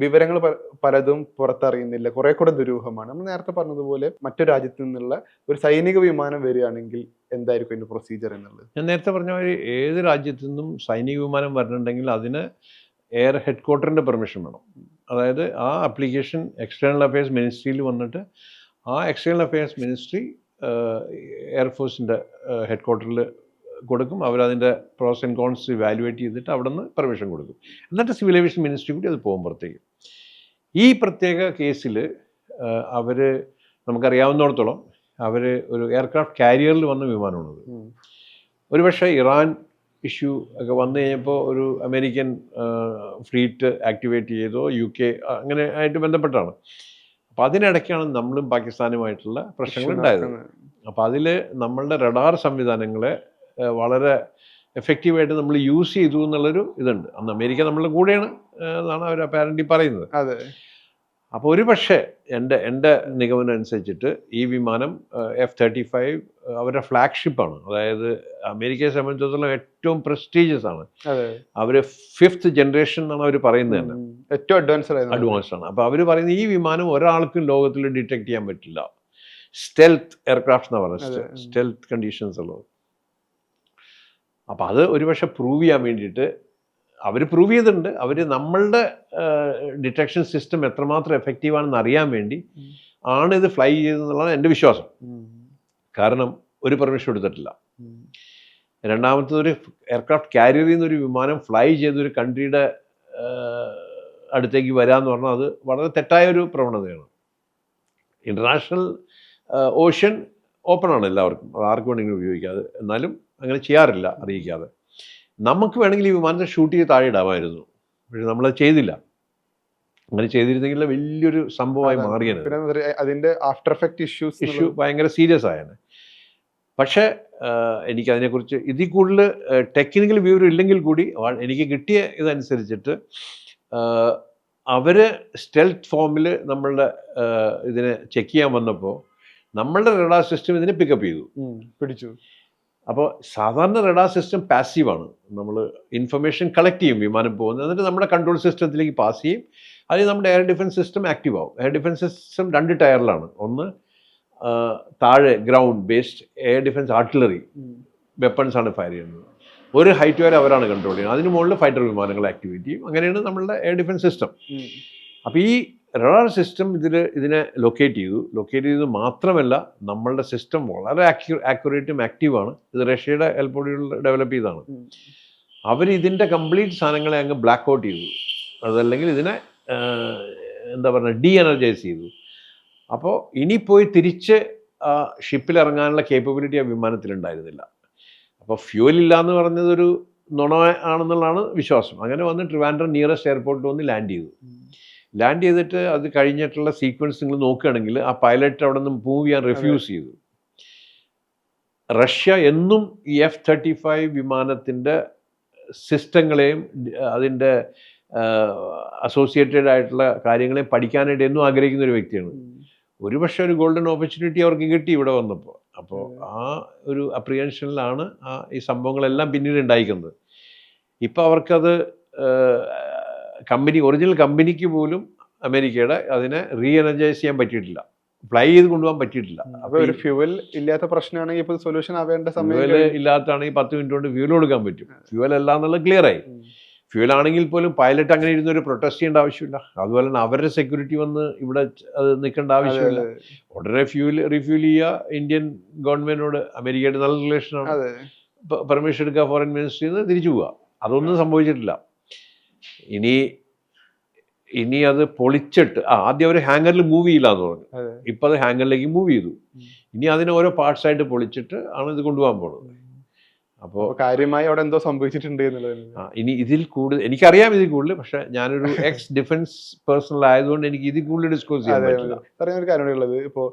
വിവരങ്ങൾ പലതും പുറത്തറിയുന്നില്ല, കുറെ കൂടെ ദുരൂഹമാണ്. നമ്മൾ നേരത്തെ പറഞ്ഞതുപോലെ മറ്റു രാജ്യത്തു നിന്നുള്ള ഒരു സൈനിക വിമാനം വരികയാണെങ്കിൽ എന്തായിരിക്കും അതിൻ്റെ പ്രൊസീജിയർ എന്നുള്ളത്? ഞാൻ നേരത്തെ പറഞ്ഞ മാതിരി ഏത് രാജ്യത്തു നിന്നും സൈനിക വിമാനം വരണമെങ്കിൽ അതിന് എയർ ഹെഡ്ക്വാർട്ടറിൻ്റെ പെർമിഷൻ വേണം. അതായത് ആ അപ്ലിക്കേഷൻ എക്സ്റ്റേണൽ അഫയേഴ്സ് മിനിസ്ട്രിയിൽ വന്നിട്ട് ആ എക്സ്റ്റേണൽ അഫയേഴ്സ് മിനിസ്ട്രി എയർഫോഴ്സിൻ്റെ ഹെഡ്ക്വാർട്ടറിൽ കൊടുക്കും. അവരതിൻ്റെ പ്രോസ് ആൻഡ് കോൺസ് ഇവാലുവേറ്റ് ചെയ്തിട്ട് അവിടെ നിന്ന് പെർമിഷൻ കൊടുക്കും. എന്നിട്ട് സിവിൽ ഏവിയേഷൻ മിനിസ്ട്രി കൂടി അത് പോകുമ്പോഴത്തേക്ക് ഈ പ്രത്യേക കേസിൽ അവർ നമുക്കറിയാവുന്നിടത്തോളം അവർ ഒരു എയർക്രാഫ്റ്റ് കാരിയറിൽ വന്ന വിമാനമാണത്. ഒരുപക്ഷെ ഇറാൻ ഇഷ്യൂ ഒക്കെ വന്നു കഴിഞ്ഞപ്പോൾ ഒരു അമേരിക്കൻ ഫ്ലീറ്റ് ആക്ടിവേറ്റ് ചെയ്തോ UK അങ്ങനെ ആയിട്ട് ബന്ധപ്പെട്ടാണ്. അപ്പോൾ അതിനിടയ്ക്കാണ് നമ്മളും പാകിസ്ഥാനുമായിട്ടുള്ള പ്രശ്നങ്ങൾ ഉണ്ടായത്. അപ്പോൾ അതിൽ നമ്മളുടെ റഡാർ സംവിധാനങ്ങളെ വളരെ എഫക്റ്റീവായിട്ട് നമ്മൾ യൂസ് ചെയ്തു എന്നുള്ളൊരു ഇതുണ്ട്. അന്ന് അമേരിക്ക നമ്മളുടെ കൂടെയാണ് എന്നാണ് അവർ അപ്പാരൻ്റ്ലി പറയുന്നത്. അതെ. അപ്പോൾ ഒരു പക്ഷേ എൻ്റെ നിഗമനം അനുസരിച്ചിട്ട് ഈ വിമാനം F-35 അവരുടെ ഫ്ലാഗ്ഷിപ്പാണ്. അതായത് അമേരിക്കയെ സംബന്ധിച്ചിടത്തോളം ഏറ്റവും പ്രസ്റ്റീജിയസ് ആണ്. അവർ 5th ജനറേഷൻ എന്നാണ് അവർ പറയുന്നത് തന്നെ, ഏറ്റവും അഡ്വാൻസ്ഡ് ആണ്. അപ്പോൾ അവർ പറയുന്നത് ഈ വിമാനം ഒരാൾക്കും ലോകത്തിൽ ഡിറ്റക്ട് ചെയ്യാൻ പറ്റില്ല. സ്റ്റെൽത്ത് എയർക്രാഫ്റ്റ് എന്നാണ് പറയുന്നത്, സ്റ്റെൽത്ത് കണ്ടീഷൻസ് ഉള്ളത്. അപ്പോൾ അത് ഒരുപക്ഷെ പ്രൂവ് ചെയ്യാൻ വേണ്ടിയിട്ട് അവർ പ്രൂവ് ചെയ്തിട്ടുണ്ട്. അവർ നമ്മളുടെ ഡിറ്റക്ഷൻ സിസ്റ്റം എത്രമാത്രം എഫക്റ്റീവാണെന്ന് അറിയാൻ വേണ്ടി ആണ് ഇത് ഫ്ലൈ ചെയ്തതെന്നുള്ളതാണ് എൻ്റെ വിശ്വാസം. കാരണം ഒരു പെർമിഷൻ എടുത്തിട്ടില്ല. രണ്ടാമത്തത്, ഒരു എയർക്രാഫ്റ്റ് കാരിയറിൽ നിന്നൊരു വിമാനം ഫ്ലൈ ചെയ്തൊരു കൺട്രിയുടെ അടുത്തേക്ക് വരാമെന്ന് പറഞ്ഞാൽ അത് വളരെ തെറ്റായൊരു പ്രവണതയാണ്. ഇൻ്റർനാഷണൽ ഓഷ്യൻ ഓപ്പൺ ആണ് എല്ലാവർക്കും, അത് ആർക്ക് വേണമെങ്കിലും ഉപയോഗിക്കാതെ. എന്നാലും അങ്ങനെ ചെയ്യാറില്ല അറിയിക്കാതെ. നമുക്ക് വേണമെങ്കിൽ ഈ വിമാനത്തെ ഷൂട്ട് ചെയ്ത് താഴെ ഇടാമായിരുന്നു, പക്ഷെ നമ്മളത് ചെയ്തില്ല. അങ്ങനെ ചെയ്തിരുന്നെങ്കിൽ വലിയൊരു സംഭവമായി മാറിയാണ്. പിന്നെ അതിന്റെ ആഫ്റ്റർ എഫക്റ്റ് ഇഷ്യൂ ഭയങ്കര സീരിയസ് ആയാണ്. പക്ഷേ എനിക്കതിനെക്കുറിച്ച് ഇതിൽ കൂടുതൽ ടെക്നിക്കൽ വിവരം ഇല്ലെങ്കിൽ കൂടി എനിക്ക് കിട്ടിയ ഇതനുസരിച്ചിട്ട് അവർ സ്റ്റെൽത്ത് ഫോമിൽ നമ്മളുടെ ഇതിനെ ചെക്ക് ചെയ്യാൻ വന്നപ്പോൾ നമ്മളുടെ റഡാർ സിസ്റ്റം ഇതിനെ പിക്കപ്പ് ചെയ്തു, പിടിച്ചു. അപ്പോൾ സാധാരണ റഡാർ സിസ്റ്റം പാസീവാണ്. നമ്മൾ ഇൻഫർമേഷൻ കളക്ട് ചെയ്യും വിമാനം പോകുന്നത്, എന്നിട്ട് നമ്മുടെ കൺട്രോൾ സിസ്റ്റത്തിലേക്ക് പാസ് ചെയ്യും. അതിൽ നമ്മുടെ എയർ ഡിഫൻസ് സിസ്റ്റം ആക്റ്റീവ് ആവും. Air defence system 2 ടയറിലാണ്. ഒന്ന് താഴെ ground based air defence artillery weapons ആണ് ഫയർ ചെയ്യുന്നത്. ഒരു ഹൈറ്റ് വരെ അവരാണ് കൺട്രോൾ ചെയ്യുന്നത്. അതിന് മുകളിൽ ഫൈറ്റർ വിമാനങ്ങൾ ആക്ടിവേറ്റ് ചെയ്യും. അങ്ങനെയാണ് നമ്മളുടെ എയർ ഡിഫൻസ് സിസ്റ്റം. അപ്പോൾ ഈ റഡാർ സിസ്റ്റം ഇതിനെ ലൊക്കേറ്റ് ചെയ്തത് മാത്രമല്ല, നമ്മളുടെ സിസ്റ്റം വളരെ ആക്യുറേറ്റും ആക്റ്റീവാണ്. ഇത് റഷ്യയുടെ ഹെൽപ്പോടുകൾ ഡെവലപ്പ് ചെയ്തതാണ്. അവരിതിൻ്റെ കംപ്ലീറ്റ് സാധനങ്ങളെ അങ്ങ് ബ്ലാക്ക് ഔട്ട് ചെയ്തു, അതല്ലെങ്കിൽ ഇതിനെ എന്താ പറയുക ഡി എനർജൈസ് ചെയ്തു. അപ്പോൾ ഇനി പോയി തിരിച്ച് ഷിപ്പിൽ ഇറങ്ങാനുള്ള കേപ്പബിലിറ്റി ആ വിമാനത്തിലുണ്ടായിരുന്നില്ല. അപ്പോൾ ഫ്യൂവൽ ഇല്ല എന്ന് പറഞ്ഞതൊരു നുണ ആണെന്നുള്ളതാണ് വിശ്വാസം. അങ്ങനെ വന്ന് ട്രിവാൻഡ്രം നിയറസ്റ്റ് എയർപോർട്ടിൽ വന്ന് ലാൻഡ് ചെയ്തിട്ട് അത് കഴിഞ്ഞിട്ടുള്ള സീക്വൻസ് നിങ്ങൾ നോക്കുകയാണെങ്കിൽ ആ പൈലറ്റ് അവിടെ നിന്ന് മൂവ് ചെയ്യാൻ റിഫ്യൂസ് ചെയ്തു. റഷ്യ എന്നും ഈ F-35 വിമാനത്തിൻ്റെ സിസ്റ്റങ്ങളെയും അതിൻ്റെ അസോസിയേറ്റഡ് ആയിട്ടുള്ള കാര്യങ്ങളെയും പഠിക്കാനായിട്ട് എന്നും ആഗ്രഹിക്കുന്ന ഒരു വ്യക്തിയാണ്. ഒരുപക്ഷെ ഒരു ഗോൾഡൻ ഓപ്പർച്യൂണിറ്റി അവർക്ക് കിട്ടി ഇവിടെ വന്നപ്പോൾ. അപ്പോൾ ആ ഒരു അപ്രിഹെൻഷനിലാണ് ഈ സംഭവങ്ങളെല്ലാം പിന്നീട് ഉണ്ടായിരിക്കുന്നത്. ഇപ്പോൾ അവർക്കത് ഒറിജിനൽ കമ്പനിക്ക് പോലും അമേരിക്കയുടെ അതിനെ റീ എനർജൈസ് ചെയ്യാൻ പറ്റിയിട്ടില്ല, ഫ്ലൈ ചെയ്ത് കൊണ്ടുപോകാൻ പറ്റിയിട്ടില്ല. അപ്പോൾ ഒരു ഫ്യൂവൽ ഇല്ലാത്ത പ്രശ്നമാണെങ്കിൽ ഇപ്പോൾ സൊല്യൂഷൻ ആവേണ്ട ഫ്യൂവൽ ഇല്ലാത്തതാണെങ്കിൽ 10 മിനിറ്റ് കൊണ്ട് ഫ്യൂവൽ കൊടുക്കാൻ പറ്റും. ഫ്യൂവൽ അല്ല എന്നുള്ളത് ക്ലിയർ ആയി. ഫ്യൂവൽ ആണെങ്കിൽ പോലും പൈലറ്റ് അങ്ങനെ ഇരുന്നൊരു പ്രൊട്ടസ്റ്റ് ചെയ്യേണ്ട ആവശ്യമില്ല. അതുപോലെ തന്നെ അവരുടെ സെക്യൂരിറ്റി വന്ന് ഇവിടെ അത് നിൽക്കേണ്ട ആവശ്യമില്ല. ഉടനെ റീഫ്യൂൽ ചെയ്യുക. ഇന്ത്യൻ ഗവൺമെന്റിനോട് അമേരിക്കയുടെ നല്ല റിലേഷനാണ്, പെർമിഷൻ എടുക്കുക ഫോറിൻ മിനിസ്ട്രിയിൽ നിന്ന് തിരിച്ചു പോവുക. അതൊന്നും സംഭവിച്ചിട്ടില്ല. ഇനി അത് പൊളിച്ചിട്ട് ആദ്യം അവർ ഹാങ്ങറിൽ മൂവ് ചെയ്യില്ല എന്ന് പറഞ്ഞു. ഇപ്പം അത് ഹാങ്ങറിലേക്ക് മൂവ് ചെയ്തു. ഇനി അതിനെ ഓരോ പാർട്സ് ആയിട്ട് പൊളിച്ചിട്ട് ആണ് ഇത് കൊണ്ടുപോകാൻ പോകുന്നത്. അപ്പോൾ കാര്യമായി അവിടെ എന്തോ സംഭവിച്ചിട്ടുണ്ട് എന്നുള്ളത്. ഇനി ഇതിൽ കൂടുതൽ എനിക്കറിയാം, ഇതിൽ കൂടുതൽ. പക്ഷെ ഞാനൊരു എക്സ് ഡിഫൻസ് പേഴ്സണൽ ആയതുകൊണ്ട് എനിക്ക് ഇതിൽ കൂടുതൽ ഡിസ്കസ് ചെയ്യാൻ പറ്റില്ല. പറയുന്ന ഒരു കാര്യമുള്ളത്, ഇപ്പോൾ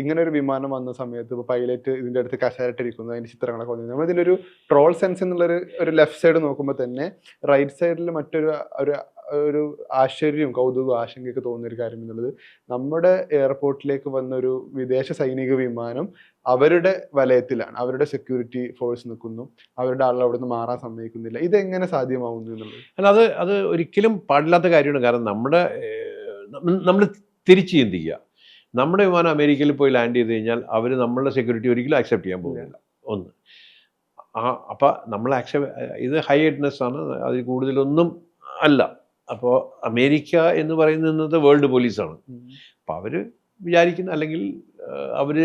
ഇങ്ങനെ ഒരു വിമാനം വന്ന സമയത്ത് ഇപ്പോൾ പൈലറ്റ് ഇതിൻ്റെ അടുത്ത് കസേരട്ടിരിക്കുന്നു, അതിൻ്റെ ചിത്രങ്ങളൊക്കെ വന്നു. നമ്മൾ ഇതിലൊരു ട്രോൾ സെൻസ് എന്നുള്ളൊരു ലെഫ്റ്റ് സൈഡ് നോക്കുമ്പോൾ തന്നെ റൈറ്റ് സൈഡിൽ മറ്റൊരു ഒരു ആശ്ചര്യവും കൗതുകവും ആശങ്കയൊക്കെ തോന്നുന്ന ഒരു കാര്യം എന്നുള്ളത്, നമ്മുടെ എയർപോർട്ടിലേക്ക് വന്നൊരു വിദേശ സൈനിക വിമാനം അവരുടെ വലയത്തിലാണ്, അവരുടെ സെക്യൂരിറ്റി ഫോഴ്സ് നിൽക്കുന്നു, അവരുടെ ആളുകൾ അവിടെ നിന്ന് മാറാൻ സമ്മതിക്കുന്നില്ല. ഇതെങ്ങനെ സാധ്യമാവുന്നു എന്നുള്ളത്? അല്ല, അത് ഒരിക്കലും പാടില്ലാത്ത കാര്യമാണ്. കാരണം നമ്മൾ തിരിച്ച് ചിന്തിക്കുക. നമ്മുടെ വിമാനം അമേരിക്കയിൽ പോയി ലാൻഡ് ചെയ്ത് കഴിഞ്ഞാൽ അവർ നമ്മളുടെ സെക്യൂരിറ്റി ഒരിക്കലും ആക്സെപ്റ്റ് ചെയ്യാൻ പോകുന്നില്ല. ഒന്ന് അപ്പം നമ്മൾ ഇത് ഹൈ ഹെഡ്നെസ് ആണ്, അതിൽ കൂടുതലൊന്നും അല്ല. അപ്പോൾ അമേരിക്ക എന്ന് പറയുന്നത് വേൾഡ് പോലീസാണ്. അപ്പോൾ അവർ വിചാരിക്കുന്ന അല്ലെങ്കിൽ അവർ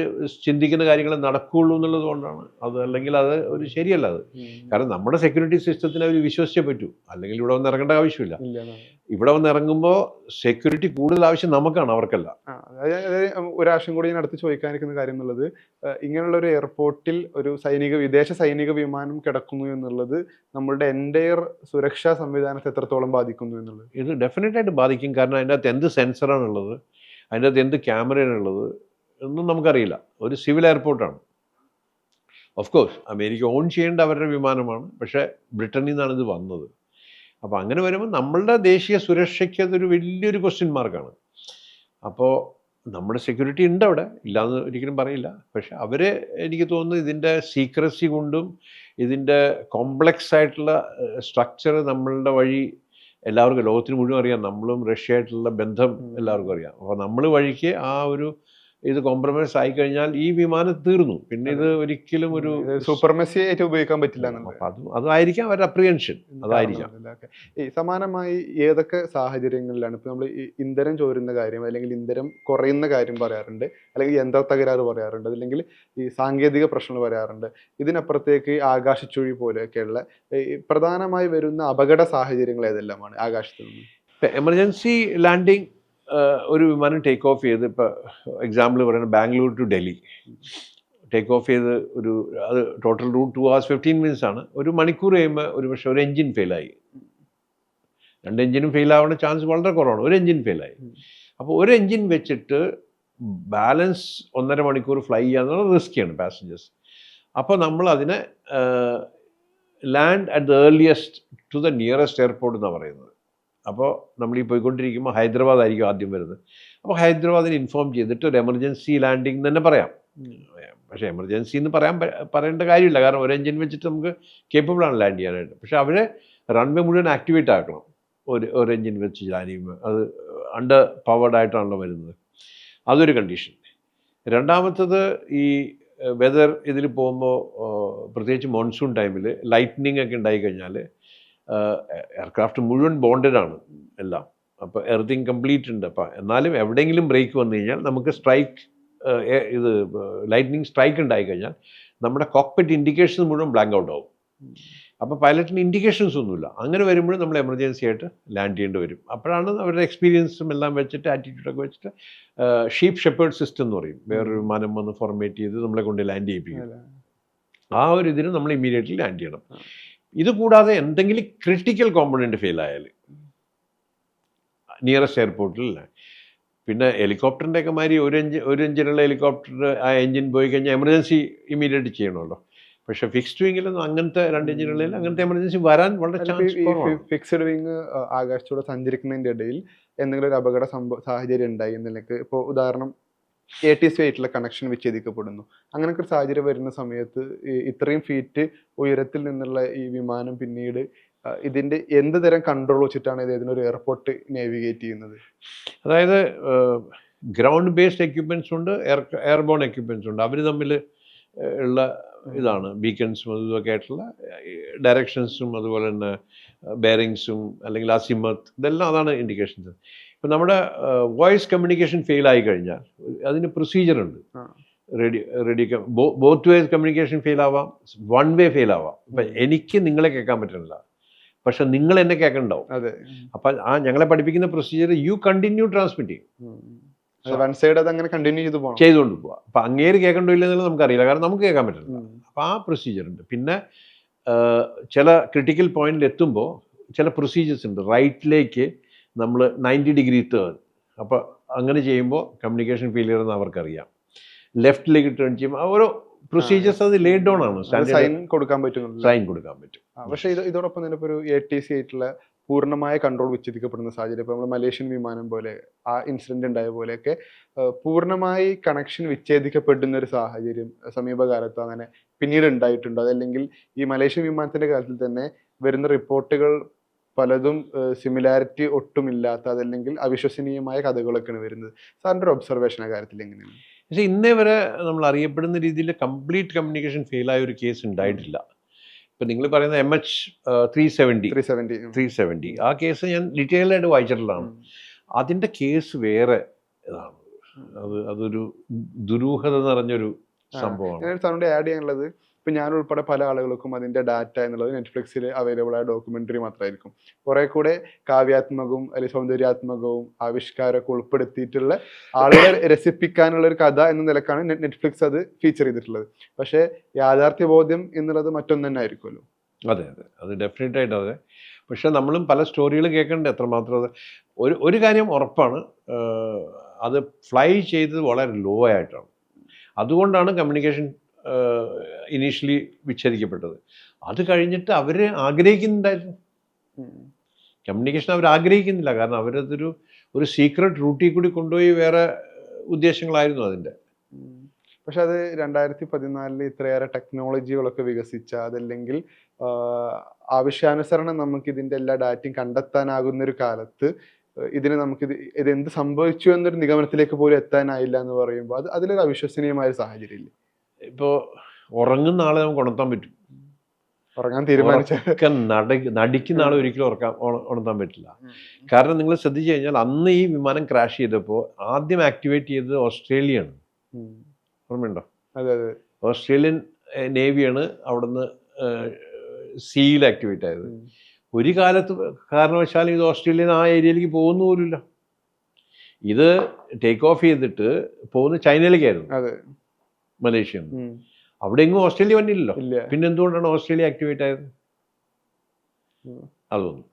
ചിന്തിക്കുന്ന കാര്യങ്ങൾ നടക്കുകയുള്ളൂ എന്നുള്ളത് കൊണ്ടാണ് അത്. അല്ലെങ്കിൽ അത് ഒരു ശരിയല്ല അത്. കാരണം നമ്മുടെ സെക്യൂരിറ്റി സിസ്റ്റത്തിന് അവർ വിശ്വസിച്ചേ പറ്റൂ, അല്ലെങ്കിൽ ഇവിടെ വന്ന് ഇറങ്ങേണ്ട ആവശ്യമില്ല. ഇവിടെ വന്ന് ഇറങ്ങുമ്പോൾ സെക്യൂരിറ്റി കൂടുതൽ ആവശ്യം നമുക്കാണ്, അവർക്കല്ല. ഒരാവശ്യം കൂടി ഞാൻ അടുത്ത് ചോദിക്കാനിരിക്കുന്ന കാര്യം എന്നുള്ളത്, ഇങ്ങനെയുള്ള ഒരു എയർപോർട്ടിൽ ഒരു വിദേശ സൈനിക വിമാനം കിടക്കുന്നു എന്നുള്ളത് നമ്മളുടെ എൻ്റയർ സുരക്ഷാ സംവിധാനത്തെ എത്രത്തോളം ബാധിക്കുന്നു എന്നുള്ളത്? ഇത് ഡെഫിനറ്റായിട്ട് ബാധിക്കും. കാരണം അതിൻ്റെ അകത്ത് എന്ത് സെൻസറാണുള്ളത്, അതിൻ്റെ അകത്ത് എന്ത് ക്യാമറയാണുള്ളത് ഒന്നും നമുക്കറിയില്ല. ഒരു സിവിൽ എയർപോർട്ടാണ്. ഓഫ് കോഴ്സ് അമേരിക്ക ഓൺ ചെയ്യേണ്ട അവരുടെ വിമാനമാണ്, പക്ഷേ ബ്രിട്ടനിൽ നിന്നാണ് ഇത് വന്നത്. അപ്പോൾ അങ്ങനെ വരുമ്പോൾ നമ്മളുടെ ദേശീയ സുരക്ഷയ്ക്ക് അതൊരു വലിയൊരു ക്വസ്റ്റ്യൻ മാർക്കാണ്. അപ്പോൾ നമ്മുടെ സെക്യൂരിറ്റി ഉണ്ട് അവിടെ, ഇല്ലയെന്ന് ഒരിക്കലും പറയില്ല. പക്ഷെ അവർ എനിക്ക് തോന്നുന്നു ഇതിൻ്റെ സീക്രസി കൊണ്ടും ഇതിൻ്റെ കോംപ്ലക്സ് ആയിട്ടുള്ള സ്ട്രക്ചർ നമ്മളുടെ വഴി എല്ലാവർക്കും, ലോകത്തിന് മുഴുവൻ അറിയാം. നമ്മളും റഷ്യ ആയിട്ടുള്ള ബന്ധം എല്ലാവർക്കും അറിയാം. അപ്പോൾ നമ്മൾ വഴിക്ക് ഇത് കോംപ്രമൈസ് ആയി കഴിഞ്ഞാൽ ഈ വിമാനം തീർന്നു. പിന്നെ ഇത് ഒരിക്കലും ഒരു സൂപ്പർമെസി ആയിട്ട് ഉപയോഗിക്കാൻ പറ്റില്ല. അതായിരിക്കാം അവരുടെ അപ്രിഹെൻഷൻ. അതായിരിക്കാം. സമാനമായി ഏതൊക്കെ സാഹചര്യങ്ങളിലാണ് ഇപ്പോൾ നമ്മൾ ഇന്ധനം ചോരുന്ന കാര്യം, അല്ലെങ്കിൽ ഇന്ധനം കുറയുന്ന കാര്യം പറയാറുണ്ട്, അല്ലെങ്കിൽ യന്ത്ര തകരാറ് പറയാറുണ്ട്, അല്ലെങ്കിൽ ഈ സാങ്കേതിക പ്രശ്നങ്ങൾ പറയാറുണ്ട്. ഇതിനപ്പുറത്തേക്ക് ആകാശച്ചുഴി പോലെയൊക്കെയുള്ള പ്രധാനമായി വരുന്ന അപകട സാഹചര്യങ്ങൾ ഏതെല്ലാമാണ് ആകാശത്ത് നിന്ന്? എമർജൻസി ലാൻഡിങ് ഒരു വിമാനം ടേക്ക് ഓഫ് ചെയ്ത്, ഇപ്പോൾ എക്സാമ്പിൾ പറയുന്നത് Bangalore to Delhi take off ചെയ്ത് അത് ടോട്ടൽ റൂട്ട് 2 hours 15 minutes ആണ്. ഒരു മണിക്കൂർ കഴിയുമ്പോൾ പക്ഷേ ഒരു എൻജിൻ ഫെയിലായി. 2 എൻജിനും ഫെയിൽ ആവേണ്ട ചാൻസ് വളരെ കുറവാണ്. ഒരു എൻജിൻ ഫെയിലായി. അപ്പോൾ ഒരു എൻജിൻ വെച്ചിട്ട് ബാലൻസ് 1.5 മണിക്കൂർ ഫ്ലൈ ചെയ്യാന്നുള്ളത് റിസ്ക്കിയാണ് പാസഞ്ചേഴ്സ്. അപ്പോൾ നമ്മൾ അതിനെ land at the earliest to the nearest airport എന്നാണ് പറയുന്നത്. അപ്പോൾ നമ്മൾ ഈ പോയിക്കൊണ്ടിരിക്കുമ്പോൾ ഹൈദരാബാദ് ആയിരിക്കും ആദ്യം വരുന്നത്. അപ്പോൾ ഹൈദരാബാദിന് ഇൻഫോം ചെയ്തിട്ട് ഒരു എമർജൻസി ലാൻഡിംഗ് തന്നെ പറയാം. പക്ഷേ എമർജൻസി എന്ന് പറയേണ്ട കാര്യമില്ല, കാരണം ഒരു എൻജിൻ വെച്ചിട്ട് നമുക്ക് കേപ്പബിളാണ് ലാൻഡ് ചെയ്യാനായിട്ട്. പക്ഷേ അവരെ റൺവേ മുഴുവൻ ആക്ടിവേറ്റ് ആക്കണം. ഒരു എൻജിൻ വെച്ച് ലാൻഡ് ചെയ്യുമ്പോൾ അത് അണ്ടർ പവർഡ് ആയിട്ടാണല്ലോ വരുന്നത്. അതൊരു കണ്ടീഷൻ. രണ്ടാമത്തത് ഈ വെതർ ഇതിൽ പോകുമ്പോൾ പ്രത്യേകിച്ച് മോൺസൂൺ ടൈമിൽ ലൈറ്റ്നിങ് ഒക്കെ ഉണ്ടായിക്കഴിഞ്ഞാൽ എയർക്രാഫ്റ്റ് മുഴുവൻ ബോണ്ടഡ് ആണ് എല്ലാം. അപ്പോൾ എർത്തിങ് കംപ്ലീറ്റ് ഉണ്ട്. അപ്പോൾ എന്നാലും എവിടെയെങ്കിലും ബ്രേക്ക് വന്നു കഴിഞ്ഞാൽ നമുക്ക് ലൈറ്റ്നിങ് സ്ട്രൈക്ക് ഉണ്ടായിക്കഴിഞ്ഞാൽ നമ്മുടെ കോക്പിറ്റ് ഇൻഡിക്കേഷൻസ് മുഴുവൻ ബ്ലാങ്ക് ഔട്ട് ആവും. അപ്പോൾ പൈലറ്റിന് ഇൻഡിക്കേഷൻസ് ഒന്നുമില്ല. അങ്ങനെ വരുമ്പോഴും നമ്മൾ എമർജൻസി ആയിട്ട് ലാൻഡ് ചെയ്യേണ്ടി വരും. അപ്പോഴാണ് അവരുടെ എക്സ്പീരിയൻസും എല്ലാം വെച്ചിട്ട് ആറ്റിറ്റ്യൂഡൊക്കെ വെച്ചിട്ട് ഷീപ്പ് ഷെപ്പേർഡ് സിസ്റ്റം എന്ന് പറയും. വേറൊരു വിമാനം വന്ന് ഫോർമേറ്റ് ചെയ്ത് നമ്മളെ കൊണ്ട് ലാൻഡ് ചെയ്യിപ്പിക്കും. ആ ഒരു ഇതിന് നമ്മൾ ഇമ്മീഡിയറ്റ്ലി ലാൻഡ് ചെയ്യണം. ഇത് കൂടാതെ എന്തെങ്കിലും ക്രിട്ടിക്കൽ കോമ്പണൻറ്റ് ഫെയിൽ ആയാൽ നിയറസ്റ്റ് എയർപോർട്ടിൽ, പിന്നെ ഹെലികോപ്റ്ററിൻ്റെ ഒക്കെ മാതിരി ഒരു എഞ്ചിനുള്ള ഹെലികോപ്റ്റർ ആ എഞ്ചിൻ പോയി കഴിഞ്ഞാൽ എമർജൻസി ഇമ്മീഡിയറ്റ് ചെയ്യണമല്ലോ. പക്ഷെ ഫിക്സ്ഡ് വിങ്ങിലൊന്നും അങ്ങനത്തെ 2 എഞ്ചിനുകളിൽ അങ്ങനത്തെ എമർജൻസി വരാൻ വളരെ ചാൻസ് കുറവാണ്. ഫിക്സ്ഡ് വിങ് ആകാശത്തൂടെ സഞ്ചരിക്കുന്നതിൻ്റെ ഇടയിൽ എന്തെങ്കിലും ഒരു അപകട സാഹചര്യം ഉണ്ടായി എന്നതിലേക്ക്, ഇപ്പോൾ ഉദാഹരണം ATC ആയിട്ടുള്ള കണക്ഷൻ വിച്ഛേദിക്കപ്പെടുന്നു, അങ്ങനെയൊക്കെ ഒരു സാഹചര്യം വരുന്ന സമയത്ത് ഇത്രയും ഫീറ്റ് ഉയരത്തിൽ നിന്നുള്ള ഈ വിമാനം പിന്നീട് ഇതിൻ്റെ എന്ത് തരം കൺട്രോൾ വെച്ചിട്ടാണ് ഇതിനൊരു എയർപോർട്ട് നാവിഗേറ്റ് ചെയ്യുന്നത്? അതായത് ഗ്രൗണ്ട് ബേസ്ഡ് എക്യുപ്മെൻറ്റ്സ് ഉണ്ട്, എയർബോൺ എക്യുപ്മെൻറ്റ്സ് ഉണ്ട്. അവർ തമ്മിൽ ഉള്ള ഇതാണ് ബീക്കൺസും അതുമൊക്കെ ആയിട്ടുള്ള ഡയറക്ഷൻസും അതുപോലെ തന്നെ ബെയറിങ്സും അല്ലെങ്കിൽ അസിമത്ത്, ഇതെല്ലാം അതാണ് ഇൻഡിക്കേഷൻസ്. ഇപ്പം നമ്മുടെ വോയിസ് കമ്മ്യൂണിക്കേഷൻ ഫെയിൽ ആയി കഴിഞ്ഞാൽ അതിന് പ്രൊസീജിയറുണ്ട്. ബോത്ത് വേസ് കമ്മ്യൂണിക്കേഷൻ ഫെയിൽ ആവാം, വൺ വേ ഫെയിൽ ആവാം. ഇപ്പം എനിക്ക് നിങ്ങളെ കേൾക്കാൻ പറ്റുന്നില്ല, പക്ഷെ നിങ്ങൾ എന്നെ കേൾക്കണ്ടാവും. അപ്പം ഞങ്ങളെ പഠിപ്പിക്കുന്ന പ്രൊസീജിയർ യു കണ്ടിന്യൂ ട്രാൻസ്മിറ്റ് ചെയ്യും, ചെയ്തുകൊണ്ട് പോവാം. അപ്പം അങ്ങേര് കേൾക്കണ്ടോ ഇല്ലെന്നുള്ളത് നമുക്കറിയില്ല, കാരണം നമുക്ക് കേൾക്കാൻ പറ്റില്ല. അപ്പം ആ പ്രൊസീജിയർ ഉണ്ട്. പിന്നെ ചില ക്രിട്ടിക്കൽ പോയിന്റിൽ എത്തുമ്പോൾ ചില പ്രൊസീജിയേഴ്സ് ഉണ്ട്. റൈറ്റിലേക്ക് നമ്മൾ 90 ഡിഗ്രി ടേൺ, അപ്പോൾ അങ്ങനെ ചെയ്യുമ്പോൾ കമ്മ്യൂണിക്കേഷൻ ഫെയിലിയർ എന്ന് അവർക്കറിയാം. ലെഫ്റ്റിലേക്ക് ടേൺ ചെയ്യുമ്പോൾ ഓരോ പ്രൊസീജിയേഴ്സ് അത് ലേഡ് ഡൗൺ ആണ്. സൈൻ കൊടുക്കാൻ പറ്റും. പക്ഷേ ഇതോടൊപ്പം തന്നെ ഇപ്പോൾ ഒരു ATC ആയിട്ടുള്ള പൂർണ്ണമായ കൺട്രോൾ വിച്ഛേദിക്കപ്പെടുന്ന സാഹചര്യം, ഇപ്പോൾ നമ്മൾ മലേഷ്യൻ വിമാനം പോലെ ആ ഇൻസിഡന്റ് ഉണ്ടായ പോലെയൊക്കെ പൂർണ്ണമായി കണക്ഷൻ വിച്ഛേദിക്കപ്പെടുന്ന ഒരു സാഹചര്യം സമീപകാലത്ത് അങ്ങനെ പിന്നീട് ഉണ്ടായിട്ടുണ്ടോ? അതല്ലെങ്കിൽ ഈ മലേഷ്യൻ വിമാനത്തിന്റെ കാര്യത്തിൽ തന്നെ വരുന്ന റിപ്പോർട്ടുകൾ പലതും സിമിലാരിറ്റി ഒട്ടുമില്ലാത്ത, അതല്ലെങ്കിൽ അവിശ്വസനീയമായ കഥകളൊക്കെയാണ് വരുന്നത്. സാറിൻ്റെ ഒരു ഒബ്സർവേഷൻ ആ കാര്യത്തിൽ എങ്ങനെയാണ്? പക്ഷേ ഇന്നേ വരെ നമ്മൾ അറിയപ്പെടുന്ന രീതിയിൽ കംപ്ലീറ്റ് കമ്മ്യൂണിക്കേഷൻ ഫെയിലായ ഒരു കേസ് ഉണ്ടായിട്ടില്ല. ഇപ്പം നിങ്ങൾ പറയുന്ന MH370 ആ കേസ് ഞാൻ ഡീറ്റെയിൽ ആയിട്ട് വായിച്ചിട്ടുള്ളതാണ്. അതിൻ്റെ കേസ് വേറെ ഇതാണ്. അതൊരു ദുരൂഹത നിറഞ്ഞൊരു സംഭവമാണ്. സാറിനോട് ആഡ് ചെയ്യാനുള്ളത്, ഇപ്പം ഞാൻ ഉൾപ്പെടെ പല ആളുകൾക്കും അതിൻ്റെ ഡാറ്റ എന്നുള്ളത് നെറ്റ്ഫ്ലിക്സിൽ അവൈലബിൾ ആയ ഡോക്യുമെൻ്ററി മാത്രമായിരിക്കും. കുറേ കൂടെ കാവ്യാത്മകവും അല്ലെങ്കിൽ സൗന്ദര്യാത്മകവും ആവിഷ്കാരമൊക്കെ ഉൾപ്പെടുത്തിയിട്ടുള്ള ആളുകളെ രസിപ്പിക്കാനുള്ള ഒരു കഥ എന്ന നിലക്കാണ് നെറ്റ്ഫ്ലിക്സ് അത് ഫീച്ചർ ചെയ്തിട്ടുള്ളത്. പക്ഷേ യാഥാർത്ഥ്യബോധ്യം എന്നുള്ളത് മറ്റൊന്നു തന്നെ ആയിരിക്കുമല്ലോ. അതെ, അത് ഡെഫിനറ്റ് ആയിട്ട് അതെ. പക്ഷെ നമ്മളും പല സ്റ്റോറികൾ കേൾക്കേണ്ടത് എത്രമാത്രം. അത് ഒരു കാര്യം ഉറപ്പാണ്, അത് ഫ്ലൈ ചെയ്തത് വളരെ ലോ ആയിട്ടാണ്. അതുകൊണ്ടാണ് കമ്മ്യൂണിക്കേഷൻ ഇനീഷ്യലി വിച്ഛേദിക്കപ്പെട്ടത്. അത് കഴിഞ്ഞിട്ട് അവർ ആഗ്രഹിക്കുന്നുണ്ടായിരുന്നു കമ്മ്യൂണിക്കേഷൻ, അവർ ആഗ്രഹിക്കുന്നില്ല. കാരണം അവരതൊരു സീക്രട്ട് റൂട്ടിൽ കൂടി കൊണ്ടുപോയി വേറെ ഉദ്ദേശങ്ങളായിരുന്നു അതിൻ്റെ. പക്ഷെ അത് 2014 ഇത്രയേറെ ടെക്നോളജികളൊക്കെ വികസിച്ച, അതല്ലെങ്കിൽ ആവശ്യാനുസരണം നമുക്ക് ഇതിൻ്റെ എല്ലാ ഡാറ്റയും കണ്ടെത്താനാകുന്നൊരു കാലത്ത് ഇതിന് ഇത് എന്ത് സംഭവിച്ചു എന്നൊരു നിഗമനത്തിലേക്ക് പോലും എത്താനായില്ല എന്ന് പറയുമ്പോൾ അതിലൊരു അവിശ്വസനീയമായ സാഹചര്യം ഇല്ലേ? ഇപ്പോൾ ഉറങ്ങുന്ന ആളെ നമുക്ക് ഉണർത്താൻ പറ്റും, ഉറങ്ങാൻ തീരുമാനിച്ചൊക്കെ നടിക്കുന്ന ആളെ ഒരിക്കലും ഉണർത്താൻ പറ്റില്ല. കാരണം നിങ്ങൾ ശ്രദ്ധിച്ചു കഴിഞ്ഞാൽ അന്ന് ഈ വിമാനം ക്രാഷ് ചെയ്തപ്പോൾ ആദ്യം ആക്ടിവേറ്റ് ചെയ്തത് ഓസ്ട്രേലിയയാണ്. ഓർമ്മയുണ്ടോ? അതെ, ഓസ്ട്രേലിയൻ നേവിയാണ് അവിടുന്ന് സീൽ ആക്ടിവേറ്റ് ആയത്. ഒരു കാലത്ത് കാരണവശാലും ഇത് ഓസ്ട്രേലിയൻ ആ ഏരിയയിലേക്ക് പോകുന്ന പോലുമില്ല. ഇത് ടേക്ക് ഓഫ് ചെയ്തിട്ട് പോകുന്ന ചൈനയിലേക്കായിരുന്നു, അതെ. മലേഷ്യ. അവിടെ എങ്ങും ഓസ്ട്രേലിയ വന്നില്ലല്ലോ. ഇല്ല. പിന്നെ എന്തുകൊണ്ടാണ് ഓസ്ട്രേലിയ ആക്ടിവേറ്റ് ആയത്? ഉം. അതൊന്നും.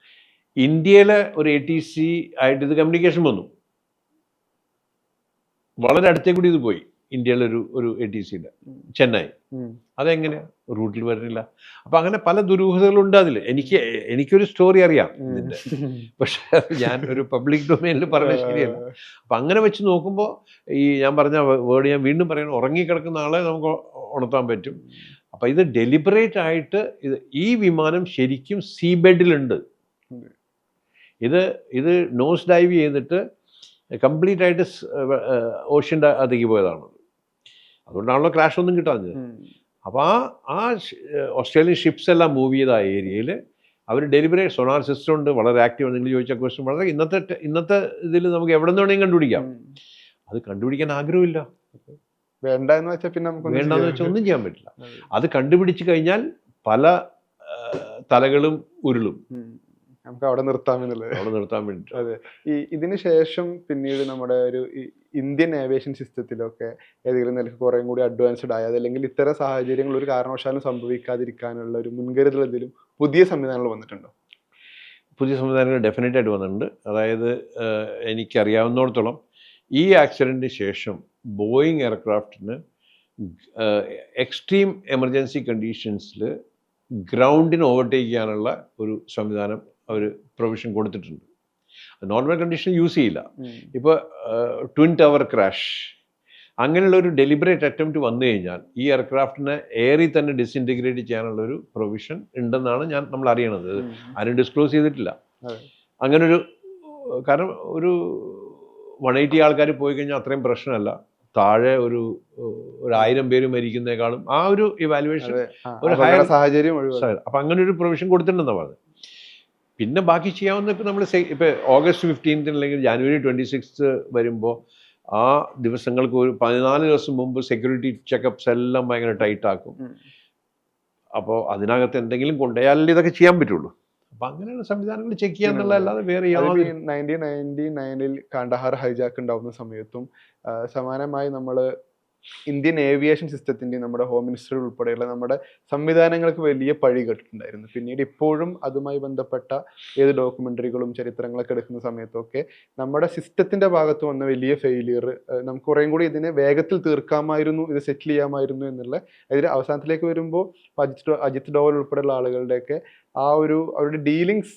ഇന്ത്യയിലെ ഒരു ATC ആയിട്ട് ഇത് കമ്മ്യൂണിക്കേഷൻ വന്നു, വളരെ അടുത്തേക്ക് കൂടി ഇത് പോയി. ഇന്ത്യയിലെ ഒരു ATCയുടെ ചെന്നൈ. അതെങ്ങനെ റൂട്ടിൽ വരുന്നില്ല? അപ്പം അങ്ങനെ പല ദുരൂഹതകളുണ്ട് അതിൽ. എനിക്കൊരു സ്റ്റോറി അറിയാം ഇതിൻ്റെ, പക്ഷെ ഞാൻ ഒരു പബ്ലിക് ഡൊമൈനിൽ പറഞ്ഞത് ശരിയല്ല. അപ്പം അങ്ങനെ വെച്ച് നോക്കുമ്പോൾ ഈ ഞാൻ പറഞ്ഞ വേർഡ് ഞാൻ വീണ്ടും പറയുന്നത്, ഉറങ്ങിക്കിടക്കുന്ന ആളെ നമുക്ക് ഉണർത്താൻ പറ്റും. അപ്പം ഇത് ഡെലിബറേറ്റ് ആയിട്ട് ഈ വിമാനം ശരിക്കും സീ ബെഡിലുണ്ട്. ഇത് നോസ് ഡൈവ് ചെയ്തിട്ട് കംപ്ലീറ്റ് ആയിട്ട് ഓഷ്യൻ്റെ അതിലേക്ക് പോയതാണ്. അതുകൊണ്ടാണല്ലോ ക്രാഷ് ഒന്നും കിട്ടാഞ്ഞത്. അപ്പോൾ ആ ഓസ്ട്രേലിയൻ ഷിപ്സ് എല്ലാം മൂവ് ചെയ്ത ആ ഏരിയയിൽ അവർ ഡെലിബറേറ്റ് സോണാർ സിസ്റ്റം ഉണ്ട്, വളരെ ആക്റ്റീവ്. നിങ്ങൾ ചോദിച്ച ക്വസ്റ്റ്യൻ വളരെ ഇന്നത്തെ ഇതിൽ നമുക്ക് എവിടെ നിന്ന് വേണമെങ്കിൽ കണ്ടുപിടിക്കാം. അത് കണ്ടുപിടിക്കാൻ ആഗ്രഹമില്ല. വേണ്ടെന്ന് വെച്ചാൽ പിന്നെ വേണ്ടെന്ന് വെച്ചാൽ ഒന്നും ചെയ്യാൻ പറ്റില്ല. അത് കണ്ടുപിടിച്ച് കഴിഞ്ഞാൽ പല തലകളും ഉരുളും. നമുക്ക് അവിടെ നിർത്താൻ വേണ്ടി. അതെ. ഇതിന് ശേഷം പിന്നീട് നമ്മുടെ ഒരു ഇന്ത്യൻ ഏവിയേഷൻ സിസ്റ്റത്തിലൊക്കെ ഏതെങ്കിലും നിലയ്ക്ക് കുറേ കൂടി അഡ്വാൻസ്ഡ് ആയ, അതല്ലെങ്കിൽ ഇത്തരം സാഹചര്യങ്ങൾ ഒരു കാരണവശാലും സംഭവിക്കാതിരിക്കാനുള്ള ഒരു മുൻകരുതൽ എന്തെങ്കിലും പുതിയ സംവിധാനങ്ങൾ വന്നിട്ടുണ്ടോ? പുതിയ സംവിധാനങ്ങൾ ഡെഫിനറ്റ് ആയിട്ട് വന്നിട്ടുണ്ട്. അതായത് എനിക്കറിയാവുന്നിടത്തോളം ഈ ആക്സിഡൻറ്റിന് ശേഷം ബോയിങ് എയർക്രാഫ്റ്റിന് എക്സ്ട്രീം എമർജൻസി കണ്ടീഷൻസിൽ ഗ്രൗണ്ടിന് ഓവർടേക്ക് ചെയ്യാനുള്ള ഒരു സംവിധാനം അവർ പ്രൊവിഷൻ കൊടുത്തിട്ടുണ്ട്. നോർമൽ കണ്ടീഷൻ യൂസ് ചെയ്യില്ല. ഇപ്പോൾ ട്വിൻ ടവർ ക്രാഷ് അങ്ങനെയുള്ള ഒരു ഡെലിബറേറ്റ് അറ്റംപ്റ്റ് വന്നു കഴിഞ്ഞാൽ ഈ എയർക്രാഫ്റ്റിനെ എയറിൽ തന്നെ ഡിസിൻറ്റിഗ്രേറ്റ് ചെയ്യാനുള്ളൊരു പ്രൊവിഷൻ ഉണ്ടെന്നാണ് നമ്മൾ അറിയണത്. ആരും ഡിസ്ക്ലോസ് ചെയ്തിട്ടില്ല അങ്ങനൊരു. കാരണം ഒരു 180 ആൾക്കാർ പോയി കഴിഞ്ഞാൽ അത്രയും പ്രശ്നമല്ല. താഴെ ഒരു 1000 പേര് മരിക്കുന്നേക്കാളും ആ ഒരു ഇവാലുവേഷൻ ഒരു ഹയർ സാഹചര്യം. അപ്പം അങ്ങനെ ഒരു പ്രൊവിഷൻ കൊടുത്തിട്ടുണ്ടെന്നാണ് പറഞ്ഞത്. പിന്നെ ബാക്കി ചെയ്യാവുന്ന ഇപ്പോൾ നമ്മൾ ഇപ്പോൾ ഓഗസ്റ്റ് 15 അല്ലെങ്കിൽ ജാനുവരി 26 വരുമ്പോൾ ആ ദിവസങ്ങൾക്ക് ഒരു 14 ദിവസം മുമ്പ് സെക്യൂരിറ്റി ചെക്കപ്സ് എല്ലാം ഭയങ്കര ടൈറ്റ് ആക്കും. അപ്പോൾ അതിനകത്ത് എന്തെങ്കിലും കൊണ്ടുപോയാലേ ഇതൊക്കെ ചെയ്യാൻ പറ്റുള്ളൂ. അപ്പം അങ്ങനെയുള്ള സംവിധാനങ്ങൾ ചെക്ക് ചെയ്യാന്നുള്ളതല്ലാതെ വേറെ 1999 കാണ്ഡഹാർ ഹൈജാക്ക് ഉണ്ടാവുന്ന സമയത്തും സമാനമായി നമ്മൾ ഇന്ത്യൻ ഏവിയേഷൻ സിസ്റ്റത്തിൻ്റെ നമ്മുടെ ഹോം മിനിസ്റ്റർ ഉൾപ്പെടെയുള്ള നമ്മുടെ സംവിധാനങ്ങൾക്ക് വലിയ പഴി കേട്ടിട്ടുണ്ടായിരുന്നു. പിന്നീട് ഇപ്പോഴും അതുമായി ബന്ധപ്പെട്ട ഏത് ഡോക്യുമെൻ്ററികളും ചരിത്രങ്ങളൊക്കെ എടുക്കുന്ന സമയത്തൊക്കെ നമ്മുടെ സിസ്റ്റത്തിൻ്റെ ഭാഗത്ത് വന്ന വലിയ ഫെയിലിയർ, നമുക്ക് കുറേയും കൂടി ഇതിനെ വേഗത്തിൽ തീർക്കാമായിരുന്നു, ഇത് സെറ്റിൽ ചെയ്യാമായിരുന്നു എന്നുള്ള അതിൽ അവസാനത്തിലേക്ക് വരുമ്പോൾ അജിത് ഡോവൽ ഉൾപ്പെടെയുള്ള ആളുകളുടെയൊക്കെ ആ ഒരു അവരുടെ ഡീലിങ്സ്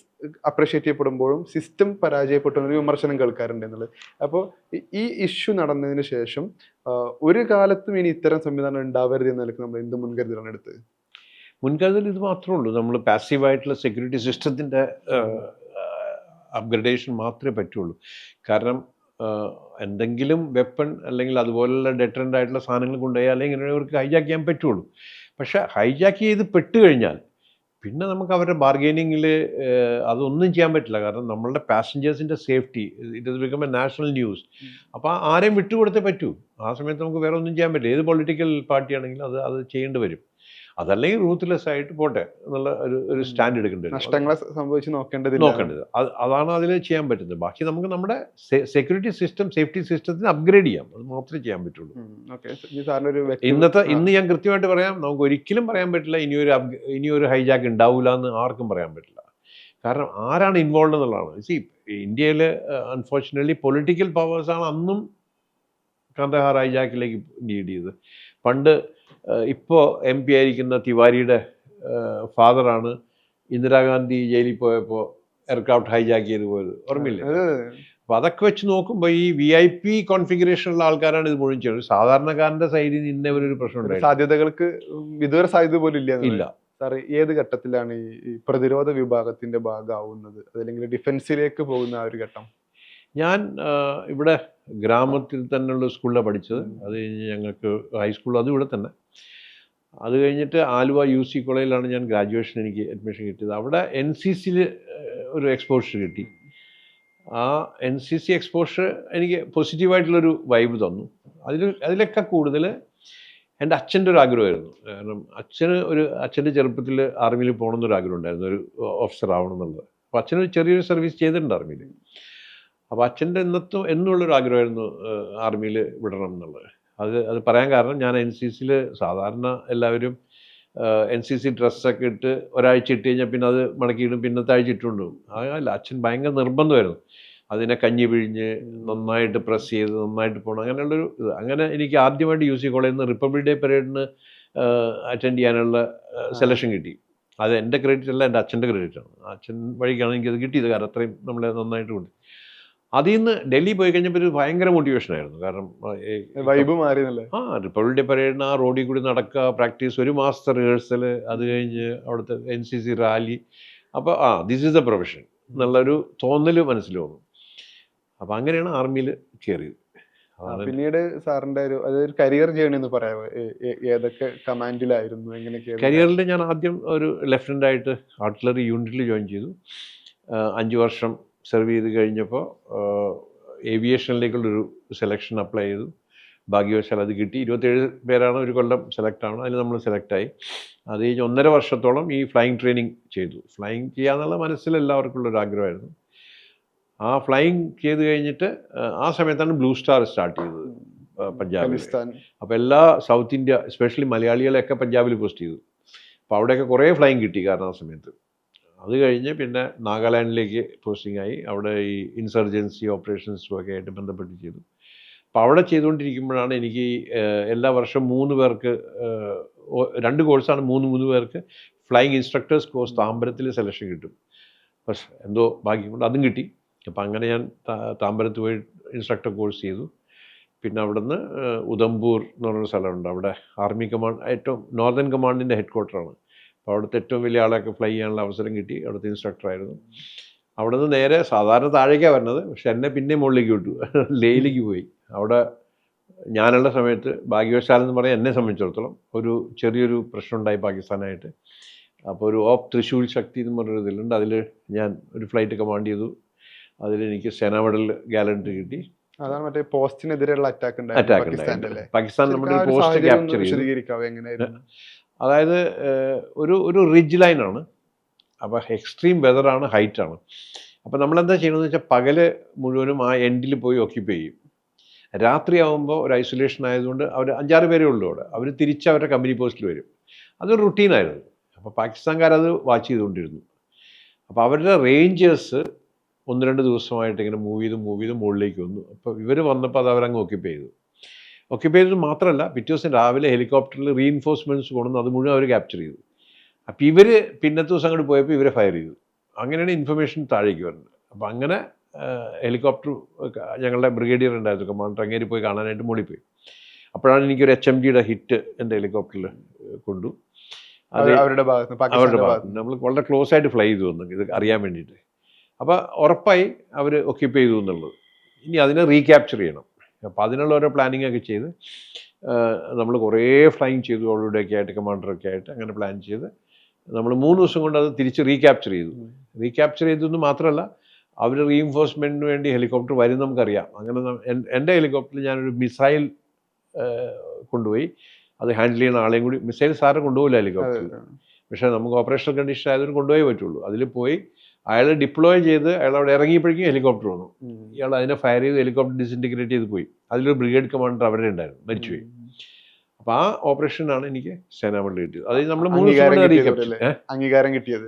അപ്രീഷിയേറ്റ് ചെയ്യപ്പെടുമ്പോഴും സിസ്റ്റം പരാജയപ്പെട്ടു എന്നൊരു വിമർശനം കേൾക്കാറുണ്ട് എന്നുള്ളത്. അപ്പോൾ ഈ ഇഷ്യൂ നടന്നതിന് ശേഷം ഒരു കാലത്തും ഇനി ഇത്തരം സംവിധാനം ഉണ്ടാവരുത് എന്ന നിലയ്ക്ക് നമ്മൾ എന്ത് മുൻകരുതലാണ് എടുത്തത്? മുൻകരുതൽ ഇത് മാത്രമേ ഉള്ളൂ. നമ്മൾ പാസീവായിട്ടുള്ള സെക്യൂരിറ്റി സിസ്റ്റത്തിൻ്റെ അപ്ഗ്രഡേഷൻ മാത്രമേ പറ്റുള്ളൂ. കാരണം എന്തെങ്കിലും വെപ്പൺ അല്ലെങ്കിൽ അതുപോലുള്ള ഡെറ്ററൻ്റ് ആയിട്ടുള്ള സാധനങ്ങൾ കൊണ്ടുപോയാലേ ഇങ്ങനെ അവർക്ക് ഹൈജാക്ക് ചെയ്യാൻ പറ്റുള്ളൂ. പക്ഷേ ഹൈജാക്ക് ചെയ്ത് പെട്ടുകഴിഞ്ഞാൽ പിന്നെ നമുക്ക് അവരുടെ ബാർഗെയിനിങ്ങിൽ അതൊന്നും ചെയ്യാൻ പറ്റില്ല. കാരണം നമ്മളുടെ പാസഞ്ചേഴ്സിൻ്റെ safety it is become a national news. അപ്പോൾ ആരെയും വിട്ടുകൊടുത്തേ പറ്റൂ. ആ സമയത്ത് നമുക്ക് വേറെ ഒന്നും ചെയ്യാൻ പറ്റില്ല. ഏത് പൊളിറ്റിക്കൽ പാർട്ടിയാണെങ്കിലും അത് ചെയ്യേണ്ടി വരും. അതല്ലെങ്കിൽ റൂത്ത്ലെസ് ആയിട്ട് പോട്ടെ എന്നുള്ള ഒരു സ്റ്റാൻഡ് എടുക്കേണ്ടി വരും. നഷ്ടങ്ങളെ സംഭവിച്ച് നോക്കേണ്ടത് അതാണ് അതിൽ ചെയ്യാൻ പറ്റുന്നത്. ബാക്കി നമുക്ക് നമ്മുടെ സെക്യൂരിറ്റി സിസ്റ്റം, സേഫ്റ്റി സിസ്റ്റത്തിന് അപ്ഗ്രേഡ് ചെയ്യാം. അത് മാത്രമേ ചെയ്യാൻ പറ്റുള്ളൂ. ഇന്ന് ഞാൻ കൃത്യമായിട്ട് പറയാം, നമുക്ക് ഒരിക്കലും പറയാൻ പറ്റില്ല ഇനിയൊരു ഹൈജാക്ക് ഉണ്ടാവില്ല എന്ന് ആർക്കും പറയാൻ പറ്റില്ല. കാരണം ആരാണ് ഇൻവോൾവ് എന്നുള്ളതാണ്. ഇന്ത്യയിൽ അൺഫോർച്ചുനേറ്റ്ലി പൊളിറ്റിക്കൽ പവേഴ്സാണ് അന്നും കാണ്ഡഹാർ ഹൈജാക്കിലേക്ക് ലീഡ് ചെയ്തത്. പണ്ട് ഇപ്പോൾ MP ആയിരിക്കുന്ന തിവാരിയുടെ ഫാദറാണ് ഇന്ദിരാഗാന്ധി ജയിലിൽ പോയപ്പോൾ എയർക്രാഫ്റ്റ് ഹൈജാക്ക് ചെയ്ത് പോയത്, ഓർമ്മയില്ലേ? അപ്പോൾ അതൊക്കെ വെച്ച് നോക്കുമ്പോൾ ഈ VIP കോൺഫിഗറേഷനുള്ള ആൾക്കാരാണ് ഇത് മുഴുവൻ ചെയ്യുന്നത്. സാധാരണക്കാരൻ്റെ സൈഡിൽ നിന്ന് ഇന്നവരൊരു പ്രശ്നം ഉണ്ടായി. സാധ്യതകൾക്ക് വിദൂര സാധ്യത പോലും ഇല്ല. സാർ, ഏത് ഘട്ടത്തിലാണ് ഈ പ്രതിരോധ വിഭാഗത്തിന്റെ ഭാഗമാവുന്നത്, അതല്ലെങ്കിൽ ഡിഫൻസിലേക്ക് പോകുന്ന ആ ഒരു ഘട്ടം? ഞാൻ ഇവിടെ ഗ്രാമത്തിൽ തന്നെയുള്ള സ്കൂളിലാണ് പഠിച്ചത്. അത് കഴിഞ്ഞ് ഞങ്ങൾക്ക് ഹൈസ്കൂൾ അതും ഇവിടെ തന്നെ. അത് കഴിഞ്ഞിട്ട് ആലുവ UC കോളേജിലാണ് ഞാൻ ഗ്രാജുവേഷൻ എനിക്ക് അഡ്മിഷൻ കിട്ടിയത്. അവിടെ NCCയിൽ ഒരു എക്സ്പോഷർ കിട്ടി. ആ NCC എക്സ്പോഷർ എനിക്ക് പോസിറ്റീവായിട്ടുള്ളൊരു വൈബ് തന്നു. അതിലൊക്കെ കൂടുതൽ എൻ്റെ അച്ഛൻ്റെ ഒരു ആഗ്രഹമായിരുന്നു. കാരണം അച്ഛൻ്റെ ചെറുപ്പത്തിൽ ആർമിയിൽ പോകണമെന്നൊരു ആഗ്രഹം ഉണ്ടായിരുന്നു, ഒരു ഓഫീസർ ആവണം എന്നുള്ളത്. അപ്പോൾ അച്ഛനൊരു ചെറിയൊരു സർവീസ് ചെയ്തിട്ടുണ്ട് ആർമിയിൽ. അപ്പോൾ അച്ഛൻ്റെ എന്നുള്ളൊരു ആഗ്രഹമായിരുന്നു ആർമിയിൽ വിടണം എന്നുള്ളത്. അത് പറയാൻ കാരണം ഞാൻ NCCയിൽ സാധാരണ എല്ലാവരും NCC ഡ്രസ്സൊക്കെ ഇട്ട് ഒരാഴ്ച ഇട്ട് കഴിഞ്ഞാൽ പിന്നെ അത് മടക്കിയിടും, പിന്നത്തെ ആഴ്ച ഇട്ടുകൊണ്ട് പോകും. അതല്ല, അച്ഛൻ ഭയങ്കര നിർബന്ധമായിരുന്നു അതിനെ കഞ്ഞി പിഴിഞ്ഞ് നന്നായിട്ട് പ്രസ് ചെയ്ത് നന്നായിട്ട് പോകണം, അങ്ങനെയുള്ളൊരു ഇത്. അങ്ങനെ എനിക്ക് ആദ്യമായിട്ട് UC കോളേജിൽ നിന്ന് റിപ്പബ്ലിക് ഡേ പരേഡിന് അറ്റൻഡ് ചെയ്യാനുള്ള സെലക്ഷൻ കിട്ടി. അത് എൻ്റെ ക്രെഡിറ്റ് അല്ല, എൻ്റെ അച്ഛൻ്റെ ക്രെഡിറ്റാണ്. അച്ഛൻ വഴിക്കാണ് എനിക്കത് കിട്ടിയത്, കാരണം അത്രയും നമ്മളെ നന്നായിട്ട് കൊണ്ട്. അതിൽ നിന്ന് ഡൽഹി പോയി കഴിഞ്ഞപ്പോൾ ഒരു ഭയങ്കര മോട്ടിവേഷനായിരുന്നു. കാരണം വൈബ് മാറിയല്ലേ? റിപ്പബ്ലിക് ഡേ പരേഡിന് ആ റോഡിൽ കൂടി നടക്കുക, പ്രാക്ടീസ്, ഒരു മാസത്തെ റിഹേഴ്സൽ, അത് കഴിഞ്ഞ് അവിടുത്തെ NCC റാലി. അപ്പോൾ ദിസ് ഈസ് ദ പ്രൊഫഷൻ എന്നുള്ളൊരു തോന്നൽ മനസ്സിൽ വന്നു. അപ്പം അങ്ങനെയാണ് ആർമിയിൽ കയറിയത്. പിന്നീട് സാറിൻ്റെ ഒരു കരിയർ ജേണി എന്ന് പറയാമോ? ഏതൊക്കെ കമാൻഡിലായിരുന്നു, എങ്ങനെയൊക്കെ? കരിയറിൽ ഞാൻ ആദ്യം ഒരു ലെഫ്റ്റനൻ്റ് ആയിട്ട് ആർട്ടിലറി യൂണിറ്റിൽ ജോയിൻ ചെയ്തു. 5 വർഷം സെർവ് ചെയ്ത് കഴിഞ്ഞപ്പോൾ ഏവിയേഷനിലേക്കുള്ളൊരു സെലക്ഷൻ അപ്ലൈ ചെയ്തു. ഭാഗ്യവശാൽ അത് കിട്ടി. 27 പേരാണ് ഒരു കൊല്ലം സെലക്ട് ആണ്, അതിൽ നമ്മൾ സെലക്റ്റായി. അത് കഴിഞ്ഞ് 1.5 വർഷത്തോളം ഈ ഫ്ലൈയിങ് ട്രെയിനിങ് ചെയ്തു. ഫ്ലൈയിങ് ചെയ്യാന്നുള്ള മനസ്സിൽ എല്ലാവർക്കും ഉള്ളൊരു ആഗ്രഹമായിരുന്നു. ആ ഫ്ലൈയിങ് ചെയ്ത് കഴിഞ്ഞിട്ട് ആ സമയത്താണ് ബ്ലൂ സ്റ്റാർ സ്റ്റാർട്ട് ചെയ്തത് പഞ്ചാബിൽ. അപ്പോൾ എല്ലാ സൗത്ത് ഇന്ത്യ, എസ്പെഷ്യലി മലയാളികളെയൊക്കെ പഞ്ചാബിൽ പോസ്റ്റ് ചെയ്തു. അപ്പോൾ അവിടെയൊക്കെ കുറേ ഫ്ലൈയിങ് കിട്ടി കാരണം ആ സമയത്ത്. അത് കഴിഞ്ഞ് പിന്നെ നാഗാലാൻഡിലേക്ക് പോസ്റ്റിംഗ് ആയി. അവിടെ ഈ ഇൻസർജൻസി ഓപ്പറേഷൻസും ഒക്കെ ആയിട്ട് ബന്ധപ്പെട്ട് ചെയ്തു. അപ്പോൾ അവിടെ ചെയ്തുകൊണ്ടിരിക്കുമ്പോഴാണ് എനിക്ക് എല്ലാ വർഷവും 3 പേർക്ക് 2 കോഴ്സാണ്, 3 പേർക്ക് ഫ്ലൈയിങ് ഇൻസ്ട്രക്ടേഴ്സ് കോഴ്സ് താമ്പരത്തിൽ സെലക്ഷൻ കിട്ടും. പക്ഷേ എന്തോ ഭാഗ്യം കൊണ്ട് അതും കിട്ടി. അപ്പം അങ്ങനെ ഞാൻ താമ്പരത്ത് പോയി ഇൻസ്ട്രക്ടർ കോഴ്സ് ചെയ്തു. പിന്നെ അവിടുന്ന് ഉദംപൂർ എന്ന് പറഞ്ഞൊരു സ്ഥലമുണ്ട്, അവിടെ ആർമി കമാൻഡ്, ഏറ്റവും നോർത്തേൺ കമാൻഡിൻ്റെ ഹെഡ് ക്വാർട്ടറാണ്. അപ്പോൾ അവിടുത്തെ ഏറ്റവും വലിയ ആളെയൊക്കെ ഫ്ലൈ ചെയ്യാനുള്ള അവസരം കിട്ടി. അവിടുത്തെ ഇൻസ്ട്രക്ടറായിരുന്നു. അവിടുന്ന് നേരെ സാധാരണ താഴേക്കാണ് വരുന്നത്, പക്ഷെ എന്നെ പിന്നെ മുകളിലേക്ക് വിട്ടു, ലേയിലേക്ക് പോയി. അവിടെ ഞാനുള്ള സമയത്ത് ഭാഗ്യവശാലെന്ന് പറയാൻ എന്നെ സംബന്ധിച്ചിടത്തോളം ഒരു ചെറിയൊരു പ്രശ്നം ഉണ്ടായി പാകിസ്ഥാനായിട്ട്. അപ്പോൾ ഒരു ഓഫ് തൃശ്ശൂൽ ശക്തി എന്ന് പറഞ്ഞൊരു ഇതിലുണ്ട്, അതിൽ ഞാൻ ഒരു ഫ്ലൈറ്റ് കമാൻഡ് ചെയ്തു. അതിലെനിക്ക് സേനാ മെഡൽ ഗാലൻട്രി കിട്ടി. അതാണ് മറ്റേ പോസ്റ്റിനെതിരെയുള്ള അറ്റാക്ക് പാകിസ്ഥാൻ നമ്മുടെ ഒരു പോസ്റ്റ് ക്യാപ്ചർ ചെയ്തു. അതായത് ഒരു റിഡ്ജ് ലൈനാണ്, അപ്പോൾ എക്സ്ട്രീം വെതറാണ്, ഹൈറ്റാണ്. അപ്പോൾ നമ്മളെന്താ ചെയ്യണമെന്ന് വെച്ചാൽ പകല് മുഴുവനും ആ എൻഡിൽ പോയി ഓക്യുപ്പൈ ചെയ്യും. രാത്രിയാവുമ്പോൾ ഒരു ഐസൊലേഷൻ ആയതുകൊണ്ട് അവർ 5-6 പേരേ ഉള്ളൂ അവിടെ, അവർ തിരിച്ച് അവരുടെ കമ്പനി പോസ്റ്റിൽ വരും. അതൊരു റുട്ടീനായിരുന്നു. അപ്പോൾ പാകിസ്ഥാൻകാരത് വാച്ച് ചെയ്തുകൊണ്ടിരുന്നു. അപ്പോൾ അവരുടെ റേഞ്ചേഴ്സ് 1-2 ദിവസമായിട്ട് ഇങ്ങനെ മൂവ് ചെയ്ത് മുകളിലേക്ക് വന്നു. അപ്പോൾ ഇവർ വന്നപ്പോൾ അത് അവരങ്ങ് ഓക്യുപ്പൈ ചെയ്തു. ഓക്യുപ്പൈ ചെയ്തത് മാത്രമല്ല, പിറ്റേ ദിവസം രാവിലെ ഹെലികോപ്റ്ററിൽ റീഇൻഫോഴ്സ്മെൻറ്റ്സ് കൊണ്ടുവന്ന് അത് മുഴുവൻ അവർ ക്യാപ്ചർ ചെയ്തു. അപ്പോൾ ഇവർ പിന്നത്തെ ദിവസം അങ്ങോട്ട് പോയപ്പോൾ ഇവരെ ഫയർ ചെയ്തു. അങ്ങനെയാണ് ഇൻഫർമേഷൻ താഴേക്ക് വരുന്നത്. അപ്പോൾ അങ്ങനെ ഹെലികോപ്റ്റർ, ഞങ്ങളുടെ ബ്രിഗേഡിയർ ഉണ്ടായിരുന്നു കമാൻഡർ, അങ്ങേരി പോയി കാണാനായിട്ട് മുകളിൽ പോയി. അപ്പോഴാണ് എനിക്കൊരു HMGയുടെ ഹിറ്റ് എൻ്റെ ഹെലികോപ്റ്ററിൽ കൊണ്ടു. അത് അവരുടെ ഭാഗത്ത് നമ്മൾ വളരെ ക്ലോസ് ആയിട്ട് ഫ്ലൈ ചെയ്തു വന്നു ഇത് അറിയാൻ വേണ്ടിയിട്ട്. അപ്പോൾ ഉറപ്പായി അവർ ഒക്യുപ്പൈ ചെയ്തു എന്നുള്ളത്. ഇനി അതിനെ റീക്യാപ്ചർ ചെയ്യണം. അപ്പോൾ അതിനുള്ള ഓരോ പ്ലാനിങ് ഒക്കെ ചെയ്ത് നമ്മൾ കുറേ ഫ്ലൈയിങ് ചെയ്തു, അവരുടെയൊക്കെ ആയിട്ട് കമാൻഡറൊക്കെ ആയിട്ട് അങ്ങനെ പ്ലാൻ ചെയ്ത് നമ്മൾ 3 ദിവസം കൊണ്ട് അത് തിരിച്ച് റീക്യാപ്ചർ ചെയ്തു. റീക്യാപ്ചർ ചെയ്തതെന്ന് മാത്രമല്ല, അവർ റീഇൻഫോഴ്സ്മെൻറ്റിന് വേണ്ടി ഹെലികോപ്റ്റർ വരും നമുക്കറിയാം. അങ്ങനെ എൻ്റെ ഹെലികോപ്റ്ററിൽ ഞാനൊരു മിസൈൽ കൊണ്ടുപോയി, അത് ഹാൻഡിൽ ചെയ്യുന്ന ആളെയും കൂടി. മിസൈൽ സാറ് കൊണ്ടുപോകില്ല ഹെലികോപ്റ്ററിൽ, പക്ഷേ നമുക്ക് ഓപ്പറേഷണൽ കണ്ടീഷൻ ആയതുകൊണ്ട് കൊണ്ടുപോയേ പറ്റുള്ളൂ. അതിൽ പോയി അയാൾ ഡിപ്ലോയ് ചെയ്ത് അയാൾ അവിടെ ഇറങ്ങിയപ്പോഴേക്കും ഹെലികോപ്റ്റർ വന്നു. ഇയാൾ അതിനെ ഫയർ ചെയ്ത് ഹെലികോപ്റ്റർ ഡിസിൻറ്റിഗ്രേറ്റ് ചെയ്ത് പോയി. അതിലൊരു ബ്രിഗേഡ് കമാൻഡർ അവരുടെ ഉണ്ടായിരുന്നു, മരിച്ചുപോയി. അപ്പോൾ ആ ഓപ്പറേഷനാണ് എനിക്ക് സേനാ മെഡൽ കിട്ടിയത്. അത് നമ്മൾ 3 അംഗീകാരം കിട്ടിയത്.